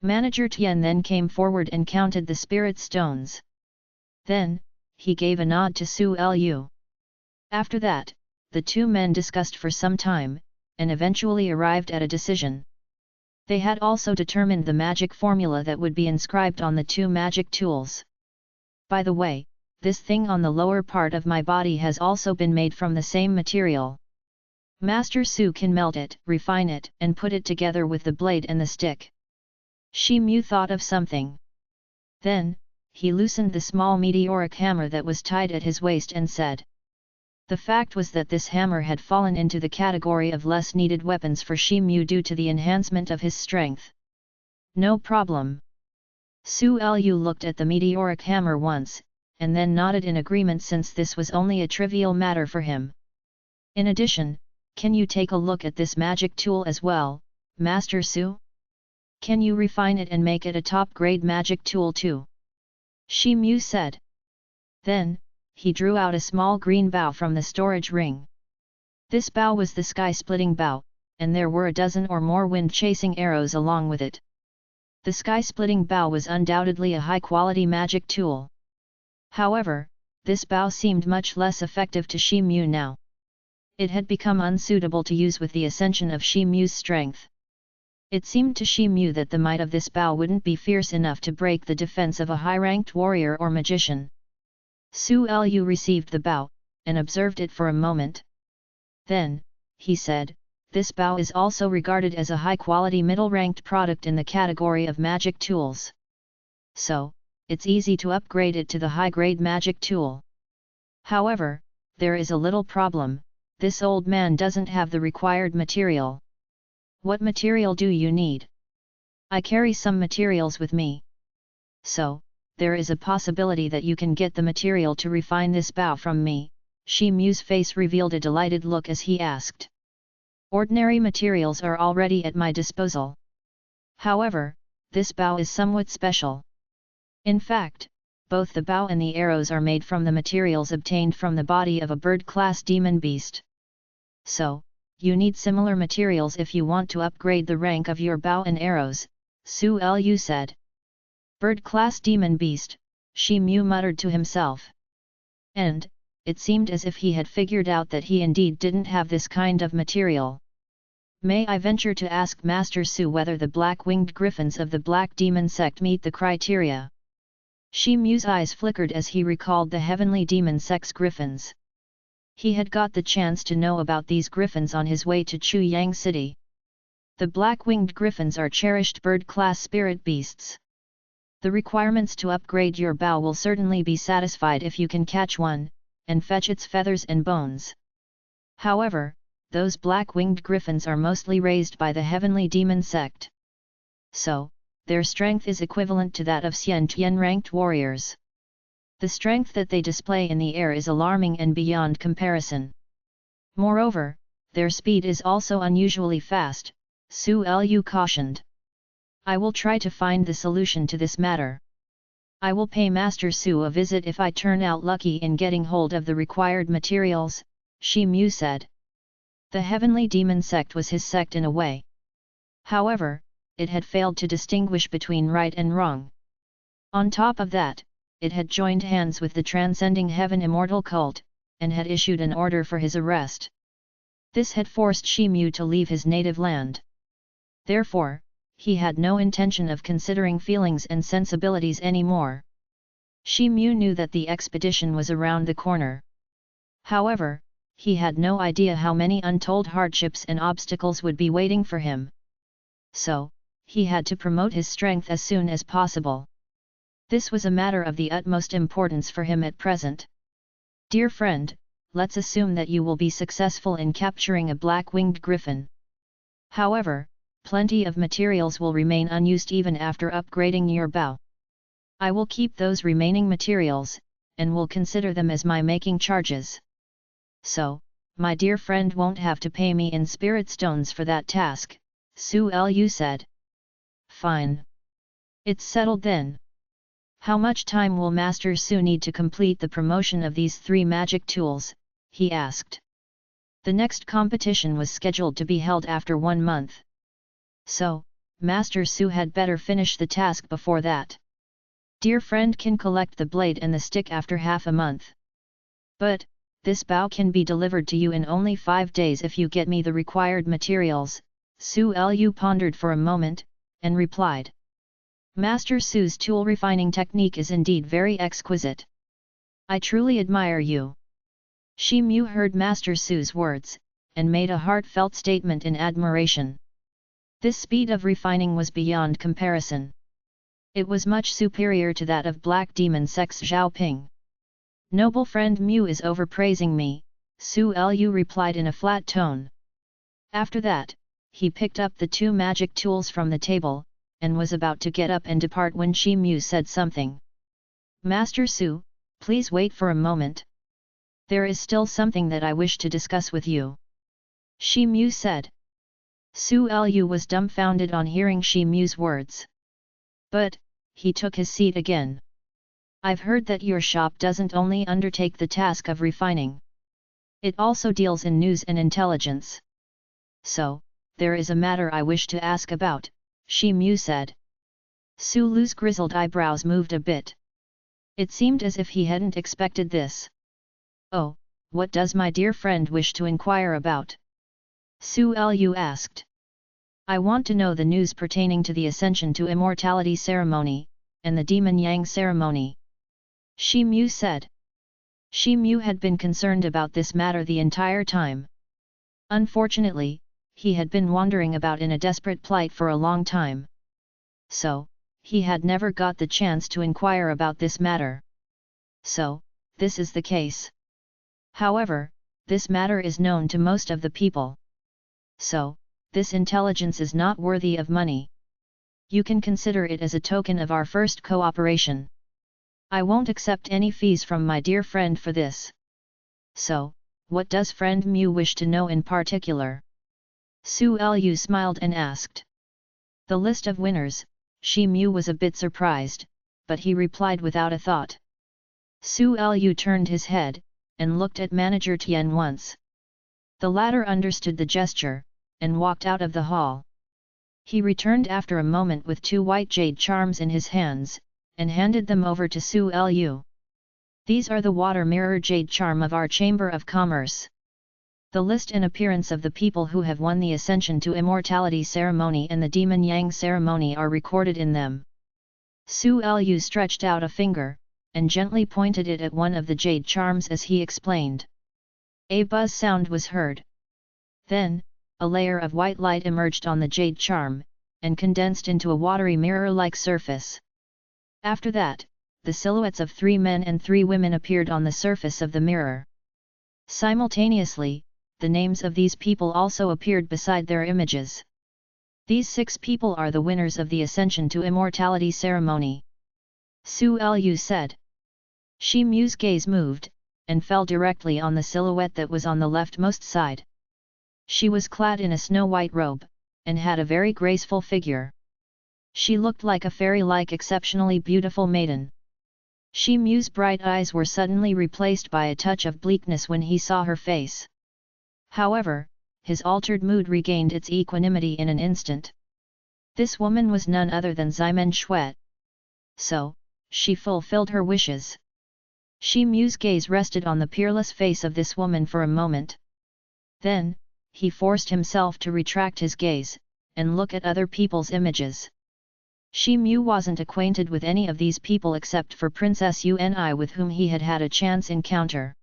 Manager Tian then came forward and counted the spirit stones. Then, he gave a nod to Su Lu. After that, the two men discussed for some time, and eventually arrived at a decision. They had also determined the magic formula that would be inscribed on the two magic tools. By the way, this thing on the lower part of my body has also been made from the same material. Master Su can melt it, refine it, and put it together with the blade and the stick. Shi Mu thought of something. Then, he loosened the small meteoric hammer that was tied at his waist and said. The fact was that this hammer had fallen into the category of less needed weapons for Shi Mu due to the enhancement of his strength. No problem. Su Lu looked at the meteoric hammer once, and then nodded in agreement since this was only a trivial matter for him. In addition, can you take a look at this magic tool as well, Master Su? Can you refine it and make it a top-grade magic tool too? Shi Mu said. Then, he drew out a small green bow from the storage ring. This bow was the sky-splitting bow, and there were a dozen or more wind-chasing arrows along with it. The sky-splitting bow was undoubtedly a high-quality magic tool. However, this bow seemed much less effective to Shi Mu now. It had become unsuitable to use with the ascension of Shi Mu's strength. It seemed to Shi Mu that the might of this bow wouldn't be fierce enough to break the defense of a high-ranked warrior or magician. Su Lu received the bow, and observed it for a moment. Then, he said, this bow is also regarded as a high-quality middle-ranked product in the category of magic tools. So, it's easy to upgrade it to the high-grade magic tool. However, there is a little problem, this old man doesn't have the required material. What material do you need? I carry some materials with me. So, there is a possibility that you can get the material to refine this bow from me. Shi Mu's face revealed a delighted look as he asked. Ordinary materials are already at my disposal. However, this bow is somewhat special. In fact, both the bow and the arrows are made from the materials obtained from the body of a bird-class demon beast. So, you need similar materials if you want to upgrade the rank of your bow and arrows, Su Lu said. Bird-class demon beast, Shi Mu muttered to himself. And, it seemed as if he had figured out that he indeed didn't have this kind of material. May I venture to ask Master Su whether the black-winged griffins of the Black Demon sect meet the criteria? Shi Mu's eyes flickered as he recalled the Heavenly Demon sect's griffins. He had got the chance to know about these griffins on his way to Chu Yang City. The black-winged griffins are cherished bird-class spirit beasts. The requirements to upgrade your bow will certainly be satisfied if you can catch one, and fetch its feathers and bones. However, those black-winged griffins are mostly raised by the Heavenly Demon sect. So, their strength is equivalent to that of Xian Tian-ranked warriors. The strength that they display in the air is alarming and beyond comparison. Moreover, their speed is also unusually fast, Su Lu cautioned. I will try to find the solution to this matter. I will pay Master Su a visit if I turn out lucky in getting hold of the required materials, Shi Mu said. The Heavenly Demon sect was his sect in a way. However, it had failed to distinguish between right and wrong. On top of that, it had joined hands with the Transcending Heaven Immortal cult, and had issued an order for his arrest. This had forced Shi Mu to leave his native land. Therefore, he had no intention of considering feelings and sensibilities anymore. Shi Mu knew that the expedition was around the corner. However, he had no idea how many untold hardships and obstacles would be waiting for him. So, he had to promote his strength as soon as possible. This was a matter of the utmost importance for him at present. Dear friend, let's assume that you will be successful in capturing a black-winged griffin. However, plenty of materials will remain unused even after upgrading your bow. I will keep those remaining materials, and will consider them as my making charges. So, my dear friend won't have to pay me in spirit stones for that task, Su Lu said. Fine. It's settled then. How much time will Master Su need to complete the promotion of these 3 magic tools, he asked. The next competition was scheduled to be held after 1 month. So, Master Su had better finish the task before that. Dear friend can collect the blade and the stick after half a month. But, this bow can be delivered to you in only 5 days if you get me the required materials, Su Lu pondered for a moment, and replied. Master Su's tool refining technique is indeed very exquisite. I truly admire you. Shi Mu heard Master Su's words, and made a heartfelt statement in admiration. This speed of refining was beyond comparison. It was much superior to that of Black Demon sect's Zhao Ping. Noble friend Mu is overpraising me, Su Lu replied in a flat tone. After that, he picked up the 2 magic tools from the table, and was about to get up and depart when Shi Mu said something. Master Su, please wait for a moment. There is still something that I wish to discuss with you. Shi Mu said. Su Lu was dumbfounded on hearing Shi Mu's words. But, he took his seat again. I've heard that your shop doesn't only undertake the task of refining. It also deals in news and intelligence. So, there is a matter I wish to ask about, Shi Mu said. Su Lu's grizzled eyebrows moved a bit. It seemed as if he hadn't expected this. Oh, what does my dear friend wish to inquire about? Su Lu asked. I want to know the news pertaining to the Ascension to Immortality ceremony, and the Demon Yang ceremony. Shi Mu said. Shi Mu had been concerned about this matter the entire time. Unfortunately, he had been wandering about in a desperate plight for a long time. So, he had never got the chance to inquire about this matter. So, this is the case. However, this matter is known to most of the people. So, this intelligence is not worthy of money. You can consider it as a token of our first cooperation. I won't accept any fees from my dear friend for this. So, what does friend Mu wish to know in particular? Su Lu smiled and asked. The list of winners, Shi Mu was a bit surprised, but he replied without a thought. Su Lu turned his head, and looked at Manager Tian once. The latter understood the gesture, and walked out of the hall. He returned after a moment with 2 white jade charms in his hands, and handed them over to Su Lu. These are the water mirror jade charm of our Chamber of Commerce. The list and appearance of the people who have won the Ascension to Immortality ceremony and the Demon Yang ceremony are recorded in them. Su Lu stretched out a finger, and gently pointed it at one of the jade charms as he explained. A buzz sound was heard. Then, a layer of white light emerged on the jade charm, and condensed into a watery mirror-like surface. After that, the silhouettes of 3 men and 3 women appeared on the surface of the mirror. Simultaneously, the names of these people also appeared beside their images. These 6 people are the winners of the Ascension to Immortality ceremony. Su Lu said. Shi Mu's gaze moved, and fell directly on the silhouette that was on the leftmost side. She was clad in a snow-white robe, and had a very graceful figure. She looked like a fairy-like exceptionally beautiful maiden. Shi Mu's bright eyes were suddenly replaced by a touch of bleakness when he saw her face. However, his altered mood regained its equanimity in an instant. This woman was none other than Ximen Xuet. So, she fulfilled her wishes. Shi Mu's gaze rested on the peerless face of this woman for a moment. Then, he forced himself to retract his gaze, and look at other people's images. Shi Mu wasn't acquainted with any of these people except for Princess Uni with whom he had had a chance encounter.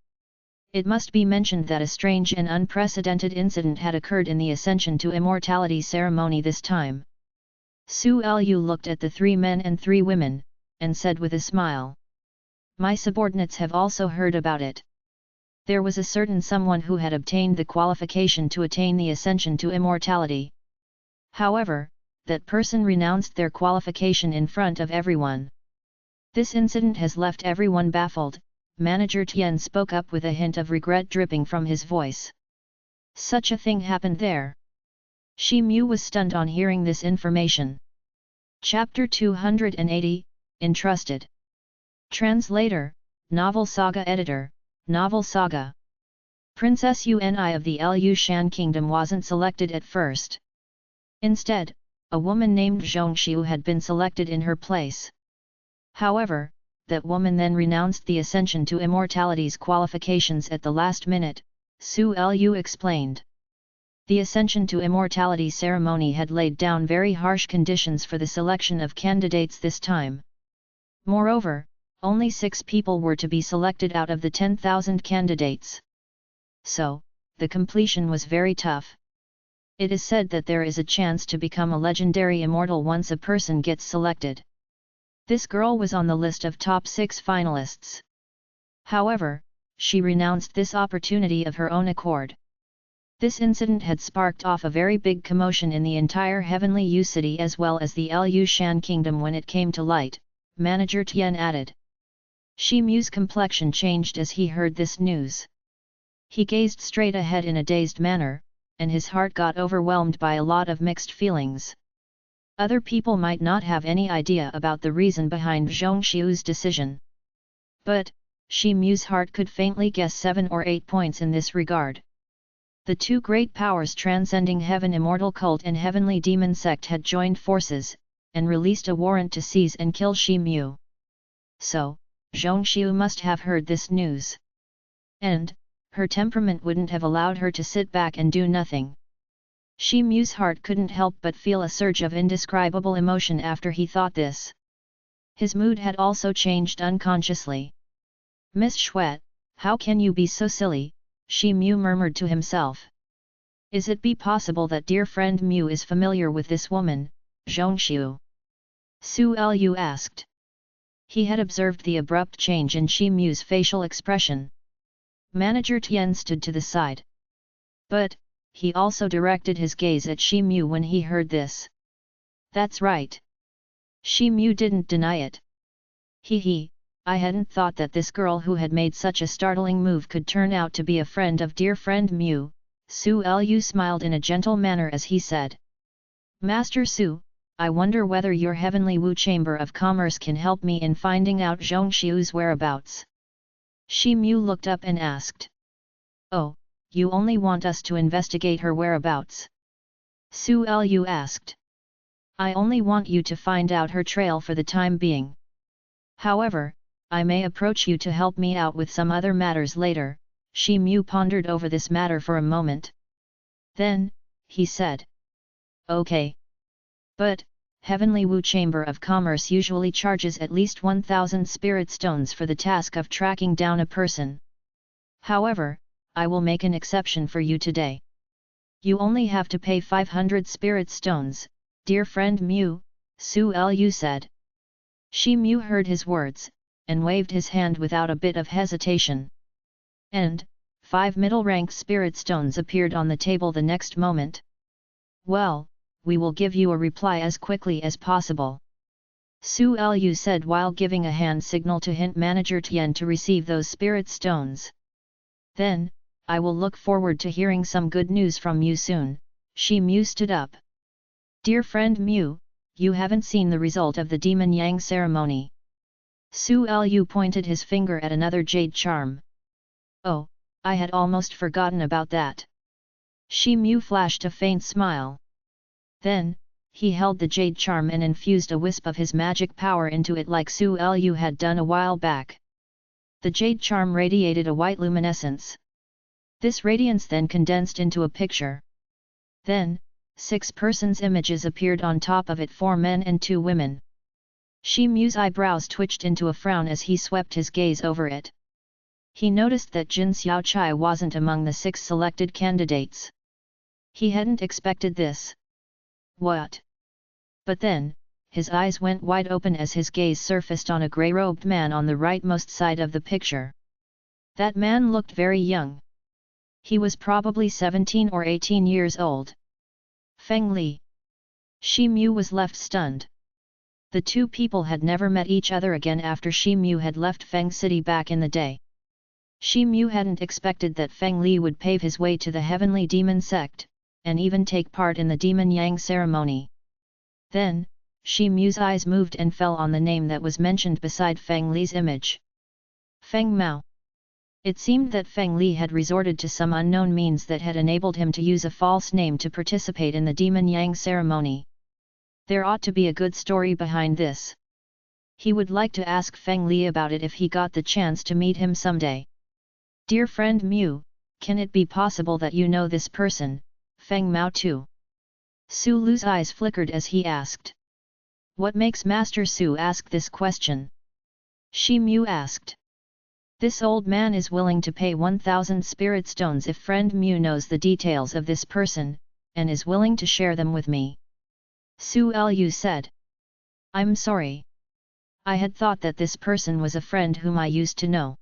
It must be mentioned that a strange and unprecedented incident had occurred in the Ascension to Immortality ceremony this time. Su Lu looked at the 3 men and 3 women, and said with a smile. My subordinates have also heard about it. There was a certain someone who had obtained the qualification to attain the Ascension to Immortality. However, that person renounced their qualification in front of everyone. This incident has left everyone baffled. Manager Tian spoke up with a hint of regret dripping from his voice. Such a thing happened there. Shi Mu was stunned on hearing this information. Chapter 280, Entrusted. Translator, Novel Saga Editor, Novel Saga. Princess Uni of the Lu Shan Kingdom wasn't selected at first. Instead, a woman named Zhongxiu had been selected in her place. However, that woman then renounced the Ascension to Immortality's qualifications at the last minute, Su Lu explained. The Ascension to Immortality ceremony had laid down very harsh conditions for the selection of candidates this time. Moreover, only 6 people were to be selected out of the 10,000 candidates. So, the completion was very tough. It is said that there is a chance to become a legendary immortal once a person gets selected. This girl was on the list of top 6 finalists. However, she renounced this opportunity of her own accord. This incident had sparked off a very big commotion in the entire Heavenly U City as well as the Lu Shan Kingdom when it came to light, Manager Tian added. Shi Mu's complexion changed as he heard this news. He gazed straight ahead in a dazed manner, and his heart got overwhelmed by a lot of mixed feelings. Other people might not have any idea about the reason behind Zhongxiu's decision. But, Shi Mu's heart could faintly guess 7 or 8 points in this regard. The 2 great powers transcending Heaven Immortal Cult and Heavenly Demon Sect had joined forces, and released a warrant to seize and kill Shi Mu. So, Zhongxiu must have heard this news. And, her temperament wouldn't have allowed her to sit back and do nothing. Shi Mu's heart couldn't help but feel a surge of indescribable emotion after he thought this. His mood had also changed unconsciously. Miss Xuet, how can you be so silly? Shi Mu murmured to himself. Is it be possible that dear friend Mu is familiar with this woman, Zhongxiu? Su Lu asked. He had observed the abrupt change in Shi Mu's facial expression. Manager Tian stood to the side. But, he also directed his gaze at Shi Mu when he heard this. That's right. Shi Mu didn't deny it. I hadn't thought that this girl who had made such a startling move could turn out to be a friend of dear friend Mu. Su Lu smiled in a gentle manner as he said. Master Su, I wonder whether your Heavenly Wu Chamber of Commerce can help me in finding out Zhongxiu's whereabouts. Shi Mu looked up and asked. Oh, you only want us to investigate her whereabouts? Su Lu asked. I only want you to find out her trail for the time being. However, I may approach you to help me out with some other matters later, Shi Mu pondered over this matter for a moment. Then, he said, "Okay. But, Heavenly Wu Chamber of Commerce usually charges at least 1,000 spirit stones for the task of tracking down a person. However, I will make an exception for you today. You only have to pay 500 spirit stones, dear friend Mu," Su Lu said. Shi Mu heard his words, and waved his hand without a bit of hesitation. And, 5 middle-rank spirit stones appeared on the table the next moment. "Well, we will give you a reply as quickly as possible," Su Lu said while giving a hand signal to hint Manager Tian to receive those spirit stones. "Then, I will look forward to hearing some good news from you soon." Shi Mu stood up. "Dear friend Mu, you haven't seen the result of the Demon Yang ceremony." Su Lu pointed his finger at another jade charm. "Oh, I had almost forgotten about that." Shi Mu flashed a faint smile. Then, he held the jade charm and infused a wisp of his magic power into it like Su Lu had done a while back. The jade charm radiated a white luminescence. This radiance then condensed into a picture. Then, 6 persons' images appeared on top of it, 4 men and 2 women. Shi Mu's eyebrows twitched into a frown as he swept his gaze over it. He noticed that Jin Xiaochai wasn't among the 6 selected candidates. He hadn't expected this. What? But then, his eyes went wide open as his gaze surfaced on a grey-robed man on the rightmost side of the picture. That man looked very young. He was probably 17 or 18 years old. Feng Li. Shi Mu was left stunned. The 2 people had never met each other again after Shi Mu had left Feng City back in the day. Shi Mu hadn't expected that Feng Li would pave his way to the heavenly demon sect, and even take part in the Demon Yang ceremony. Then, Shi Mu's eyes moved and fell on the name that was mentioned beside Feng Li's image. Feng Mao. It seemed that Feng Li had resorted to some unknown means that had enabled him to use a false name to participate in the Demon Yang ceremony. There ought to be a good story behind this. He would like to ask Feng Li about it if he got the chance to meet him someday. "Dear friend Mu, can it be possible that you know this person, Feng Mao too?" Su Lu's eyes flickered as he asked. "What makes Master Su ask this question?" Shi Mu asked. "This old man is willing to pay 1,000 spirit stones if friend Mu knows the details of this person, and is willing to share them with me," Su Lu said. "I'm sorry. I had thought that this person was a friend whom I used to know.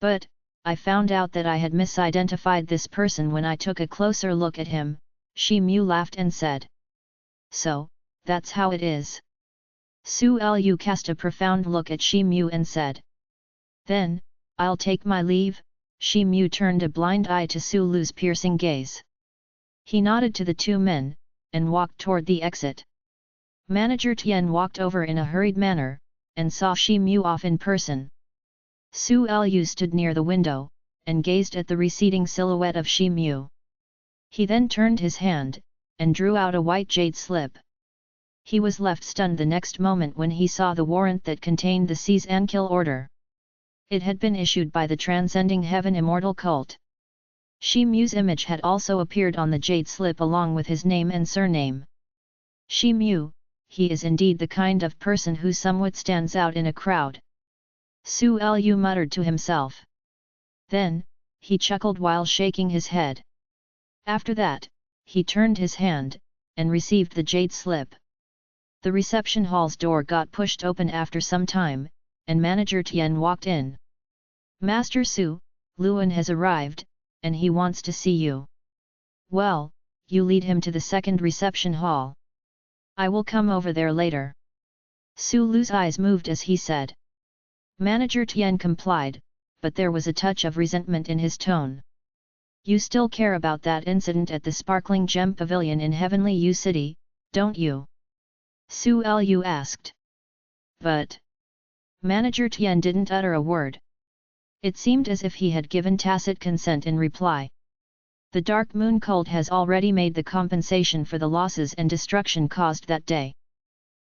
But, I found out that I had misidentified this person when I took a closer look at him," Shi Mu laughed and said. "So, that's how it is." Su Lu cast a profound look at Shi Mu and said. "Then, I'll take my leave." Shi Mu turned a blind eye to Su Lu's piercing gaze. He nodded to the 2 men, and walked toward the exit. Manager Tian walked over in a hurried manner, and saw Shi Mu off in person. Su Lu stood near the window, and gazed at the receding silhouette of Shi Mu. He then turned his hand, and drew out a white jade slip. He was left stunned the next moment when he saw the warrant that contained the seize and kill order. It had been issued by the Transcending Heaven Immortal Cult. Shi Mu's image had also appeared on the jade slip along with his name and surname. Shi Mu, he is indeed the kind of person who somewhat stands out in a crowd. Su Lu muttered to himself. Then, he chuckled while shaking his head. After that, he turned his hand, and received the jade slip. The reception hall's door got pushed open after some time, and Manager Tian walked in. "Master Su, Luan has arrived, and he wants to see you." "Well, you lead him to the second reception hall. I will come over there later." Su Lu's eyes moved as he said. Manager Tian complied, but there was a touch of resentment in his tone. "You still care about that incident at the Sparkling Gem Pavilion in Heavenly U City, don't you?" Su Lu asked. But Manager Tian didn't utter a word. It seemed as if he had given tacit consent in reply. The Dark Moon cult has already made the compensation for the losses and destruction caused that day.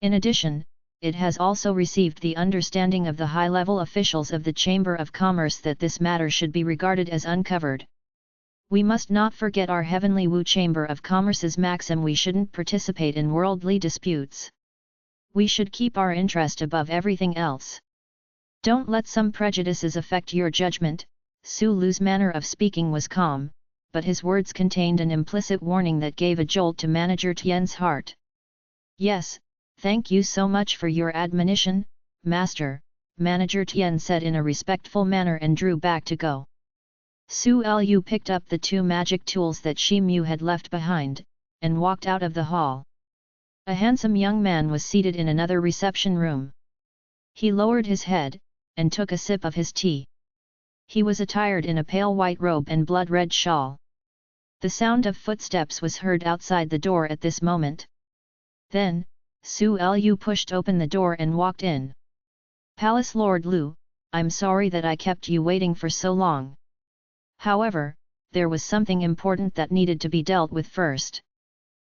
In addition, it has also received the understanding of the high-level officials of the Chamber of Commerce that this matter should be regarded as uncovered. We must not forget our Heavenly Wu Chamber of Commerce's maxim: we shouldn't participate in worldly disputes. We should keep our interest above everything else. Don't let some prejudices affect your judgment. Su Lu's manner of speaking was calm, but his words contained an implicit warning that gave a jolt to Manager Tian's heart. Yes, thank you so much for your admonition, Master, Manager Tian said in a respectful manner and drew back to go. Su Lu picked up the 2 magic tools that Shi Mu had left behind, and walked out of the hall. A handsome young man was seated in another reception room. He lowered his head, and took a sip of his tea. He was attired in a pale white robe and blood-red shawl. The sound of footsteps was heard outside the door at this moment. Then, Su Lu pushed open the door and walked in. Palace Lord Lu, I'm sorry that I kept you waiting for so long. However, there was something important that needed to be dealt with first.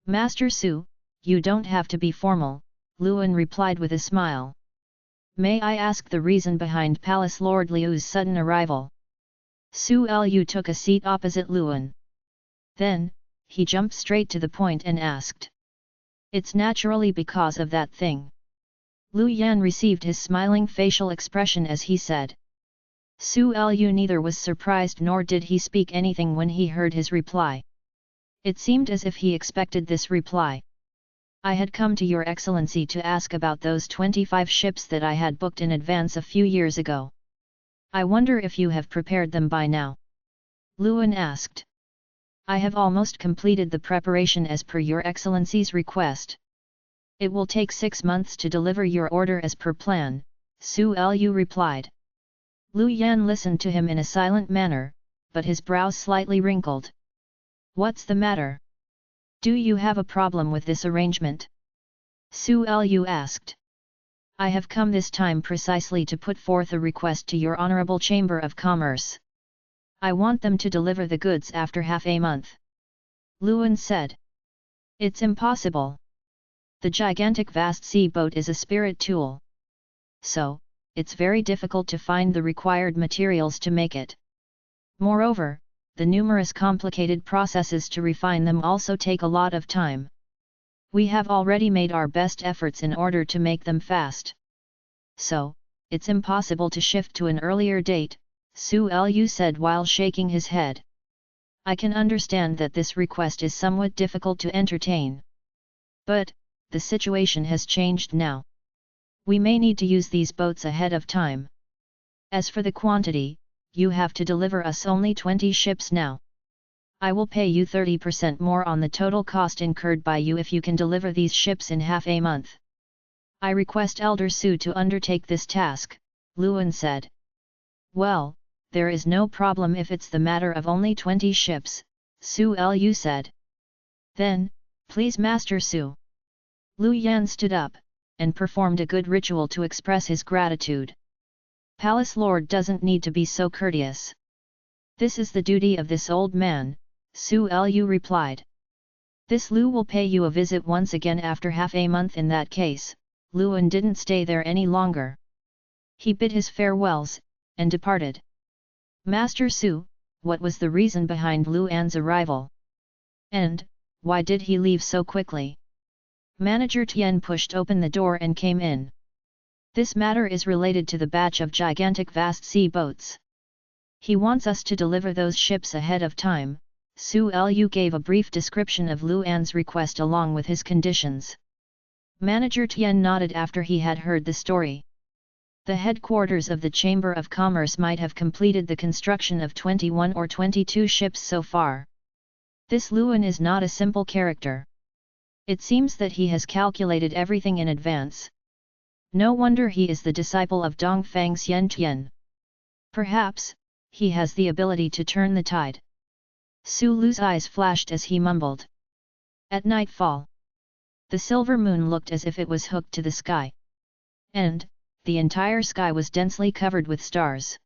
Master Su, you don't have to be formal, Luan replied with a smile. May I ask the reason behind Palace Lord Liu's sudden arrival? Su Lu took a seat opposite Luan. Then, he jumped straight to the point and asked. It's naturally because of that thing. Lu Yan received his smiling facial expression as he said. Su Lu neither was surprised nor did he speak anything when he heard his reply. It seemed as if he expected this reply. I had come to your excellency to ask about those 25 ships that I had booked in advance a few years ago. I wonder if you have prepared them by now? Luan asked. I have almost completed the preparation as per your excellency's request. It will take 6 months to deliver your order as per plan, Su Lu replied. Lu Yan listened to him in a silent manner, but his brows slightly wrinkled. What's the matter? Do you have a problem with this arrangement? Su Lu asked. I have come this time precisely to put forth a request to your Honorable Chamber of Commerce. I want them to deliver the goods after half a month. Luan said. It's impossible. The gigantic vast sea boat is a spirit tool. So, it's very difficult to find the required materials to make it. Moreover, the numerous complicated processes to refine them also take a lot of time. We have already made our best efforts in order to make them fast. So, it's impossible to shift to an earlier date, Su Lu said while shaking his head. I can understand that this request is somewhat difficult to entertain. But, the situation has changed now. We may need to use these boats ahead of time. As for the quantity, you have to deliver us only 20 ships now. I will pay you 30% more on the total cost incurred by you if you can deliver these ships in half a month. I request Elder Su to undertake this task, Luan said. Well, there is no problem if it's the matter of only 20 ships, Su Lu said. Then, please Master Su. Lu Yan stood up, and performed a good ritual to express his gratitude. Palace Lord doesn't need to be so courteous. This is the duty of this old man, Su Lu replied. This Lu will pay you a visit once again after half a month. In that case, Luan didn't stay there any longer. He bid his farewells, and departed. Master Su, what was the reason behind Luan's arrival? And, why did he leave so quickly? Manager Tian pushed open the door and came in. This matter is related to the batch of gigantic vast sea boats. He wants us to deliver those ships ahead of time. Su Lu gave a brief description of Luan's request along with his conditions. Manager Tian nodded after he had heard the story. The headquarters of the Chamber of Commerce might have completed the construction of 21 or 22 ships so far. This Luan is not a simple character. It seems that he has calculated everything in advance. No wonder he is the disciple of Dongfang Xiantian. Perhaps, he has the ability to turn the tide. Su Lu's eyes flashed as he mumbled. At nightfall, the silver moon looked as if it was hooked to the sky. And, the entire sky was densely covered with stars.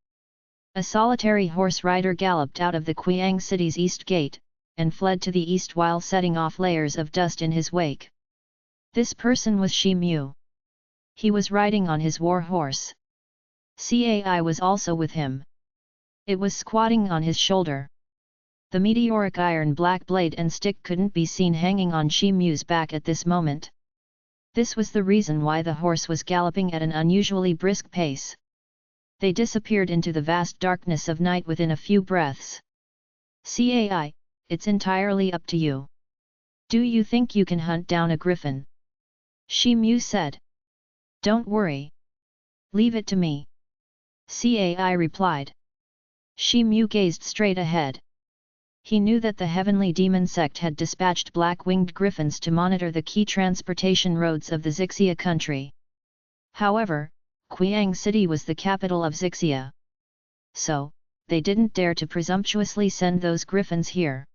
A solitary horse rider galloped out of the Qiang city's east gate, and fled to the east while setting off layers of dust in his wake. This person was Shi Mu. He was riding on his war horse. Cai was also with him. It was squatting on his shoulder. The meteoric iron black blade and stick couldn't be seen hanging on Shi Mu's back at this moment. This was the reason why the horse was galloping at an unusually brisk pace. They disappeared into the vast darkness of night within a few breaths. Cai, it's entirely up to you. Do you think you can hunt down a griffin? Shi Mu said. Don't worry. Leave it to me. Cai replied. Shi Mu gazed straight ahead. He knew that the heavenly demon sect had dispatched black-winged griffins to monitor the key transportation roads of the Xixia country. However, Qiang City was the capital of Xixia. So, they didn't dare to presumptuously send those griffins here.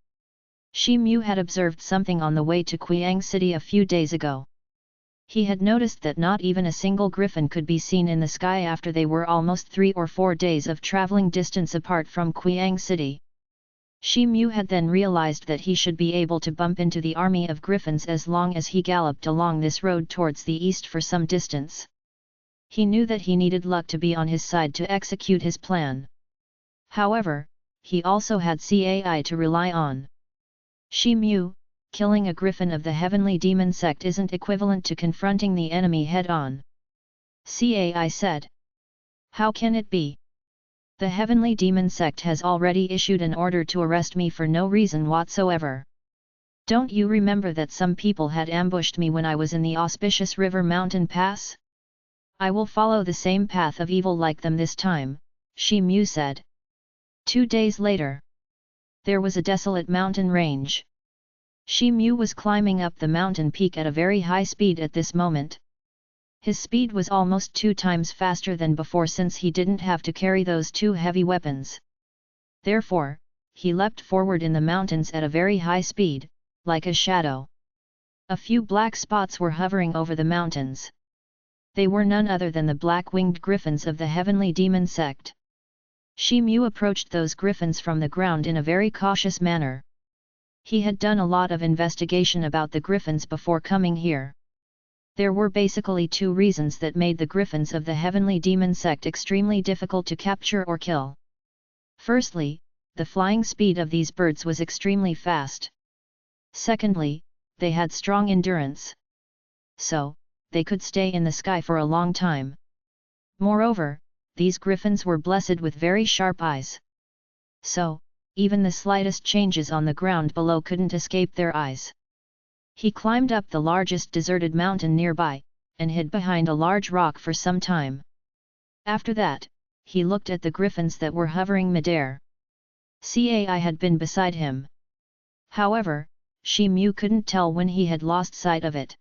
Shi Mu had observed something on the way to Qiang City a few days ago. He had noticed that not even a single griffin could be seen in the sky after they were almost 3 or 4 days of traveling distance apart from Qiang City. Shi Mu had then realized that he should be able to bump into the army of griffins as long as he galloped along this road towards the east for some distance. He knew that he needed luck to be on his side to execute his plan. However, he also had Cai to rely on. Shi Mu, killing a griffin of the heavenly demon sect isn't equivalent to confronting the enemy head-on. Cai said. How can it be? The heavenly demon sect has already issued an order to arrest me for no reason whatsoever. Don't you remember that some people had ambushed me when I was in the auspicious river mountain pass? I will follow the same path of evil like them this time, Shi Mu said. 2 days later. There was a desolate mountain range. Shi Mu was climbing up the mountain peak at a very high speed at this moment. His speed was almost 2 times faster than before since he didn't have to carry those 2 heavy weapons. Therefore, he leapt forward in the mountains at a very high speed, like a shadow. A few black spots were hovering over the mountains. They were none other than the black-winged griffins of the heavenly demon sect. Shi Mu approached those griffins from the ground in a very cautious manner. He had done a lot of investigation about the griffins before coming here. There were basically 2 reasons that made the griffins of the heavenly demon sect extremely difficult to capture or kill. Firstly, the flying speed of these birds was extremely fast. Secondly, they had strong endurance. So, they could stay in the sky for a long time. Moreover, these griffins were blessed with very sharp eyes. So, even the slightest changes on the ground below couldn't escape their eyes. He climbed up the largest deserted mountain nearby, and hid behind a large rock for some time. After that, he looked at the griffins that were hovering midair. Cai had been beside him. However, Shi Mu couldn't tell when he had lost sight of it.